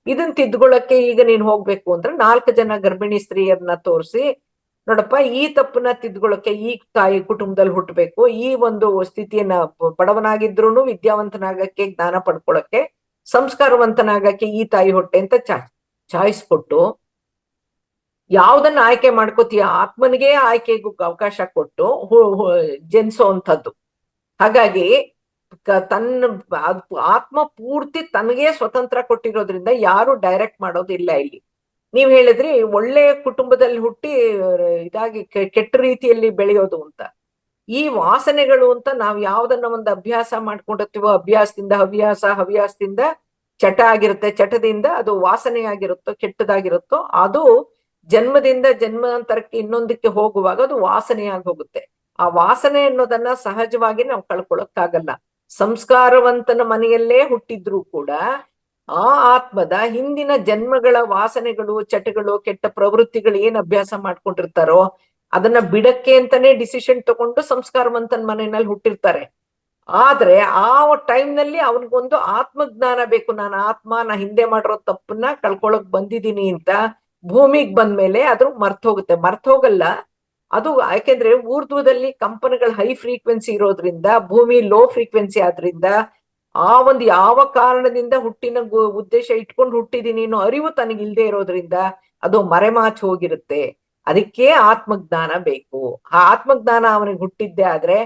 ಇದನ್ ತಿದ್ಕೊಳಕ್ಕೆ ಈಗ ನೀನ್ ಹೋಗ್ಬೇಕು ಅಂದ್ರೆ 4 ಜನ ಗರ್ಭಿಣಿ ಸ್ತ್ರೀಯರನ್ನ ತೋರಿಸಿ, ನೋಡಪ್ಪ ಈ ತಪ್ಪನ್ನ ತಿದ್ಕೊಳಕ್ಕೆ ಈ ತಾಯಿ ಕುಟುಂಬದಲ್ಲಿ ಹುಟ್ಟಬೇಕು, ಈ ಒಂದು ಸ್ಥಿತಿಯನ್ನ ಬಡವನಾಗಿದ್ರು ವಿದ್ಯಾವಂತನಾಗಕ್ಕೆ, ಜ್ಞಾನ ಪಡ್ಕೊಳಕ್ಕೆ, ಸಂಸ್ಕಾರವಂತನಾಗಕ್ಕೆ ಈ ತಾಯಿ ಹೊಟ್ಟೆ ಅಂತ ಚಾಯ್ಸ್ ಕೊಟ್ಟು ಯಾವ್ದನ್ನ ಆಯ್ಕೆ ಮಾಡ್ಕೋತೀಯ ಆತ್ಮನಿಗೆ ಆಯ್ಕೆಗೂ ಅವಕಾಶ ಕೊಟ್ಟು ಜನಿಸೋ ಅಂತದ್ದು. ಹಾಗಾಗಿ ತನ್ನ ಆತ್ಮ ಪೂರ್ತಿ ತನಗೆ ಸ್ವತಂತ್ರ ಕೊಟ್ಟಿರೋದ್ರಿಂದ ಯಾರು ಡೈರೆಕ್ಟ್ ಮಾಡೋದಿಲ್ಲ. ಇಲ್ಲಿ ನೀವ್ ಹೇಳಿದ್ರಿ ಒಳ್ಳೆ ಕುಟುಂಬದಲ್ಲಿ ಹುಟ್ಟಿ ಇದಾಗಿ ಕೆಟ್ಟ ರೀತಿಯಲ್ಲಿ ಬೆಳೆಯೋದು ಅಂತ. ಈ ವಾಸನೆಗಳು ಅಂತ ನಾವ್ ಯಾವ್ದನ್ನ ಒಂದು ಅಭ್ಯಾಸ ಮಾಡ್ಕೊಂಡಿರ್ತೀವೋ, ಅಭ್ಯಾಸದಿಂದ ಹವ್ಯಾಸ, ಹವ್ಯಾಸದಿಂದ ಚಟ ಆಗಿರುತ್ತೆ, ಚಟದಿಂದ ಅದು ವಾಸನೆ ಆಗಿರುತ್ತೋ, ಕೆಟ್ಟದಾಗಿರುತ್ತೋ, ಅದು ಜನ್ಮದಿಂದ ಜನ್ಮಾಂತರಕ್ಕೆ ಇನ್ನೊಂದಕ್ಕೆ ಹೋಗುವಾಗ ಅದು ವಾಸನೆಯಾಗಿ ಹೋಗುತ್ತೆ. ಆ ವಾಸನೆ ಅನ್ನೋದನ್ನ ಸಹಜವಾಗಿ ನಾವು ಕಳ್ಕೊಳಕ್ಕಾಗಲ್ಲ. ಸಂಸ್ಕಾರವಂತನ ಮನೆಯಲ್ಲೇ ಹುಟ್ಟಿದ್ರು ಕೂಡ ಆ ಆತ್ಮದ ಹಿಂದಿನ ಜನ್ಮಗಳ ವಾಸನೆಗಳು, ಚಟಗಳು, ಕೆಟ್ಟ ಪ್ರವೃತ್ತಿಗಳು ಏನ್ ಅಭ್ಯಾಸ ಮಾಡ್ಕೊಂಡಿರ್ತಾರೋ ಅದನ್ನ ಬಿಡಕ್ಕೆ ಅಂತಾನೆ ಡಿಸಿಷನ್ ತಗೊಂಡು ಸಂಸ್ಕಾರವಂತನ ಮನೆಯಲ್ಲಿ ಹುಟ್ಟಿರ್ತಾರೆ. ಆದ್ರೆ ಆ ಟೈಮ್ನಲ್ಲಿ ಅವನಿಗೊಂದು ಆತ್ಮಜ್ಞಾನ ಬೇಕು. ನಾನು ಆತ್ಮ, ನಾ ಹಿಂದೆ ಮಾಡಿರೋ ತಪ್ಪನ್ನ ಕಳ್ಕೊಳಕ್ ಬಂದಿದ್ದೀನಿ ಅಂತ ಭೂಮಿಗ್ ಬಂದ್ಮೇಲೆ ಅದು ಮರ್ತೋಗುತ್ತೆ. ಮರ್ತೋಗಲ್ಲ ಅದು, ಯಾಕೆಂದ್ರೆ ಊರ್ಧ್ವದಲ್ಲಿ ಕಂಪನಗಳ ಹೈ ಫ್ರೀಕ್ವೆನ್ಸಿ ಇರೋದ್ರಿಂದ, ಭೂಮಿ ಲೋ ಫ್ರೀಕ್ವೆನ್ಸಿ ಆದ್ರಿಂದ, ಆ ಒಂದು ಯಾವ ಕಾರಣದಿಂದ ಹುಟ್ಟಿನ ಉದ್ದೇಶ ಇಟ್ಕೊಂಡು ಹುಟ್ಟಿದೀನಿ ಅನ್ನೋ ಅರಿವು ತನಗಿಲ್ದೇ ಇರೋದ್ರಿಂದ ಅದು ಮರೆಮಾಚಿ ಹೋಗಿರುತ್ತೆ. ಅದಕ್ಕೆ ಆತ್ಮಜ್ಞಾನ ಬೇಕು. ಆ ಆತ್ಮಜ್ಞಾನ ಅವನಿಗೆ ಹುಟ್ಟಿದ್ದೆ ಆದ್ರೆ,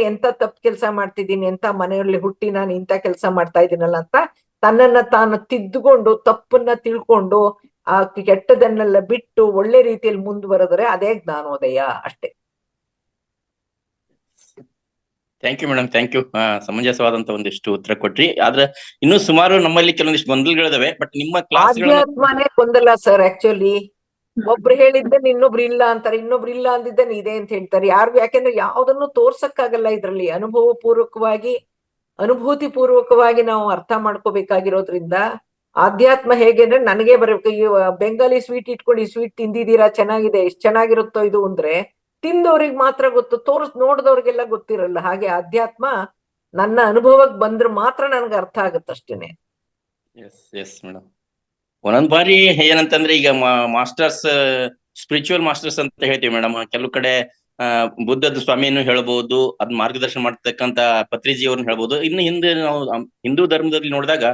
ಎಂತ ತಪ್ಪು ಕೆಲಸ ಮಾಡ್ತಿದ್ದೀನಿ, ಎಂತ ಮನೆಯಲ್ಲಿ ಹುಟ್ಟಿ ನಾನು ಇಂಥ ಕೆಲಸ ಮಾಡ್ತಾ ಇದ್ದೀನಲ್ಲ ಅಂತ ತನ್ನನ್ನ ತಾನು ತಿದ್ದುಕೊಂಡು, ತಪ್ಪನ್ನ ತಿಳ್ಕೊಂಡು, ಆ ಕೆಟ್ಟದನ್ನೆಲ್ಲ ಬಿಟ್ಟು ಒಳ್ಳೆ ರೀತಿಯಲ್ಲಿ ಮುಂದುವರೆದ್ರೆ ಅದೇ ಜ್ಞಾನೋದಯ ಅಷ್ಟೇ. Thank you madam, thank you. ಸಮಂಜಸವಾದಂತ ಒಂದಿಷ್ಟು ಉತ್ತರ ಕೊಟ್ರಿ. ಆದ್ರೆ ಇನ್ನೂ ಸುಮಾರು ನಮ್ಮಲ್ಲಿ ಕೆಲವೊಂದಿಷ್ಟು ಗೊಂದಲಗಳಿದಾವೆ. ಬಟ್ ನಿಮ್ಮ ಕ್ಲಾಸ್ ಆಧ್ಯಾತ್ಮನೇ ಗೊಂದಲ ಸರ್. ಆಕ್ಚುಲಿ ಒಬ್ರು ಹೇಳಿದ್ದನ್ನ ಇನ್ನೊಬ್ರು ಇಲ್ಲ ಅಂತಾರೆ, ಇನ್ನೊಬ್ರು ಇಲ್ಲ ಅಂದಿದ್ದನ್ನ ಇದೆ ಅಂತ ಹೇಳ್ತಾರೆ. ಯಾರಿಗೂ, ಯಾಕೆಂದ್ರೆ ಯಾವ್ದನ್ನು ತೋರ್ಸಕ್ಕಾಗಲ್ಲ ಇದ್ರಲ್ಲಿ. ಅನುಭವ ಪೂರ್ವಕವಾಗಿ, ಅನುಭೂತಿ ಪೂರ್ವಕವಾಗಿ ನಾವು ಅರ್ಥ ಮಾಡ್ಕೋಬೇಕಾಗಿರೋದ್ರಿಂದ ಆಧ್ಯಾತ್ಮ ಹೇಗೆ ಅಂದ್ರೆ ನನಗೆ ಬರಬೇಕು. ಈ ಬೆಂಗಾಲಿ ಸ್ವೀಟ್ ಇಟ್ಕೊಂಡು ಈ ಸ್ವೀಟ್ ತಿಂದಿದ್ದೀರಾ, ಚೆನ್ನಾಗಿದೆ, ಎಷ್ಟು ಚೆನ್ನಾಗಿರುತ್ತೋ ಇದು ಅಂದ್ರೆ ತಿಂದವ್ರಿಗೆ ಮಾತ್ರ ಗೊತ್ತು, ನೋಡ್ದವ್ರಿಗೆಲ್ಲ ಗೊತ್ತಿರಲ್ಲ. ಹಾಗೆ ಆಧ್ಯಾತ್ಮ ನನ್ನ ಅನುಭವಕ್ಕೆ ಬಂದ್ರೆ ಮಾತ್ರ ನನ್ಗೆ ಅರ್ಥ ಆಗುತ್ತಷ್ಟೇನೆ. S yes madam. ಒಂದೊಂದ್ ಬಾರಿ ಏನಂತಂದ್ರೆ ಈಗ ಮಾಸ್ಟರ್ಸ್, ಸ್ಪಿರಿಚುವಲ್ ಮಾಸ್ಟರ್ಸ್ ಅಂತ ಹೇಳ್ತೀವಿ ಮೇಡಮ್. ಕೆಲವು ಕಡೆ ಬುದ್ಧದ ಸ್ವಾಮಿಯನ್ನು ಹೇಳ್ಬಹುದು, ಅದ್ ಮಾರ್ಗದರ್ಶನ ಮಾಡ್ತಕ್ಕಂತ ಪತ್ರಿಜಿ ಅವ್ರನ್ನ ಹೇಳ್ಬಹುದು. ಇನ್ನು ಹಿಂದೆ ನಾವು ಹಿಂದೂ ಧರ್ಮದಲ್ಲಿ ನೋಡಿದಾಗ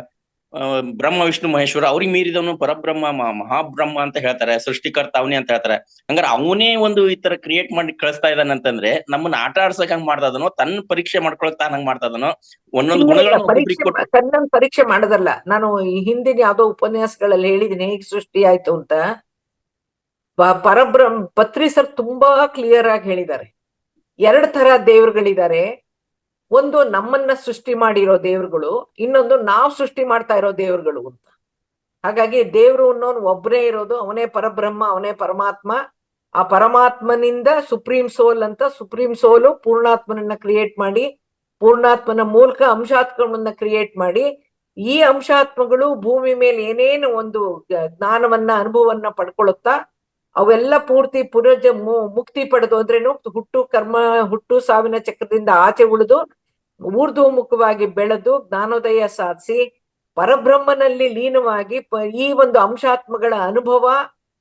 ಬ್ರಹ್ಮ ವಿಷ್ಣು ಮಹೇಶ್ವರ, ಅವ್ರಿಗೆ ಮೀರಿದವನು ಪರಬ್ರಹ್ಮ ಮಹಾಬ್ರಹ್ಮ ಅಂತ ಹೇಳ್ತಾರೆ, ಸೃಷ್ಟಿಕರ್ತ ಅವನೇ ಅಂತ ಹೇಳ್ತಾರೆ. ಹಂಗಾರೆ ಅವನೇ ಒಂದು ಈ ತರ ಕ್ರಿಯೇಟ್ ಮಾಡಿ ಕಳಿಸ್ತಾ ಇದ್ದಾನಂತಂದ್ರೆ ನಮ್ಮನ್ನ ಆಟ ಆಡ್ಸಕ್ ಹಂಗ್ ಮಾಡ್ತಾ ಇದನೋ, ತನ್ನ ಪರೀಕ್ಷೆ ಮಾಡ್ಕೊಳಕ್ ತಾನ್ ಹಂಗ್ ಮಾಡ್ತಾ ಇದನೋ, ಒಂದೊಂದು ಗುಣಗಳನ್ನ ಕಣ್ಣನ್ ಪರೀಕ್ಷೆ ಮಾಡೋದಲ್ಲ. ನಾನು ಈ ಹಿಂದಿನ ಯಾವ್ದೋ ಉಪನ್ಯಾಸಗಳಲ್ಲಿ ಹೇಳಿದೀನಿ ಹೇಗ್ ಸೃಷ್ಟಿ ಆಯ್ತು ಅಂತ. ಪತ್ರಿ ಸರ್ ತುಂಬಾ ಕ್ಲಿಯರ್ ಆಗಿ ಹೇಳಿದ್ದಾರೆ. 2 ತರ ದೇವ್ರುಗಳಿದ್ದಾರೆ. ಒಂದು ನಮ್ಮನ್ನ ಸೃಷ್ಟಿ ಮಾಡಿರೋ ದೇವ್ರುಗಳು, ಇನ್ನೊಂದು ನಾವು ಸೃಷ್ಟಿ ಮಾಡ್ತಾ ಇರೋ ದೇವ್ರುಗಳು ಅಂತ. ಹಾಗಾಗಿ ದೇವ್ರು ಅನ್ನೋನು ಒಬ್ಬನೇ ಇರೋದು, ಅವನೇ ಪರಬ್ರಹ್ಮ, ಅವನೇ ಪರಮಾತ್ಮ. ಆ ಪರಮಾತ್ಮನಿಂದ ಸುಪ್ರೀಂ ಸೋಲ್ ಅಂತ, ಸುಪ್ರೀಂ ಸೋಲು ಪೂರ್ಣಾತ್ಮನನ್ನ ಕ್ರಿಯೇಟ್ ಮಾಡಿ, ಪೂರ್ಣಾತ್ಮನ ಮೂಲಕ ಅಂಶಾತ್ಮಗಳನ್ನ ಕ್ರಿಯೇಟ್ ಮಾಡಿ, ಈ ಅಂಶಾತ್ಮಗಳು ಭೂಮಿ ಮೇಲೆ ಏನೇನು ಒಂದು ಜ್ಞಾನವನ್ನ ಅನುಭವವನ್ನ ಪಡ್ಕೊಳುತ್ತಾ ಅವೆಲ್ಲ ಪೂರ್ತಿ ಮುಕ್ತಿ ಪಡೆದು, ಅಂದ್ರೇನು, ಹುಟ್ಟು ಸಾವಿನ ಚಕ್ರದಿಂದ ಆಚೆ ಉಳಿದು ಊರ್ಧ್ವಮುಖವಾಗಿ ಬೆಳೆದು ಜ್ಞಾನೋದಯ ಸಾಧಿಸಿ ಪರಬ್ರಹ್ಮನಲ್ಲಿ ಲೀನವಾಗಿ ಈ ಒಂದು ಅಂಶಾತ್ಮಗಳ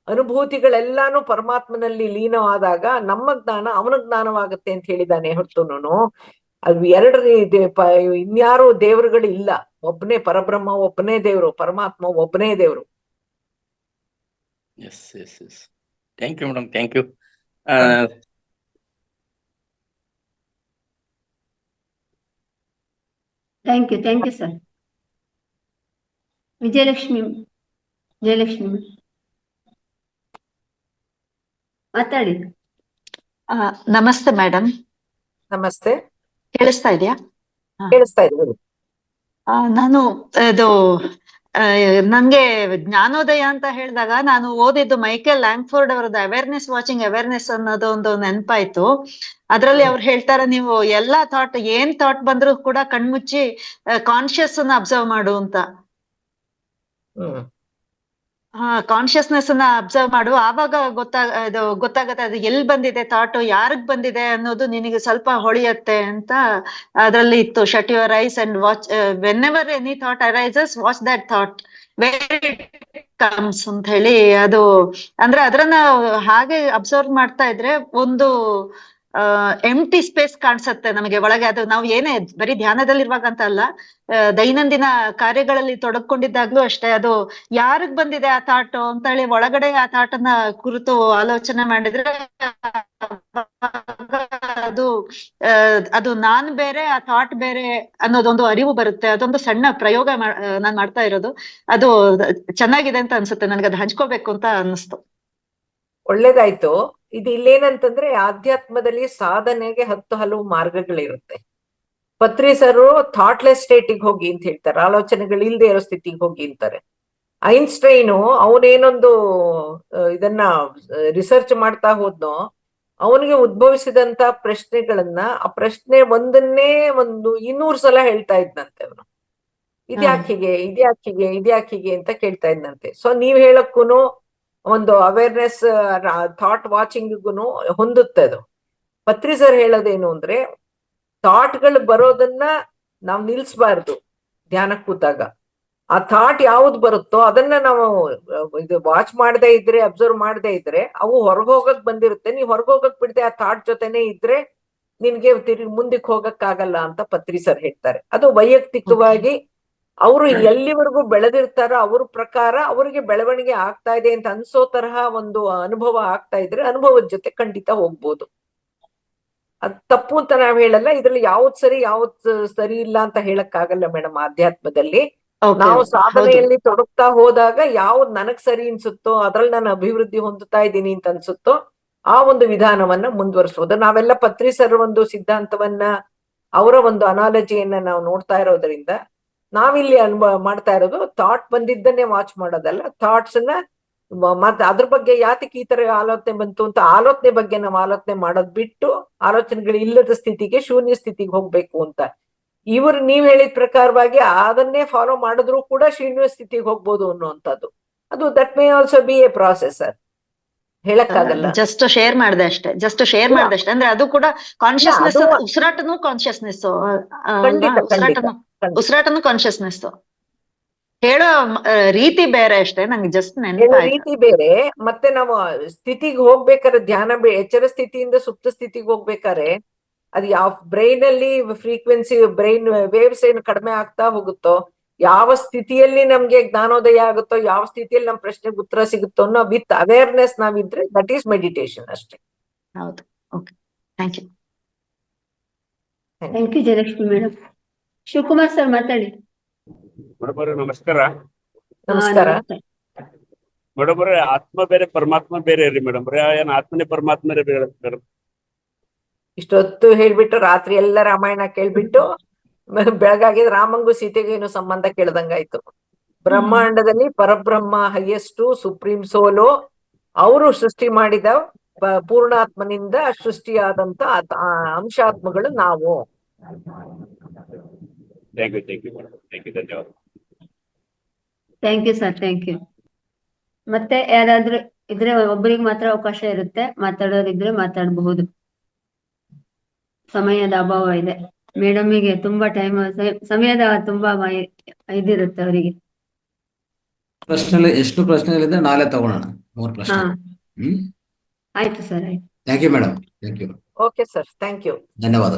ಅನುಭೂತಿಗಳೆಲ್ಲಾನು ಪರಮಾತ್ಮನಲ್ಲಿ ಲೀನವಾದಾಗ ನಮ್ಮ ಜ್ಞಾನ ಅವನ ಜ್ಞಾನವಾಗುತ್ತೆ ಅಂತ ಹೇಳಿದಾನೆ. ಹೊರತುನು ಅದು ಇನ್ಯಾರು ದೇವರುಗಳು ಇಲ್ಲ. ಒಬ್ಬನೇ ಪರಬ್ರಹ್ಮ, ಒಬ್ಬನೇ ದೇವ್ರು, ಪರಮಾತ್ಮ ಒಬ್ಬನೇ ದೇವ್ರು. Yes yes yes. Thank you madam, thank you. Thank you sir. Jayalakshmi ಮಾತಾಡಿ. ನಮಸ್ತೆ ಮೇಡಮ್. ನಮಸ್ತೆ. ಕೇಳಿಸ್ತಾ ಇದೆಯಾ? ಕೇಳಿಸ್ತಾ ಇದೆ. ನಾನು ಅದು ನಂಗೆ ಜ್ಞಾನೋದಯ ಅಂತ ಹೇಳಿದಾಗ ನಾನು ಓದಿದ್ದು ಮೈಕೆಲ್ ಲ್ಯಾಂಗ್ಫೋರ್ಡ್ ಅವರದ್ದು ಅವೇರ್ನೆಸ್ ವಾಚಿಂಗ್ ಅವೇರ್ನೆಸ್ ಅನ್ನೋದು ಒಂದು ನೆನಪಾಯ್ತು. ಅದ್ರಲ್ಲಿ ಅವ್ರು ಹೇಳ್ತಾರೆ, ನೀವು ಎಲ್ಲಾ ಏನ್ ಥಾಟ್ ಬಂದ್ರು ಕೂಡ ಕಣ್ಮುಚ್ಚಿ ಕಾನ್ಶಿಯಸ್ ಅನ್ನ ಅಬ್ಸರ್ವ್ ಮಾಡು ಅಂತ. ಕಾನ್ಶಿಯಸ್ನೆಸ್ ಅನ್ನ ಅಬ್ಸರ್ವ್ ಮಾಡು, ಆವಾಗ ಗೊತ್ತಾಗತ್ತೆ ಅದು ಎಲ್ಲಿ ಬಂದಿದೆ ಥಾಟ್, ಯಾರಿಗ್ ಬಂದಿದೆ ಅನ್ನೋದು ನಿನಗೆ ಸ್ವಲ್ಪ ಹೊಳಿಯತ್ತೆ ಅಂತ ಅದ್ರಲ್ಲಿ ಇತ್ತು. Shut your eyes and watch when ever any thought arises, watch that thought where it comes ಅಂತ ಹೇಳಿ. ಅದು ಅಂದ್ರೆ ಅದನ್ನ ಹಾಗೆ ಅಬ್ಸರ್ವ್ ಮಾಡ್ತಾ ಇದ್ರೆ ಒಂದು ಎಂಟಿ ಸ್ಪೇಸ್ ಕಾಣಿಸತ್ತೆ ನಮಗೆ ಒಳಗೆ. ಅದು ನಾವು ಏನೇ ಬರೀ ಧ್ಯಾನದಲ್ಲಿರುವಾಗ ಅಂತ ಅಲ್ಲ, ದೈನಂದಿನ ಕಾರ್ಯಗಳಲ್ಲಿ ತೊಡಕೊಂಡಿದ್ದಾಗ್ಲೂ ಅಷ್ಟೇ, ಅದು ಯಾರಿಗ್ ಬಂದಿದೆ ಆ ಥಾಟ್ ಅಂತ ಹೇಳಿ ಒಳಗಡೆ ಆ ಥಾಟ್ ಅನ್ನ ಕುರಿತು ಆಲೋಚನೆ ಮಾಡಿದ್ರೆ ಅದು ನಾನ್ ಬೇರೆ, ಆ ಥಾಟ್ ಬೇರೆ ಅನ್ನೋದೊಂದು ಅರಿವು ಬರುತ್ತೆ. ಅದೊಂದು ಸಣ್ಣ ಪ್ರಯೋಗ ನಾನ್ ಮಾಡ್ತಾ ಇರೋದು. ಅದು ಚೆನ್ನಾಗಿದೆ ಅಂತ ಅನ್ಸುತ್ತೆ ನನಗೆ, ಅದು ಹಂಚ್ಕೋಬೇಕು ಅಂತ ಅನ್ನಿಸ್ತು. ಒಳ್ಳೇದಾಯ್ತು. ಇದು ಇಲ್ಲೇನಂತಂದ್ರೆ ಆಧ್ಯಾತ್ಮದಲ್ಲಿ ಸಾಧನೆಗೆ 10 ಹಲವು ಮಾರ್ಗಗಳಿರುತ್ತೆ. ಪತ್ರಿ ಸರು ಥಾಟ್ಲೆಸ್ ಸ್ಟೇಟಿಗೆ ಹೋಗಿ ಅಂತ ಹೇಳ್ತಾರೆ, ಆಲೋಚನೆಗಳಿಲ್ದೇ ಇರೋ ಸ್ಥಿತಿಗೆ ಹೋಗಿ ಅಂತಾರೆ. ಐನ್ಸ್ಟೈನು ಅವನೇನೊಂದು ಇದನ್ನ ರಿಸರ್ಚ್ ಮಾಡ್ತಾ ಹೋದ್ನೋ, ಅವನಿಗೆ ಉದ್ಭವಿಸಿದಂತ ಪ್ರಶ್ನೆಗಳನ್ನ, ಆ ಪ್ರಶ್ನೆ ಒಂದನ್ನೇ 200 ಸಲ ಹೇಳ್ತಾ ಇದ್ನಂತೆ ಅವನು. ಇದ್ಯಾಕಿಗೆ ಅಂತ ಕೇಳ್ತಾ ಇದ್ನಂತೆ. ಸೊ ನೀವ್ ಹೇಳಕ್ಕೂನು ಒಂದು ಅವೇರ್ನೆಸ್ ಥಾಟ್ ವಾಚಿಂಗ್ಗೂ ಹೊಂದುತ್ತೆ ಅದು. ಪತ್ರಿ ಸರ್ ಹೇಳೋದೇನು ಅಂದ್ರೆ, ಥಾಟ್ಗಳು ಬರೋದನ್ನ ನಾವು ನಿಲ್ಸ್ಬಾರ್ದು. ಧ್ಯಾನಕ್ಕೆ ಕೂತಾಗ ಆ ಥಾಟ್ ಯಾವ್ದು ಬರುತ್ತೋ ಅದನ್ನ ನಾವು ಇದು ವಾಚ್ ಮಾಡದೇ ಇದ್ರೆ, ಅಬ್ಸರ್ವ್ ಮಾಡದೇ ಇದ್ರೆ ಅವು ಹೊರಗೋಗಕ್ ಬಂದಿರುತ್ತೆ. ನೀವು ಹೊರಗೋಗಕ್ ಬಿಡದೆ ಆ ಥಾಟ್ ಜೊತೆನೆ ಇದ್ರೆ ನಿನ್ಗೆ ಮುಂದಕ್ಕೆ ಹೋಗಕ್ಕಾಗಲ್ಲ ಅಂತ ಪತ್ರಿ ಸರ್ ಹೇಳ್ತಾರೆ. ಅದು ವೈಯಕ್ತಿಕವಾಗಿ ಅವರು ಎಲ್ಲಿವರೆಗೂ ಬೆಳೆದಿರ್ತಾರೋ ಅವ್ರ ಪ್ರಕಾರ ಅವ್ರಿಗೆ ಬೆಳವಣಿಗೆ ಆಗ್ತಾ ಇದೆ ಅಂತ ಅನ್ಸೋ ತರಹ ಒಂದು ಅನುಭವ ಆಗ್ತಾ ಇದ್ರೆ ಅನುಭವದ ಜೊತೆ ಖಂಡಿತ ಹೋಗ್ಬೋದು. ಅದ್ ತಪ್ಪು ಅಂತ ನಾವ್ ಹೇಳಲ್ಲ. ಇದ್ರಲ್ಲಿ ಯಾವ್ದ್ ಸರಿ ಇಲ್ಲ ಅಂತ ಹೇಳಕ್ ಆಗಲ್ಲ ಮೇಡಮ್. ಆಧ್ಯಾತ್ಮದಲ್ಲಿ ನಾವು ಸಾಧನೆಯಲ್ಲಿ ತೊಡಗ್ತಾ ಹೋದಾಗ ಯಾವ್ದು ನನಗ್ ಸರಿ ಅನ್ಸುತ್ತೋ, ಅದ್ರಲ್ಲಿ ನಾನು ಅಭಿವೃದ್ಧಿ ಹೊಂದುತ್ತಾ ಇದ್ದೀನಿ ಅಂತ ಅನ್ಸುತ್ತೋ ಆ ಒಂದು ವಿಧಾನವನ್ನ ಮುಂದುವರಿಸೋದು. ನಾವೆಲ್ಲ ಪತ್ರಿ ಸರ್ ಒಂದು ಸಿದ್ಧಾಂತವನ್ನ, ಅವರ ಒಂದು ಅನಾಲಜಿಯನ್ನ ನಾವು ನೋಡ್ತಾ ಇರೋದ್ರಿಂದ ನಾವಿಲ್ಲಿ ಅನುಭವ ಮಾಡ್ತಾ ಇರೋದು ಥಾಟ್ ಬಂದಿದ್ದನ್ನೇ ವಾಚ್ ಮಾಡೋದಲ್ಲ, ಥಾಟ್ಸ್ ನ ಮತ್ತೆ ಅದ್ರ ಬಗ್ಗೆ ಯಾತಕ್ಕೆ ಈ ತರ ಆಲೋಚನೆ ಬಂತು ಅಂತ ಆಲೋಚನೆ ಬಗ್ಗೆ ನಾವು ಆಲೋಚನೆ ಮಾಡೋದ್ ಬಿಟ್ಟು ಆಲೋಚನೆಗಳು ಇಲ್ಲದ ಸ್ಥಿತಿಗೆ, ಶೂನ್ಯ ಸ್ಥಿತಿಗೆ ಹೋಗ್ಬೇಕು ಅಂತ. ಇವರು ನೀವ್ ಹೇಳಿದ ಪ್ರಕಾರವಾಗಿ ಅದನ್ನೇ ಫಾಲೋ ಮಾಡಿದ್ರು ಕೂಡ ಶೂನ್ಯ ಸ್ಥಿತಿಗೆ ಹೋಗ್ಬೋದು ಅನ್ನುವಂಥದ್ದು. ಅದು that may also be A process sir, ಹೇಳಕ್ಕಾಗಲ್ಲ. ಜಸ್ಟ್ ಶೇರ್ ಮಾಡ್ದೆ ಅಷ್ಟೇ, ಅಂದ್ರೆ ಅದು ಕೂಡ ಕಾನ್ಶಿಯಸ್ನೆಸ್, ಅದು- ಉಸಿರಾಟನು ಕಾನ್ಶಿಯಸ್ನೆಸ್, ಖಂಡಿತ, ಖಂಡಿತ, ಖಂಡಿತ. ಉಸಿರಾಟನು ಕಾನ್ಶಿಯಸ್ನೆಸ್. ಹೇಳೋ ರೀತಿ ಬೇರೆ ಅಷ್ಟೇ, ನಂಗೆ ಜಸ್ಟ್ ಹೇಳೋ ನೆನಪಾಯ್ತು. ರೀತಿ ಬೇರೆ. ಮತ್ತೆ ನಾವು ಸ್ಥಿತಿಗೆ ಹೋಗ್ಬೇಕಾದ್ರೆ, ಎಚ್ಚರ ಸ್ಥಿತಿಯಿಂದ ಸುಪ್ತ ಸ್ಥಿತಿಗೆ ಹೋಗ್ಬೇಕಾದ್ರೆ ಅದು ಯಾವ ಬ್ರೈನ್ ಅಲ್ಲಿ ಫ್ರೀಕ್ವೆನ್ಸಿ, ಬ್ರೈನ್ ವೇವ್ಸ್ ಏನು ಕಡಿಮೆ ಆಗ್ತಾ ಹೋಗುತ್ತೋ, ಯಾವ ಸ್ಥಿತಿಯಲ್ಲಿ ನಮ್ಗೆ ಜ್ಞಾನೋದಯ ಆಗುತ್ತೋ, ಯಾವ ಸ್ಥಿತಿಯಲ್ಲಿ ನಮ್ ಪ್ರಶ್ನೆಗೆ ಉತ್ತರ ಸಿಗುತ್ತೋ ಅನ್ನೋ ವಿತ್ ಅವೇರ್ನೆಸ್ ನಾವಿದ್ರೆ ದಟ್ ಈಸ್ ಮೆಡಿಟೇಷನ್ ಅಷ್ಟೇ. ಹೌದು, okay, thank you. Thank you Jayalakshmi madam. Shivakumar sir ಮಾತಾಡಿ. ಮೇಡಮ್ ನಮಸ್ಕಾರ. ನಮಸ್ಕಾರ. ನಮಸ್ತೆ. ಮೇಡಮ್ ಆತ್ಮ ಬೇರೆ ಪರಮಾತ್ಮ ಬೇರೆ ರೀ ಮೇಡಮ್? ಏನ್ ಆತ್ಮನೇ ಪರಮಾತ್ಮರೇ ಬೇರೆ ಮೇಡಮ್? ಇಷ್ಟೊತ್ತು ಹೇಳ್ಬಿಟ್ಟು ರಾತ್ರಿ ಎಲ್ಲ ರಾಮಾಯಣ ಕೇಳ್ಬಿಟ್ಟು ಬೆಳಗಾಗಿದ್ ರಾಮಂಗೂ ಸೀತೆಗೂ ಏನು ಸಂಬಂಧ ಕೇಳ್ದಂಗಾಯ್ತು. ಬ್ರಹ್ಮಾಂಡದಲ್ಲಿ ಪರಬ್ರಹ್ಮ ಹೈಯೆಸ್ಟ್ ಸುಪ್ರೀಂ ಸೋಲು, ಅವರು ಸೃಷ್ಟಿ ಮಾಡಿದ ಪೂರ್ಣಾತ್ಮನಿಂದ ಸೃಷ್ಟಿಯಾದಂತ ಅಂಶಾತ್ಮಗಳು ನಾವು. Thank you madam, thank you, ಧನ್ಯವಾದ. Thank you sir, thank you. ಮತ್ತೆ ಯಾರಾದ್ರೂ ಇದ್ರೆ ಒಬ್ಬರಿಗೆ ಮಾತ್ರ ಅವಕಾಶ ಇರುತ್ತೆ, ಮಾತಾಡೋರಿದ್ರೆ ಮಾತಾಡಬಹುದು. ಸಮಯದ ಅಭಾವ ಇದೆ ಮೇಡಮಿಗೆ, ತುಂಬಾ ಟೈಮ್, ಸಮಯದ ತುಂಬಾ ಇದಿರುತ್ತೆ ಅವರಿಗೆ. ಎಷ್ಟು ಪ್ರಶ್ನೆಗಳಿದ್ರೆ ನಾಳೆ ತಗೊಳ್ಳೋಣ, 3 ಪ್ರಶ್ನೆ. ಆಯ್ತು ಸರ್, ಆಯ್ತು. Thank you madam, thank you. Okay sir, thank you. ಧನ್ಯವಾದ.